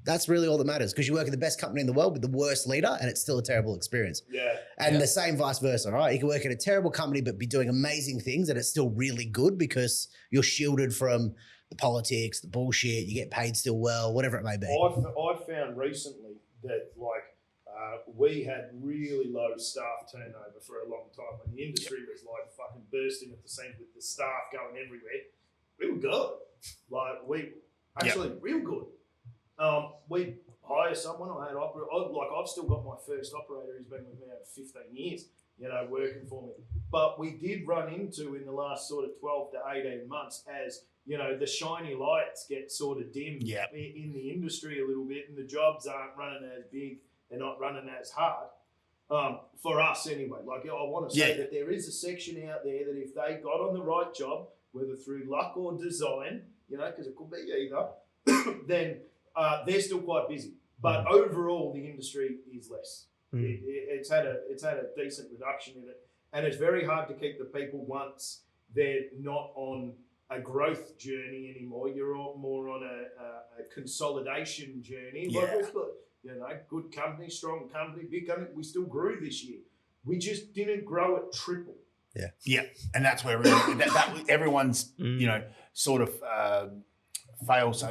That's really all that matters, because you work at the best company in the world with the worst leader and it's still a terrible experience. Yeah. And the same vice versa, right? You can work at a terrible company but be doing amazing things and it's still really good because you're shielded from the politics, the bullshit, you get paid still well, whatever it may be. I've found recently that we had really low staff turnover for a long time. When the industry was like fucking bursting at the seams with the staff going everywhere, we were good. Real good. We hire someone. I've still got my first operator who's been with me over 15 years, working for me. But we did run into in the last sort of 12 to 18 months as, the shiny lights get sort of dim in the industry a little bit and the jobs aren't running as big, they're not running as hard. For us anyway. I want to say that there is a section out there that if they got on the right job, whether through luck or design, because it could be either, then they're still quite busy. But overall, the industry is less. It's had a decent reduction in it, and it's very hard to keep the people once they're not on a growth journey anymore. You're all more on a consolidation journey. Yeah. We've got, good company, strong company, big company. We still grew this year. We just didn't grow at triple. Yeah, and that's where everyone's sort of fails,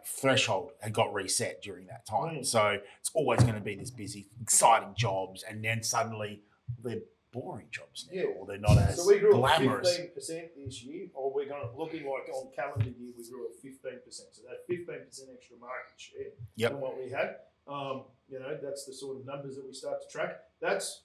threshold had got reset during that time. So it's always going to be this busy, exciting jobs, and then suddenly they're boring jobs now, or they're not as so we grew glamorous. 15% this year, or we're going looking like on calendar year we grew at 15%. So that's 15% extra market share than what we had. That's the sort of numbers that we start to track. That's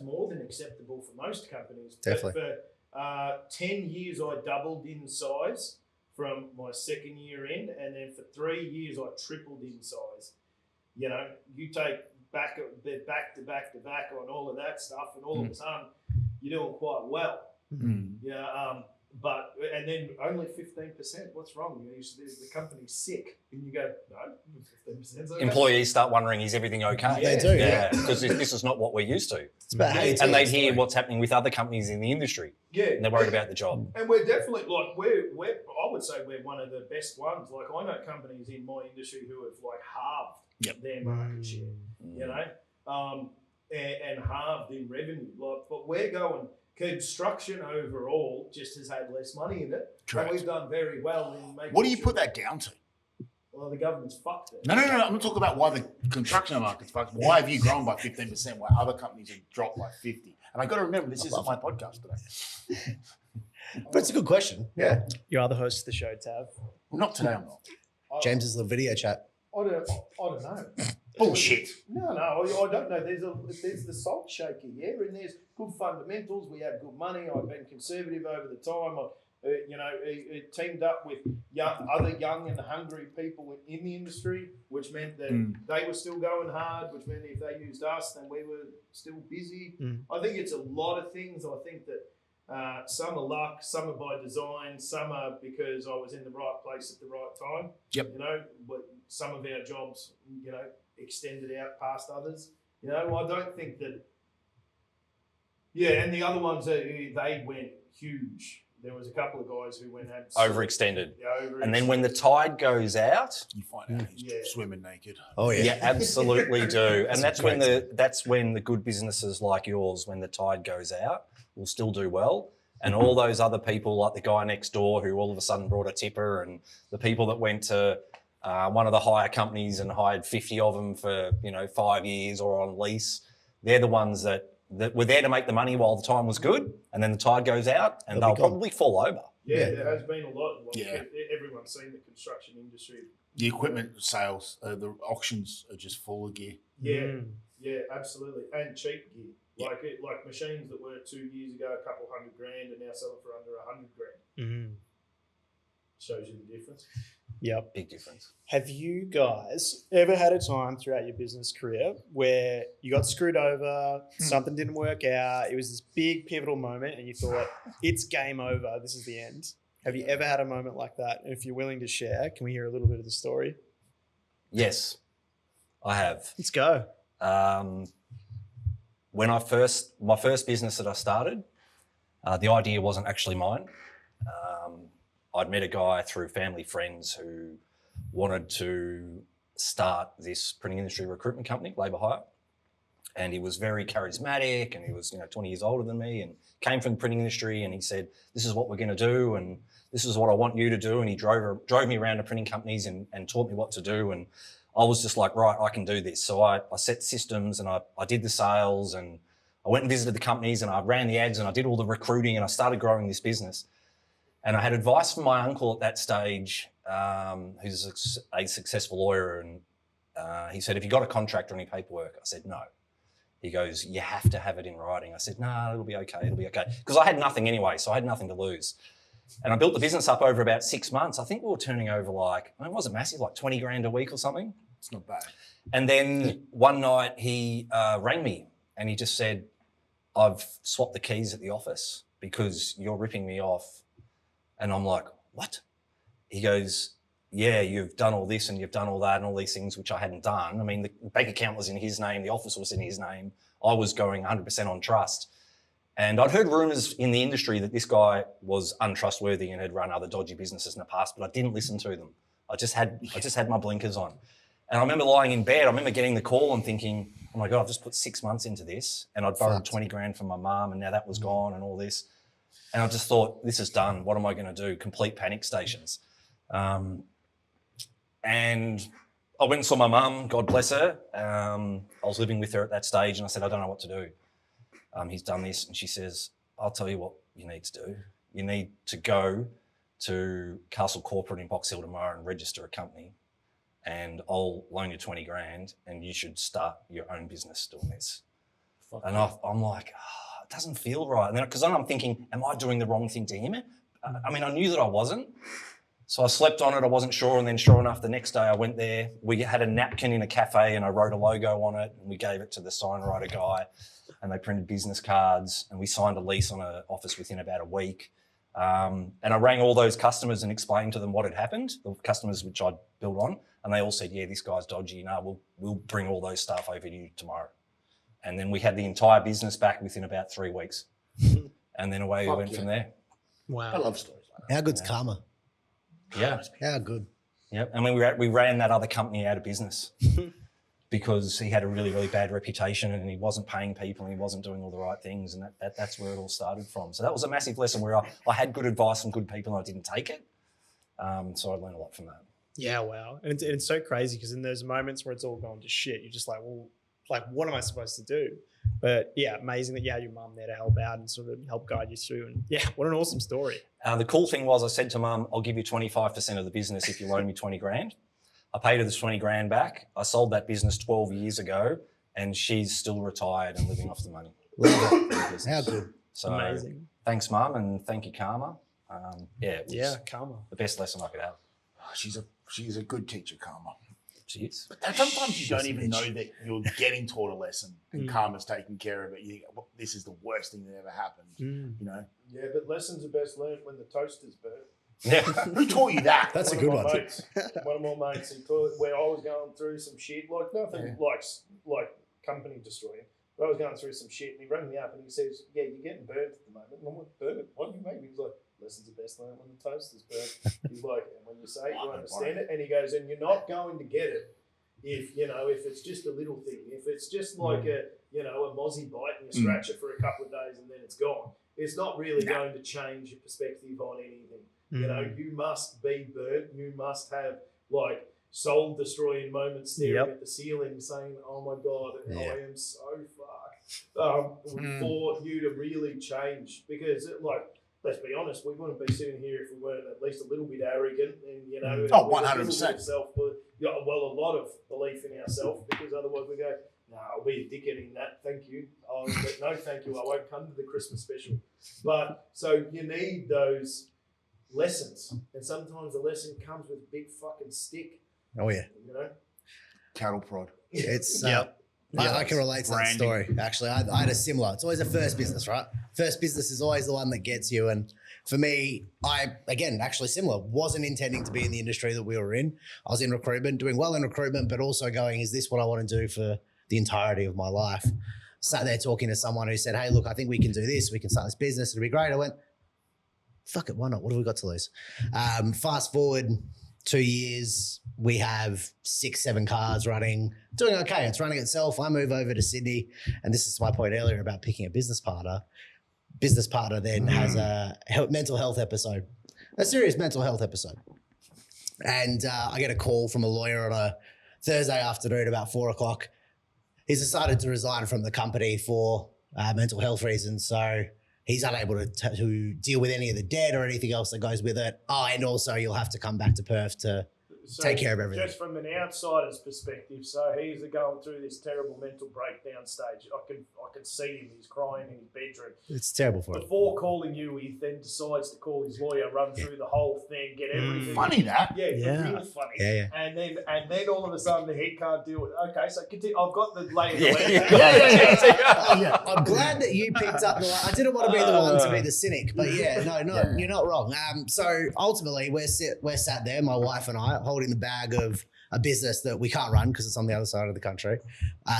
more than acceptable for most companies. Definitely. But for 10 years, I doubled in size from my second year in, and then for 3 years, I tripled in size. You take back to back on all of that stuff, and all of a sudden, you're doing quite well. And then only 15%. What's wrong? The company's sick, and you go, no, 15%. Okay. Employees start wondering, is everything okay? They do, because this is not what we're used to. It's about how you tell And they the hear story. what's happening with other companies in the industry. Yeah, And they're worried about the job. And we're definitely we're I would say we're one of the best ones. I know companies in my industry who have halved their market share, and halved in revenue. But we're going. Construction overall just has had less money in it. Correct. And we've done very well in making. What do you put that down to? Well, the government's fucked it. No. I'm not talking about why the construction market's fucked. Why have you grown by 15% while other companies have dropped like 50? And I got to remember, this isn't my podcast today. But it's a good question. Yeah. You are the host of the show, Tav. Not today, I'm not. James's little video chat. I don't know. Bullshit. No, I don't know. There's the salt shaker, and there's good fundamentals. We have good money. I've been conservative over the time. It teamed up with other young and hungry people in the industry, which meant that they were still going hard, which meant if they used us, then we were still busy. I think it's a lot of things. I think that some are luck, some are by design, some are because I was in the right place at the right time. Yep. But some of our jobs, extended out past others. I don't think that. Yeah, and the other ones, they went huge. There was a couple of guys who went Overextended. Yeah, And then when the tide goes out, You find out he's swimming naked. Oh, yeah. you absolutely do. And That's that's when the good businesses like yours, when the tide goes out, will still do well. And all those other people, like the guy next door who all of a sudden brought a tipper, and the people that went to one of the hire companies and hired 50 of them for 5 years or on lease, they're the ones that were there to make the money while the time was good, and then the tide goes out and they'll probably fall over. Yeah, there has been a lot. Everyone's seen the construction industry. The equipment sales, the auctions are just full of gear. Yeah, absolutely, and cheap gear. Like machines that were 2 years ago a couple $100,000 and now selling for under $100,000. Shows you the difference. Yep. Big difference. Have you guys ever had a time throughout your business career where you got screwed over, something didn't work out, it was this big pivotal moment and you thought, it's game over, this is the end? Have you ever had a moment like that? And if you're willing to share, can we hear a little bit of the story? Yes, I have. Let's go. When my first business that I started, the idea wasn't actually mine. I'd met a guy through family friends who wanted to start this printing industry recruitment company, Labour Hire. And he was very charismatic, and he was 20 years older than me and came from the printing industry, and he said, this is what we're going to do and this is what I want you to do. And he drove me around to printing companies and taught me what to do. And I was just like, right, I can do this. So I set systems and I did the sales, and I went and visited the companies, and I ran the ads, and I did all the recruiting, and I started growing this business. And I had advice from my uncle at that stage, who's a successful lawyer. And he said, have you got a contract or any paperwork? I said, no. He goes, you have to have it in writing. I said, no, it'll be okay. It'll be okay. Because I had nothing anyway, so I had nothing to lose. And I built the business up over about 6 months. I think we were turning over it wasn't massive, like 20 grand a week or something. It's not bad. And then one night he rang me and he just said, I've swapped the keys at the office because you're ripping me off. And I'm like, what? He goes, yeah, you've done all this and you've done all that and all these things, which I hadn't done. I mean, the bank account was in his name. The office was in his name. I was going 100% on trust. And I'd heard rumours in the industry that this guy was untrustworthy and had run other dodgy businesses in the past, but I didn't listen to them. I just had my blinkers on. And I remember lying in bed. I remember getting the call and thinking, oh my God, I've just put 6 months into this, and I'd borrowed 20 grand from my mum, and now that was gone and all this. And I just thought, this is done. What am I going to do? Complete panic stations. And I went and saw my mum, God bless her. I was living with her at that stage, and I said, I don't know what to do. He's done this. And she says, I'll tell you what you need to do. You need to go to Castle Corporate in Box Hill tomorrow and register a company, and I'll loan you 20 grand and you should start your own business doing this. And I'm like, it doesn't feel right. And then, because then I'm thinking, am I doing the wrong thing to him? I mean, I knew that I wasn't. So I slept on it. I wasn't sure. And then sure enough, the next day I went there. We had a napkin in a cafe and I wrote a logo on it, and we gave it to the signwriter guy, and they printed business cards, and we signed a lease on an office within about a week. And I rang all those customers and explained to them what had happened, the customers which I'd built on. And they all said, yeah, this guy's dodgy. No, we'll bring all those staff over to you tomorrow. And then we had the entire business back within about 3 weeks. And then away we went from there. Wow. I love stories like that. How good's karma? Yeah. How good? Yep. And we ran that other company out of business because he had a really, really bad reputation, and he wasn't paying people and he wasn't doing all the right things. And that's where it all started from. So that was a massive lesson where I had good advice from good people and I didn't take it. So I learned a lot from that. Yeah, wow. And it's so crazy because in those moments where it's all gone to shit, you're just like, well, like, what am I supposed to do? But yeah, amazing that you had your mum there to help out and sort of help guide you through. And yeah, what an awesome story. The cool thing was I said to Mum, I'll give you 25% of the business if you loan me 20 grand. I paid her this 20 grand back. I sold that business 12 years ago, and she's still retired and living off the money. Love it. How good. So Amazing. Thanks, Mum, and thank you, Karma. It was karma. the best lesson I could have. She's a good teacher, Karma. She is. But sometimes you don't even know that you're getting taught a lesson and Karma's taking care of it. You think, well, this is the worst thing that ever happened. You know? Yeah, but lessons are best learned when the toaster's burnt. Yeah. Who taught you that? That's a good one. One of my mates, he taught where I was going through some shit, like nothing like company destroying. But I was going through some shit, and he rang me up and he says, "Yeah, you're getting burnt at the moment." And I'm like, "Burnt? What do you mean?" He's like, "Lessons are best learned when the toaster's burnt." He's like, "And when you say it, you understand it." And he goes, "And you're not going to get it if it's just a little thing. If it's just like a mozzie bite and you scratch it for a couple of days and then it's gone. It's not really going to change your perspective on anything. You know, you must be burnt. You must have like soul destroying moments staring at the ceiling saying, oh my God, I am so fucked for you to really change. Because let's be honest, we wouldn't be sitting here if we weren't at least a little bit arrogant and, 100%. A lot of belief in ourselves, because otherwise we go, no, I'll be a dickhead in that, thank you. But no, thank you, I won't come to the Christmas special. But so you need those lessons, and sometimes the lesson comes with a big fucking stick. Oh yeah. You know? Cattle prod. It's I can relate to that story. Actually, I had a similar. It's always a first business, right? First business is always the one that gets you. And for me, actually similar. Wasn't intending to be in the industry that we were in. I was in recruitment, doing well in recruitment, but also going, is this what I want to do for the entirety of my life? Sat there talking to someone who said, hey, look, I think we can do this. We can start this business. It'll be great. I went, fuck it, why not? What have we got to lose? Fast forward 2 years, we have 6-7 cars running, doing okay. It's running itself. I move over to Sydney, and this is my point earlier about picking a business partner. Business partner then has a mental health episode, a serious mental health episode. And I get a call from a lawyer on a Thursday afternoon about 4 o'clock. He's decided to resign from the company for mental health reasons. So he's unable to deal with any of the debt or anything else that goes with it. Oh, and also you'll have to come back to Perth to take care of everything. Just from an outsider's perspective, so he's going through this terrible mental breakdown stage. I can see him. He's crying in his bedroom. It's terrible for him. Before calling you, he then decides to call his lawyer, run through the whole thing, get everything. Funny that. Yeah, Yeah. real funny. Yeah. And then all of a sudden he can't deal with it. Okay, so continue. I've got the layer. Yeah. I'm glad that you picked up the. I didn't want to be the one to be the cynic, but you're not wrong. So ultimately, we're sat there, my wife and I, holding the bag of a business that we can't run because it's on the other side of the country.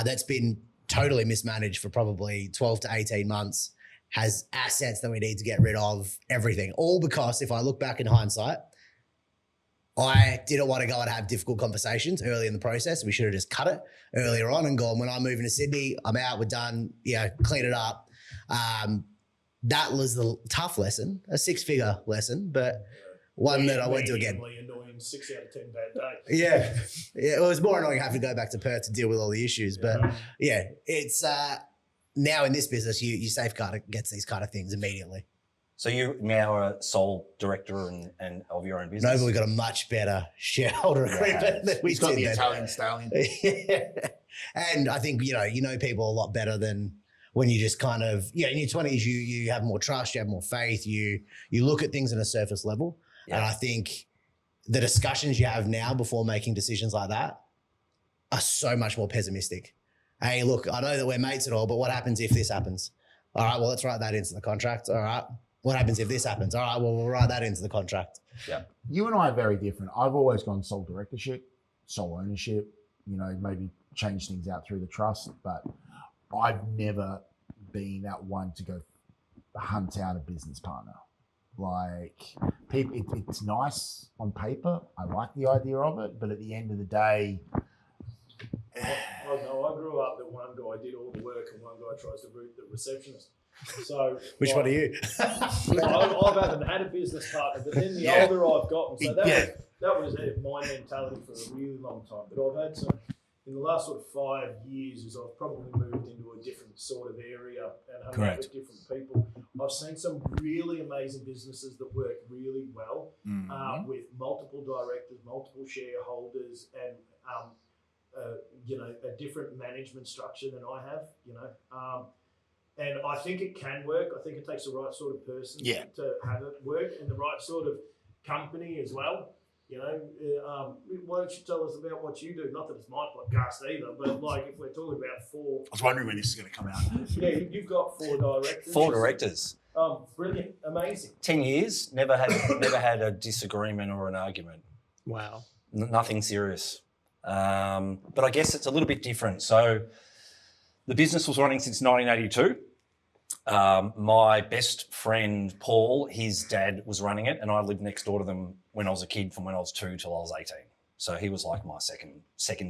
That's been totally mismanaged for probably 12 to 18 months. Has assets that we need to get rid of. Everything, all because if I look back in hindsight, I didn't want to go and have difficult conversations early in the process. We should have just cut it earlier on and gone, when I'm moving to Sydney, I'm out, we're done, clean it up. That was the tough lesson, a 6-figure lesson, but one that I went to again. Annoying 6 out of 10 bad days. Yeah, it was more annoying having to go back to Perth to deal with all the issues. But it's now in this business, you safeguard against these kind of things immediately. So you now are a sole director and of your own business? No, but we've got a much better shareholder agreement than we He's got did the then. Italian stallion. And I think, you know people a lot better than when you just kind of, in your 20s, you have more trust, you have more faith, you look at things on a surface level. Yeah. And I think the discussions you have now before making decisions like that are so much more pessimistic. Hey, look, I know that we're mates and all, but what happens if this happens? All right, well, let's write that into the contract. All right, what happens if this happens? All right, well, we'll write that into the contract. Yeah. You and I are very different. I've always gone sole directorship, sole ownership, maybe change things out through the trust, but I've never been that one to go hunt out a business partner. Like, people, it's nice on paper. I like the idea of it, but at the end of the day, I grew up that one guy did all the work and one guy tries to root the receptionist. So which one are you? I haven't had a business partner, but then the older I've gotten, so that was my mentality for a really long time. But I've had some in the last sort of 5 years, as I've probably moved into a different sort of area and hung out with different people. I've seen some really amazing businesses that work really well with multiple directors, multiple shareholders, and a different management structure than I have. And I think it can work. I think it takes the right sort of person to have it work, and the right sort of company as well. Why don't you tell us about what you do? Not that it's my podcast either, but like if we're talking about 4. I was wondering when this is going to come out. Yeah, you've got 4 directors. 4 directors. Brilliant, amazing. 10 years, never had a disagreement or an argument. Wow. Nothing serious. But I guess it's a little bit different. So the business was running since 1982. My best friend, Paul, his dad was running it, and I lived next door to them when I was a kid, from when I was 2 till I was 18. So he was like my second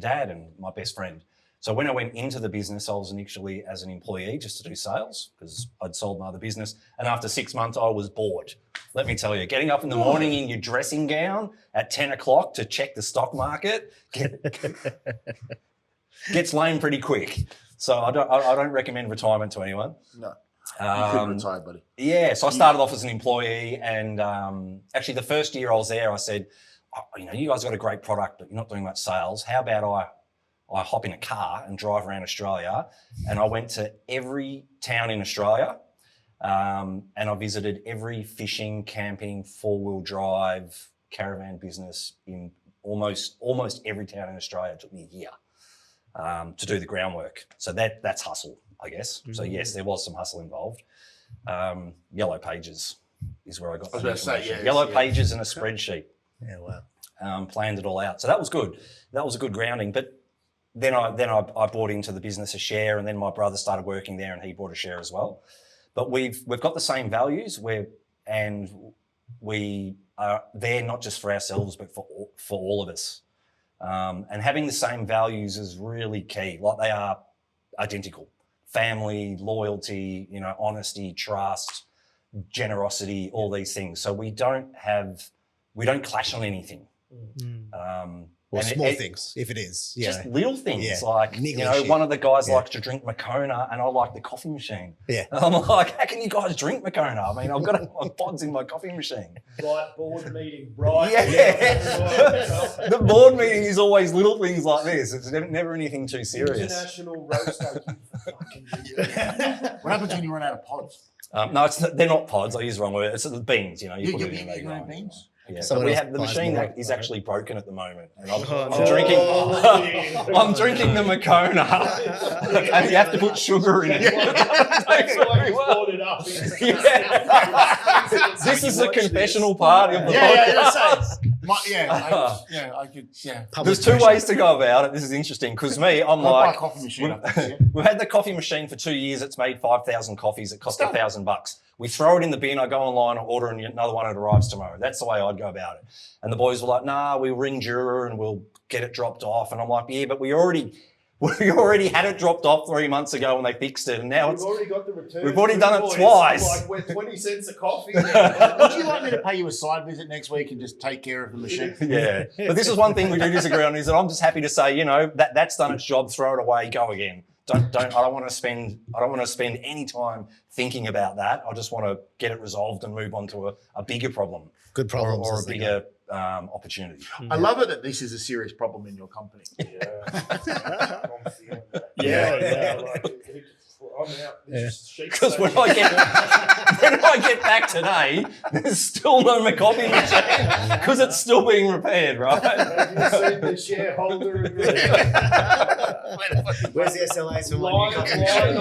dad and my best friend. So when I went into the business, I was initially as an employee just to do sales because I'd sold my other business. And after 6 months, I was bored. Let me tell you, getting up in the morning in your dressing gown at 10 o'clock to check the stock market gets lame pretty quick. So I don't recommend retirement to anyone. No. You couldn't retire, buddy. Yeah, so I started off as an employee, and actually the first year I was there, I said, you guys got a great product, but you're not doing much sales. How about I hop in a car and drive around Australia? And I went to every town in Australia, and I visited every fishing, camping, 4-wheel drive, caravan business in almost every town in Australia. It took me a year to do the groundwork. So that's hustle, I guess. So yes, there was some hustle involved. Yellow pages is where I got the information. Yellow pages and a spreadsheet. Yeah, wow. Planned it all out. So that was good. That was a good grounding. But then I bought into the business a share, and then my brother started working there and he bought a share as well. But we've got the same values, and we are there not just for ourselves, but for all of us. And having the same values is really key. Like they are identical: family, loyalty, honesty, trust, generosity, all these things. So we don't clash on anything. Or small things, if it is. Just little things. Yeah. Like, Niggly one of the guys likes to drink Moccona and I like the coffee machine. Yeah. And I'm like, how can you guys drink Moccona? I mean, I've got pods in my coffee machine. Right board meeting, right? Yeah. The board meeting is always little things like this. It's never anything too serious. International roaster. What happens when you run out of pods? No, they're not pods. I use the wrong word. It's the beans, you put it in and they You grind. know beans? Yeah, Someone but we else have the buys machine more, that is right? actually broken at the moment. And I'm Oh, drinking. Oh, I'm drinking the Moccona, and you have to put sugar in it. That's why you brought it up. Yeah. This is the confessional part of the podcast. There's two ways to go about it. This is interesting because me, I'm Buy a like, coffee machine. we've had the coffee machine for 2 years. It's made 5,000 coffees. It cost $1,000. We throw it in the bin. I go online, I order another one. It arrives tomorrow. That's the way I'd go about it. And the boys were like, "Nah, we'll ring Jura and we'll get it dropped off." And I'm like, "Yeah, but we already had it dropped off 3 months ago when they fixed it, and now We've already got the return. we've already done it twice." Like we're 20 cents a coffee. Would you like me to pay you a side visit next week and just take care of the machine? Yeah, but this is one thing we do disagree on, is that I'm just happy to say, that's done its job. Throw it away, go again. I don't want to spend any time thinking about that. I just want to get it resolved and move on to a bigger problem. Good problems. or a bigger opportunity. I love it that this is a serious problem in your company. Yeah. I'm out. Because when I get back today, there's still no coffee machine because it's still being repaired, right? Have you seen the shareholder agreement? Where's the SLAs for my new coffee machine?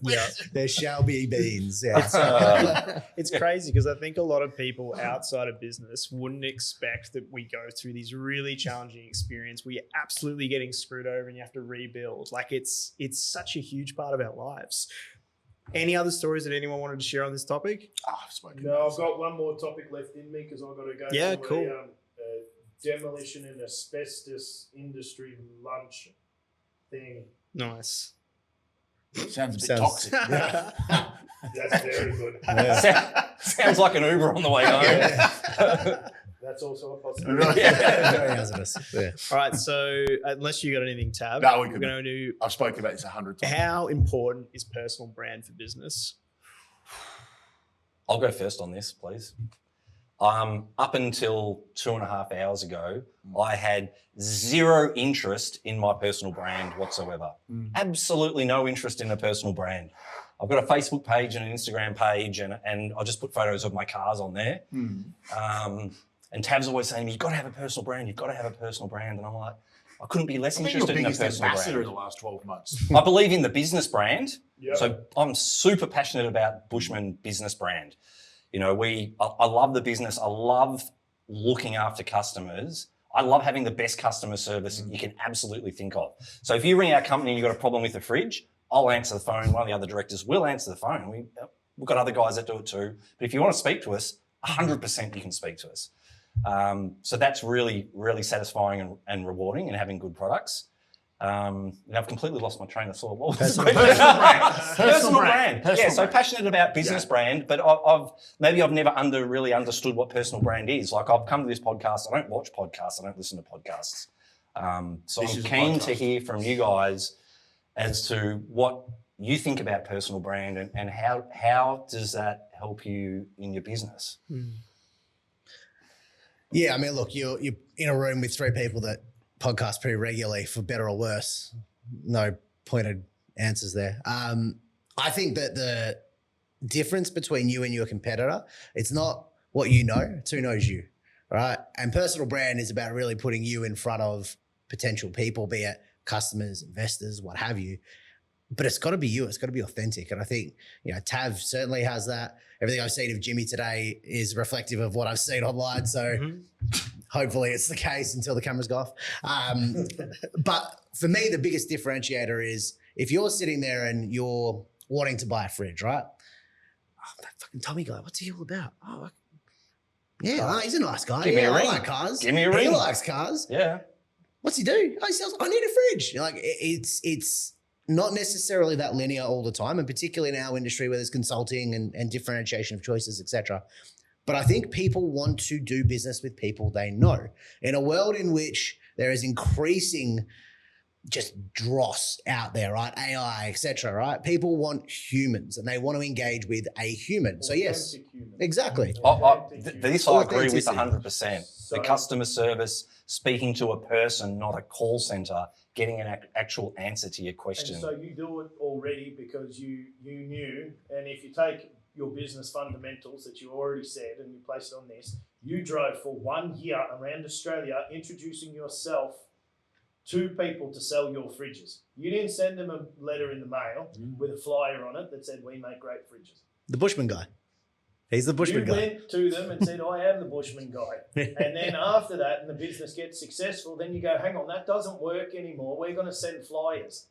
Yeah. There shall be beans. Yeah. It's crazy because I think a lot of people outside of business wouldn't expect that we go through these really challenging experiences. We're absolutely getting screwed over and you have to rebuild. Like it's such a huge part of our lives. Any other stories that anyone wanted to share on this topic? I've spoken. No, I've got one more topic left in me because I've got to go Yeah, to cool. a demolition and asbestos industry lunch thing. Nice. Sounds a bit Sounds- toxic. That's very good. Sounds like an Uber on the way home. That's also a possibility. Very hazardous. Yeah. All right. So unless you got anything, Tab, No, we we're could- going to I've spoken about this 100 times. how important is personal brand for business? I'll go first on this, please. Up until 2.5 hours ago, I had zero interest in my personal brand whatsoever. Absolutely no interest in a personal brand. I've got a Facebook page and an Instagram page, and I just put photos of my cars on there. And Tav's always saying to me, "You've got to have a personal brand. You've got to have a personal brand." And I'm like, I couldn't be less I think your interested in a biggest personal ambassador brand. in the last 12 months. I believe in the business brand. Yep. So I'm super passionate about Bushman business brand. I love the business. I love looking after customers. I love having the best customer service that you can absolutely think of. So if you ring our company and you've got a problem with the fridge, I'll answer the phone. One of the other directors will answer the phone. We've got other guys that do it too. But if you want to speak to us, 100% you can speak to us. So that's really, really satisfying and rewarding, and having good products. I've completely lost my train of thought. What was the question? Personal brand. So passionate about business brand, but I've never really understood what personal brand is. Like, I've come to this podcast. I don't watch podcasts. I don't listen to podcasts. So This I'm is a keen podcast. to hear from you guys as to what you think about personal brand and how does that help you in your business? Yeah, I mean, look, you're in a room with three people that podcast pretty regularly, for better or worse. No pointed answers there. I think that the difference between you and your competitor, it's not what you know, it's who knows you, right? And personal brand is about really putting you in front of potential people, be it customers, investors, what have you. But it's got to be you. It's got to be authentic. And I think, Tav certainly has that. Everything I've seen of Jimmy today is reflective of what I've seen online. So hopefully it's the case until the cameras go off. But for me, the biggest differentiator is if you're sitting there and you're wanting to buy a fridge, right? that fucking Tommy guy, what's he all about? Oh, yeah, he's a nice guy. Give me a ring. I like cars. Give me a He ring. likes cars. Yeah. What's he do? Oh, he sells, I need a fridge. Like it's not necessarily that linear all the time, and particularly in our industry where there's consulting and differentiation of choices, etc. But I think people want to do business with people they know. In a world in which there is increasing just dross out there, right? AI, etc. Right? People want humans and they want to engage with a human. So yes, exactly. This I agree with Authenticity. 100%. The customer service, speaking to a person, not a call center, getting an actual answer to your question. And so you do it already because you knew, and if you take your business fundamentals that you already said and you place it on this, you drove for 1 year around Australia introducing yourself to people to sell your fridges. You didn't send them a letter in the mail with a flyer on it that said, we make great fridges. The Bushman guy. He's the Bushman You guy. went to them and said, I am the Bushman guy. And then after that, and the business gets successful, then you go, hang on, that doesn't work anymore. We're going to send flyers.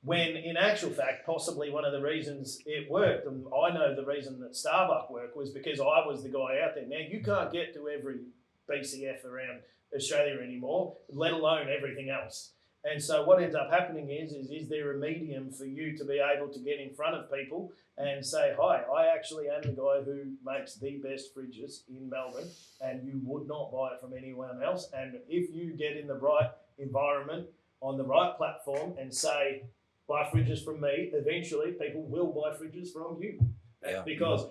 When in actual fact, possibly one of the reasons it worked, and I know the reason that Starbuck worked was because I was the guy out there. Now, you can't get to every BCF around Australia anymore, let alone everything else. And so what ends up happening is there a medium for you to be able to get in front of people and say, hi, I actually am the guy who makes the best fridges in Melbourne, and you would not buy it from anyone else. And if you get in the right environment on the right platform and say, buy fridges from me, eventually people will buy fridges from you. Yeah. Because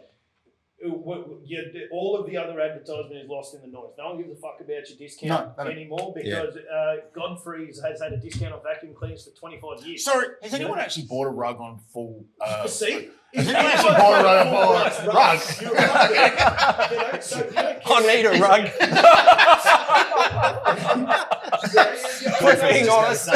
all of the other advertisement is lost in the noise. No one gives a fuck about your discount anymore because Godfrey's has had a discount on vacuum cleaners for 25 years. Sorry, has anyone actually bought a rug on full? See? Has anyone actually bought a rug on full rug? I need a rug. Quit being honest.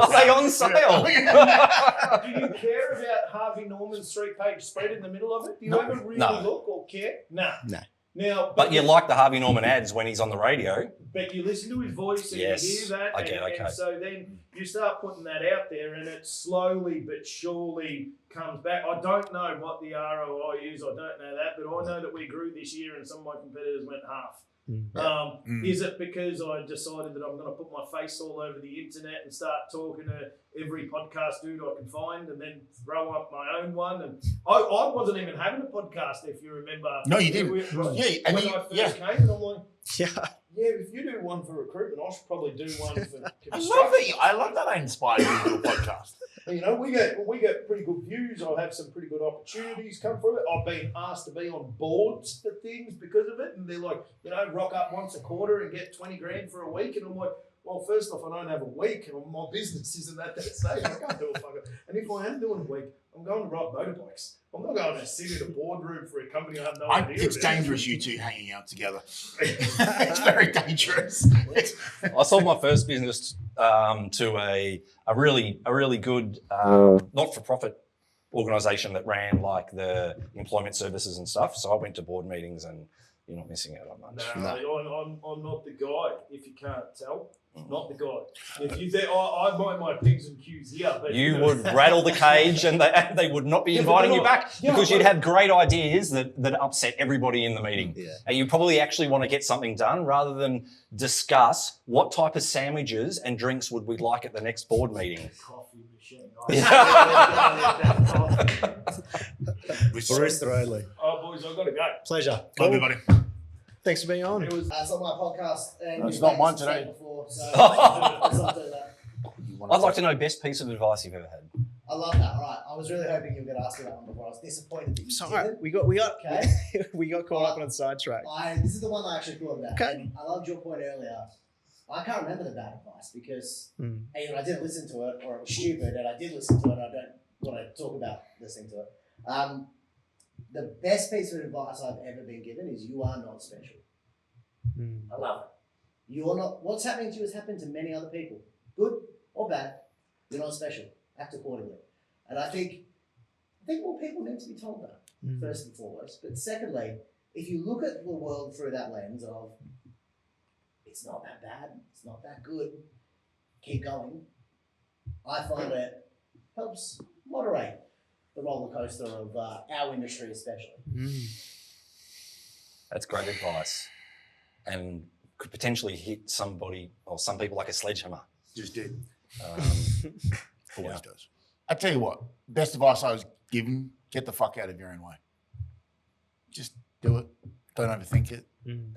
Are they on sale? Do you care about Harvey Norman's 3-page spread in the middle of it? Do you ever really look or care? No. Now, But you like the Harvey Norman ads when he's on the radio. But you listen to his voice and Yes, you hear that. And so then you start putting that out there and it slowly but surely comes back. I don't know what the ROI is. I don't know that. But I know that we grew this year and some of my competitors went half. Is it because I decided that I'm going to put my face all over the internet and start talking to every podcast dude I can find and then throw up my own one? And I wasn't even having a podcast, if you remember. No, you didn't. When I first came, and I'm like, if you do one for recruitment, I should probably do one for construction. I love that I inspired you to do a podcast. You know, we get pretty good views. I have some pretty good opportunities come through it. I've been asked to be on boards for things because of it, and they're like, rock up once a quarter and get 20 grand for a week, and I'm like, well, first off, I don't have a week, and my business isn't at that stage. I can't do a fucker. And if I am doing a week, I'm going to ride motorbikes. I'm not going to sit in a boardroom for a company I have no idea. It's dangerous, you two hanging out together. It's very dangerous. I sold my first business to a really good not-for-profit organisation that ran like the employment services and stuff. So I went to board meetings, and you're not missing out on much. No. I'm not the guy. If you can't tell. Not the guy. If you there, I mind my P's and Q's here. But you would rattle the cage, and they would not be inviting you back because you'd have great ideas that upset everybody in the meeting. Yeah. And you probably actually want to get something done rather than discuss what type of sandwiches and drinks would we like at the next board meeting. Coffee machine. Barista only. Oh, boys, I've got to go. Pleasure. Bye, everybody. Thanks for being on. It's not my podcast. And it's not mine today. Before, so let's not do that. I'd like to know best piece of advice you've ever had. I love that. All right. I was really hoping you were going to ask me that one before. I was disappointed that you didn't. We got Okay. we got caught up on the sidetrack. This is the one I actually thought about. Okay. And I loved your point earlier. I can't remember the bad advice because either I didn't listen to it or it was stupid, and I did listen to it and I don't want to talk about listening to it. The best piece of advice I've ever been given is you are not special. I love it. You're not. What's happening to you has happened to many other people, good or bad. You're not special. Act accordingly. And I think more people need to be told that, first and foremost. But secondly, if you look at the world through that lens of it's not that bad, it's not that good, keep going, I find it helps moderate the roller coaster of our industry, especially. That's great advice, and could potentially hit somebody or some people like a sledgehammer. Just did. Always does. I tell you what, best advice I was given: get the fuck out of your own way. Just do it. Don't overthink it.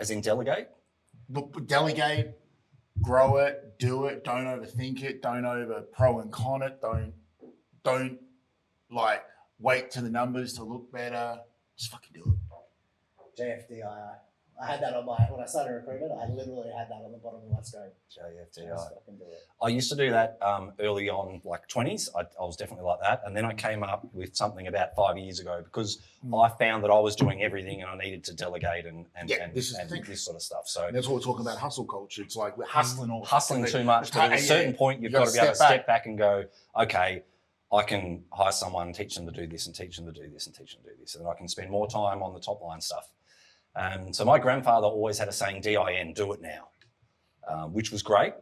As in delegate? Look, delegate, grow it, do it. Don't overthink it. Don't over pro and con it. Don't like wait to the numbers to look better. Just fucking do it. JFDI. I had that on when I started recruitment, I literally had that on the bottom of my screen. JFDI. Just fucking do it. I used to do that early on, like 20s. I was definitely like that. And then I came up with something about 5 years ago because I found that I was doing everything and I needed to delegate and this sort of stuff. So And that's what we're talking about, hustle culture. It's like we're hustling all hustling too much. But at a certain point, you've got to be able to step back and go, okay, I can hire someone, teach them to do this and teach them to do this and teach them to do this. And then I can spend more time on the top line stuff. So my grandfather always had a saying, DIN, do it now, which was great.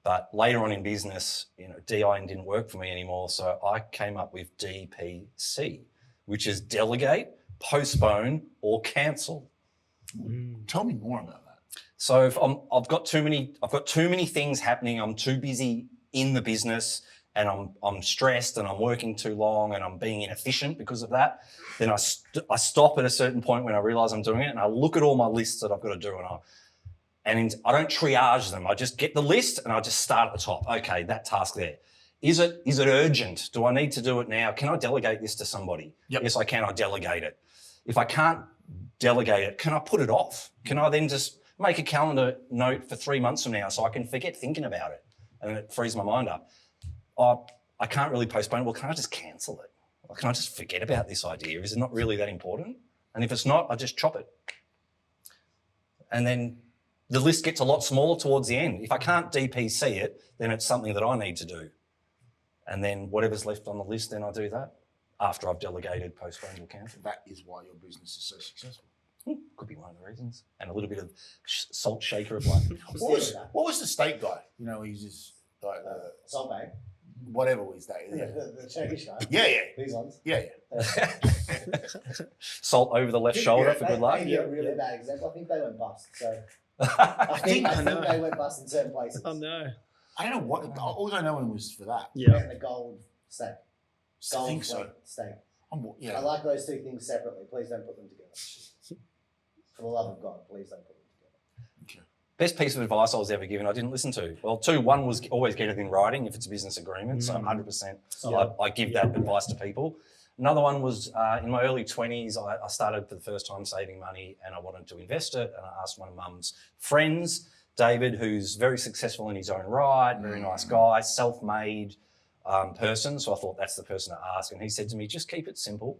But later on in business, DIN didn't work for me anymore. So I came up with DPC, which is delegate, postpone, or cancel. Tell me more about that. So if I've got too many things happening. I'm too busy in the business, and I'm stressed, and I'm working too long, and I'm being inefficient because of that. Then I stop at a certain point when I realise I'm doing it, and I look at all my lists that I've got to do, and I don't triage them. I just get the list and I just start at the top. Okay, that task there. Is it urgent? Do I need to do it now? Can I delegate this to somebody? Yep. Yes, I can. I delegate it. If I can't delegate it, can I put it off? Can I then just make a calendar note for 3 months from now so I can forget thinking about it and it frees my mind up? I can't really postpone it. Well, can I just cancel it? Or can I just forget about this idea? Is it not really that important? And if it's not, I just chop it. And then the list gets a lot smaller towards the end. If I can't DPC it, then it's something that I need to do. And then whatever's left on the list, then I do that after I've delegated, postponed, or cancelled. That is why your business is so successful. Could be one of the reasons. And a little bit of salt shaker of like, What was the steak guy? He's just like Salt Bay. whatever his day. Yeah, the Turkish guy. Yeah. These ones. Yeah. salt over the left shoulder for good luck. Maybe a really bad example. I think they went bust. So I think they went bust in certain places. Oh no. I don't know what. All I know was for that. Yeah. And the gold steak. I think so. Steak. Yeah. I like those two things separately. Please don't put them together. For the love of God, please don't put them together. Okay. Best piece of advice I was ever given, I didn't listen to. Well, one was always get it in writing if it's a business agreement. So 100%, I give that advice to people. Another one was in my early 20s, I started for the first time saving money and I wanted to invest it. And I asked one of Mum's friends, David, who's very successful in his own right, very nice guy, self-made person. So I thought that's the person to ask. And he said to me, just keep it simple.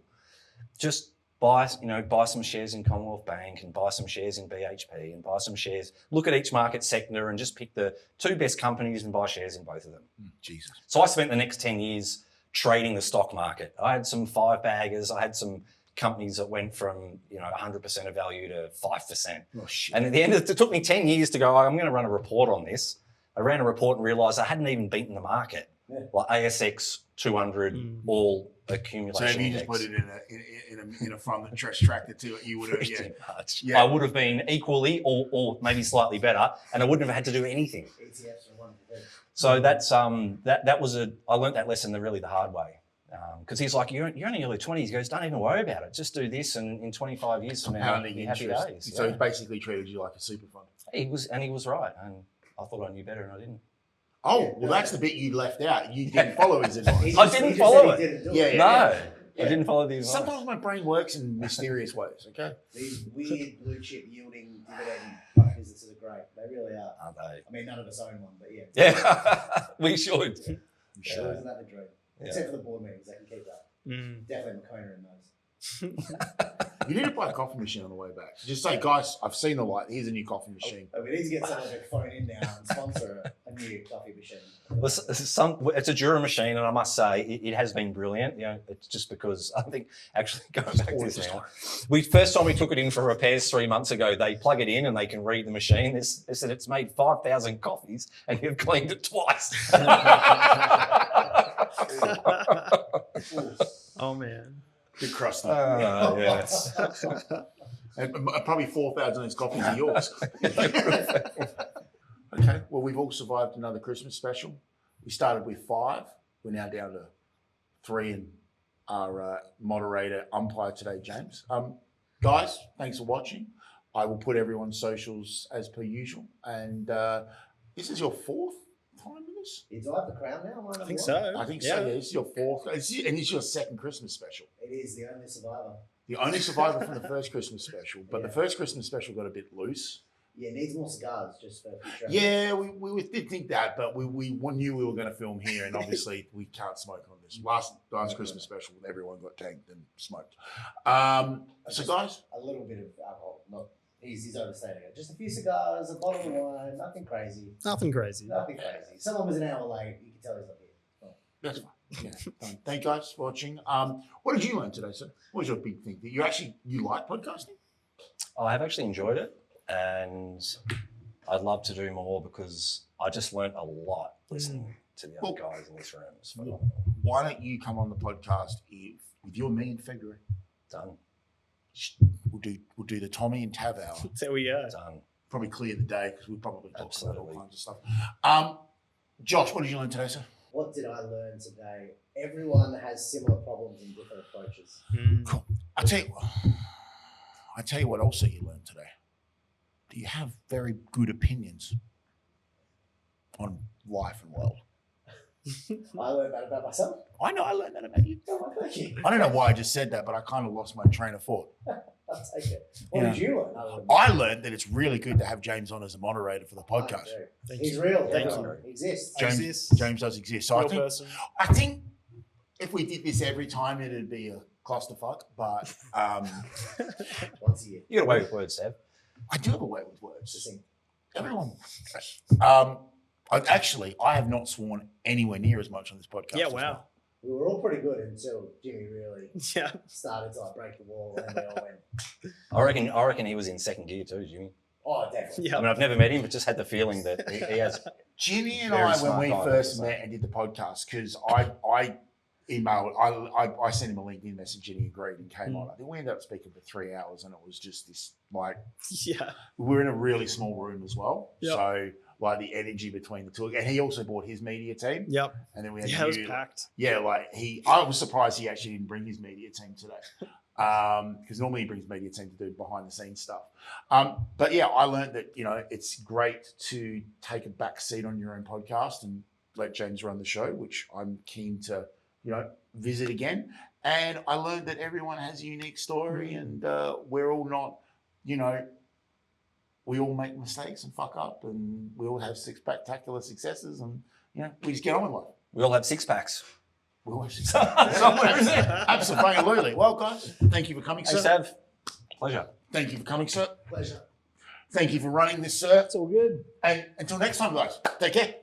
Just buy some shares in Commonwealth Bank and buy some shares in BHP and buy some shares. Look at each market sector and just pick the 2 best companies and buy shares in both of them. Jesus. So I spent the next 10 years trading the stock market. I had some 5-baggers. I had some companies that went from 100% of value to 5%. Oh shit. And at the end, it took me 10 years to go, I'm going to run a report on this. I ran a report and realised I hadn't even beaten the market. Yeah. Like ASX 200 all accumulation. So if you just put it in a fund that tracked to it, you would have. Pretty much. Yeah. I would have been equally or maybe slightly better, and I wouldn't have had to do anything. ETFs are one of the things. So that's that was I learned that lesson really the hard way. Because he's like, you're only early 20s. He goes, don't even worry about it. Just do this, and in 25 years from now, you'll be happy days. So he basically treated you like a super fund. He was right, and I thought I knew better, and I didn't. Oh, well, that's the bit you left out. You didn't follow his advice. I didn't follow it. Yeah. I didn't follow the advice. Sometimes my brain works in mysterious ways, okay? These weird blue chip yielding dividend businesses are great. They really are. Aren't they? I mean, none of us own one, but yeah. Yeah, we should. Isn't that the dream? Yeah. Except for the board meetings, they can keep that. Definitely Makona in those. You need to buy a coffee machine on the way back. Just say, guys, I've seen the light. Here's a new coffee machine. We need to get someone to phone in now and sponsor a new coffee machine. Well, it's a Jura machine, and I must say it has been brilliant. It's just because I think actually going back to this now, first time we took it in for repairs 3 months ago, they plug it in and they can read the machine. They said it's made 5,000 coffees and you've cleaned it twice. Oh man. Good cross though. Yes. And probably 4,000 of those copies are yours. Okay, well, we've all survived another Christmas special. We started with 5. We're now down to 3, and our moderator umpire today, James. Guys, thanks for watching. I will put everyone's socials as per usual. And this is your 4th time with us? Do I have the crown now? I think so. I think so, yeah. This is your 4th. And it's your 2nd Christmas special. It is the only survivor. The only survivor from the first Christmas special. But the first Christmas special got a bit loose. Yeah, needs more cigars just for future. Yeah, we did think that, but we knew we were going to film here, and obviously we can't smoke on this. Last Christmas special, everyone got tanked and smoked. So guys, a little bit of alcohol. Not he's overstating it. Just a few cigars, a bottle of wine, nothing crazy. Nothing crazy. Nothing crazy. Someone was an hour late. You can tell he's not here. that's fine. Yeah, fine. Thank you guys for watching. What did you learn today, sir? What was your big thing? You like podcasting? I have actually enjoyed it, and I'd love to do more because I just learnt a lot listening to the other guys in this room. It's phenomenal. Why don't you come on the podcast with you and me in February? Done. We'll do the Tommy and Tav hour. There we go. Done. Probably clear the day because we probably talk about all Absolutely. kinds of stuff. Josh, what did you learn today, sir? What did I learn today? Everyone has similar problems and different approaches. Cool. I tell you what also you learned today. Do you have very good opinions on life and world? I learned that about myself. I know I learned that about you. Oh, thank you. I don't know why I just said that, but I kind of lost my train of thought. I'll take it. What Yeah. did you learn? I learned that it's really good to have James on as a moderator for the podcast. He's real. Thank Everyone exists. James does exist. So Real person. I think if we did this every time, it'd be a clusterfuck. But Once a year. You got away with words, Seb. I do have a way with words. Interesting. Everyone. I have not sworn anywhere near as much on this podcast. Yeah, as wow. well. We were all pretty good until Jimmy really Yeah. started to break the wall, and then we all went, I reckon he was in second gear too, Jimmy. oh, definitely. Yeah. I mean, I've never met him, but just had the feeling that he has. Jimmy and Very I, when smart we guy, first so. met and did the podcast, because I emailed, I sent him a LinkedIn message and he agreed and came on. I think we ended up speaking for 3 hours and it was just this, like, Yeah. we were in a really small room as well. Yep. So, like, the energy between the two. And he also bought his media team. Yep. And then we had Yeah, it was you. packed. Yeah, like, I was surprised he actually didn't bring his media team today. Because normally he brings media team to do behind the scenes stuff. But yeah, I learned that, it's great to take a back seat on your own podcast and let James run the show, which I'm keen to, visit again. And I learned that everyone has a unique story and we're all not, we all make mistakes and fuck up and we all have spectacular successes and, we just get on with life. We all have six packs. We all have somewhere, isn't it? Absolutely. Well, guys, thank you for coming, Thanks, sir. Sav. Pleasure. Thank you for coming, sir. Pleasure. Thank you for running this, sir. It's all good. And until next time, guys, take care.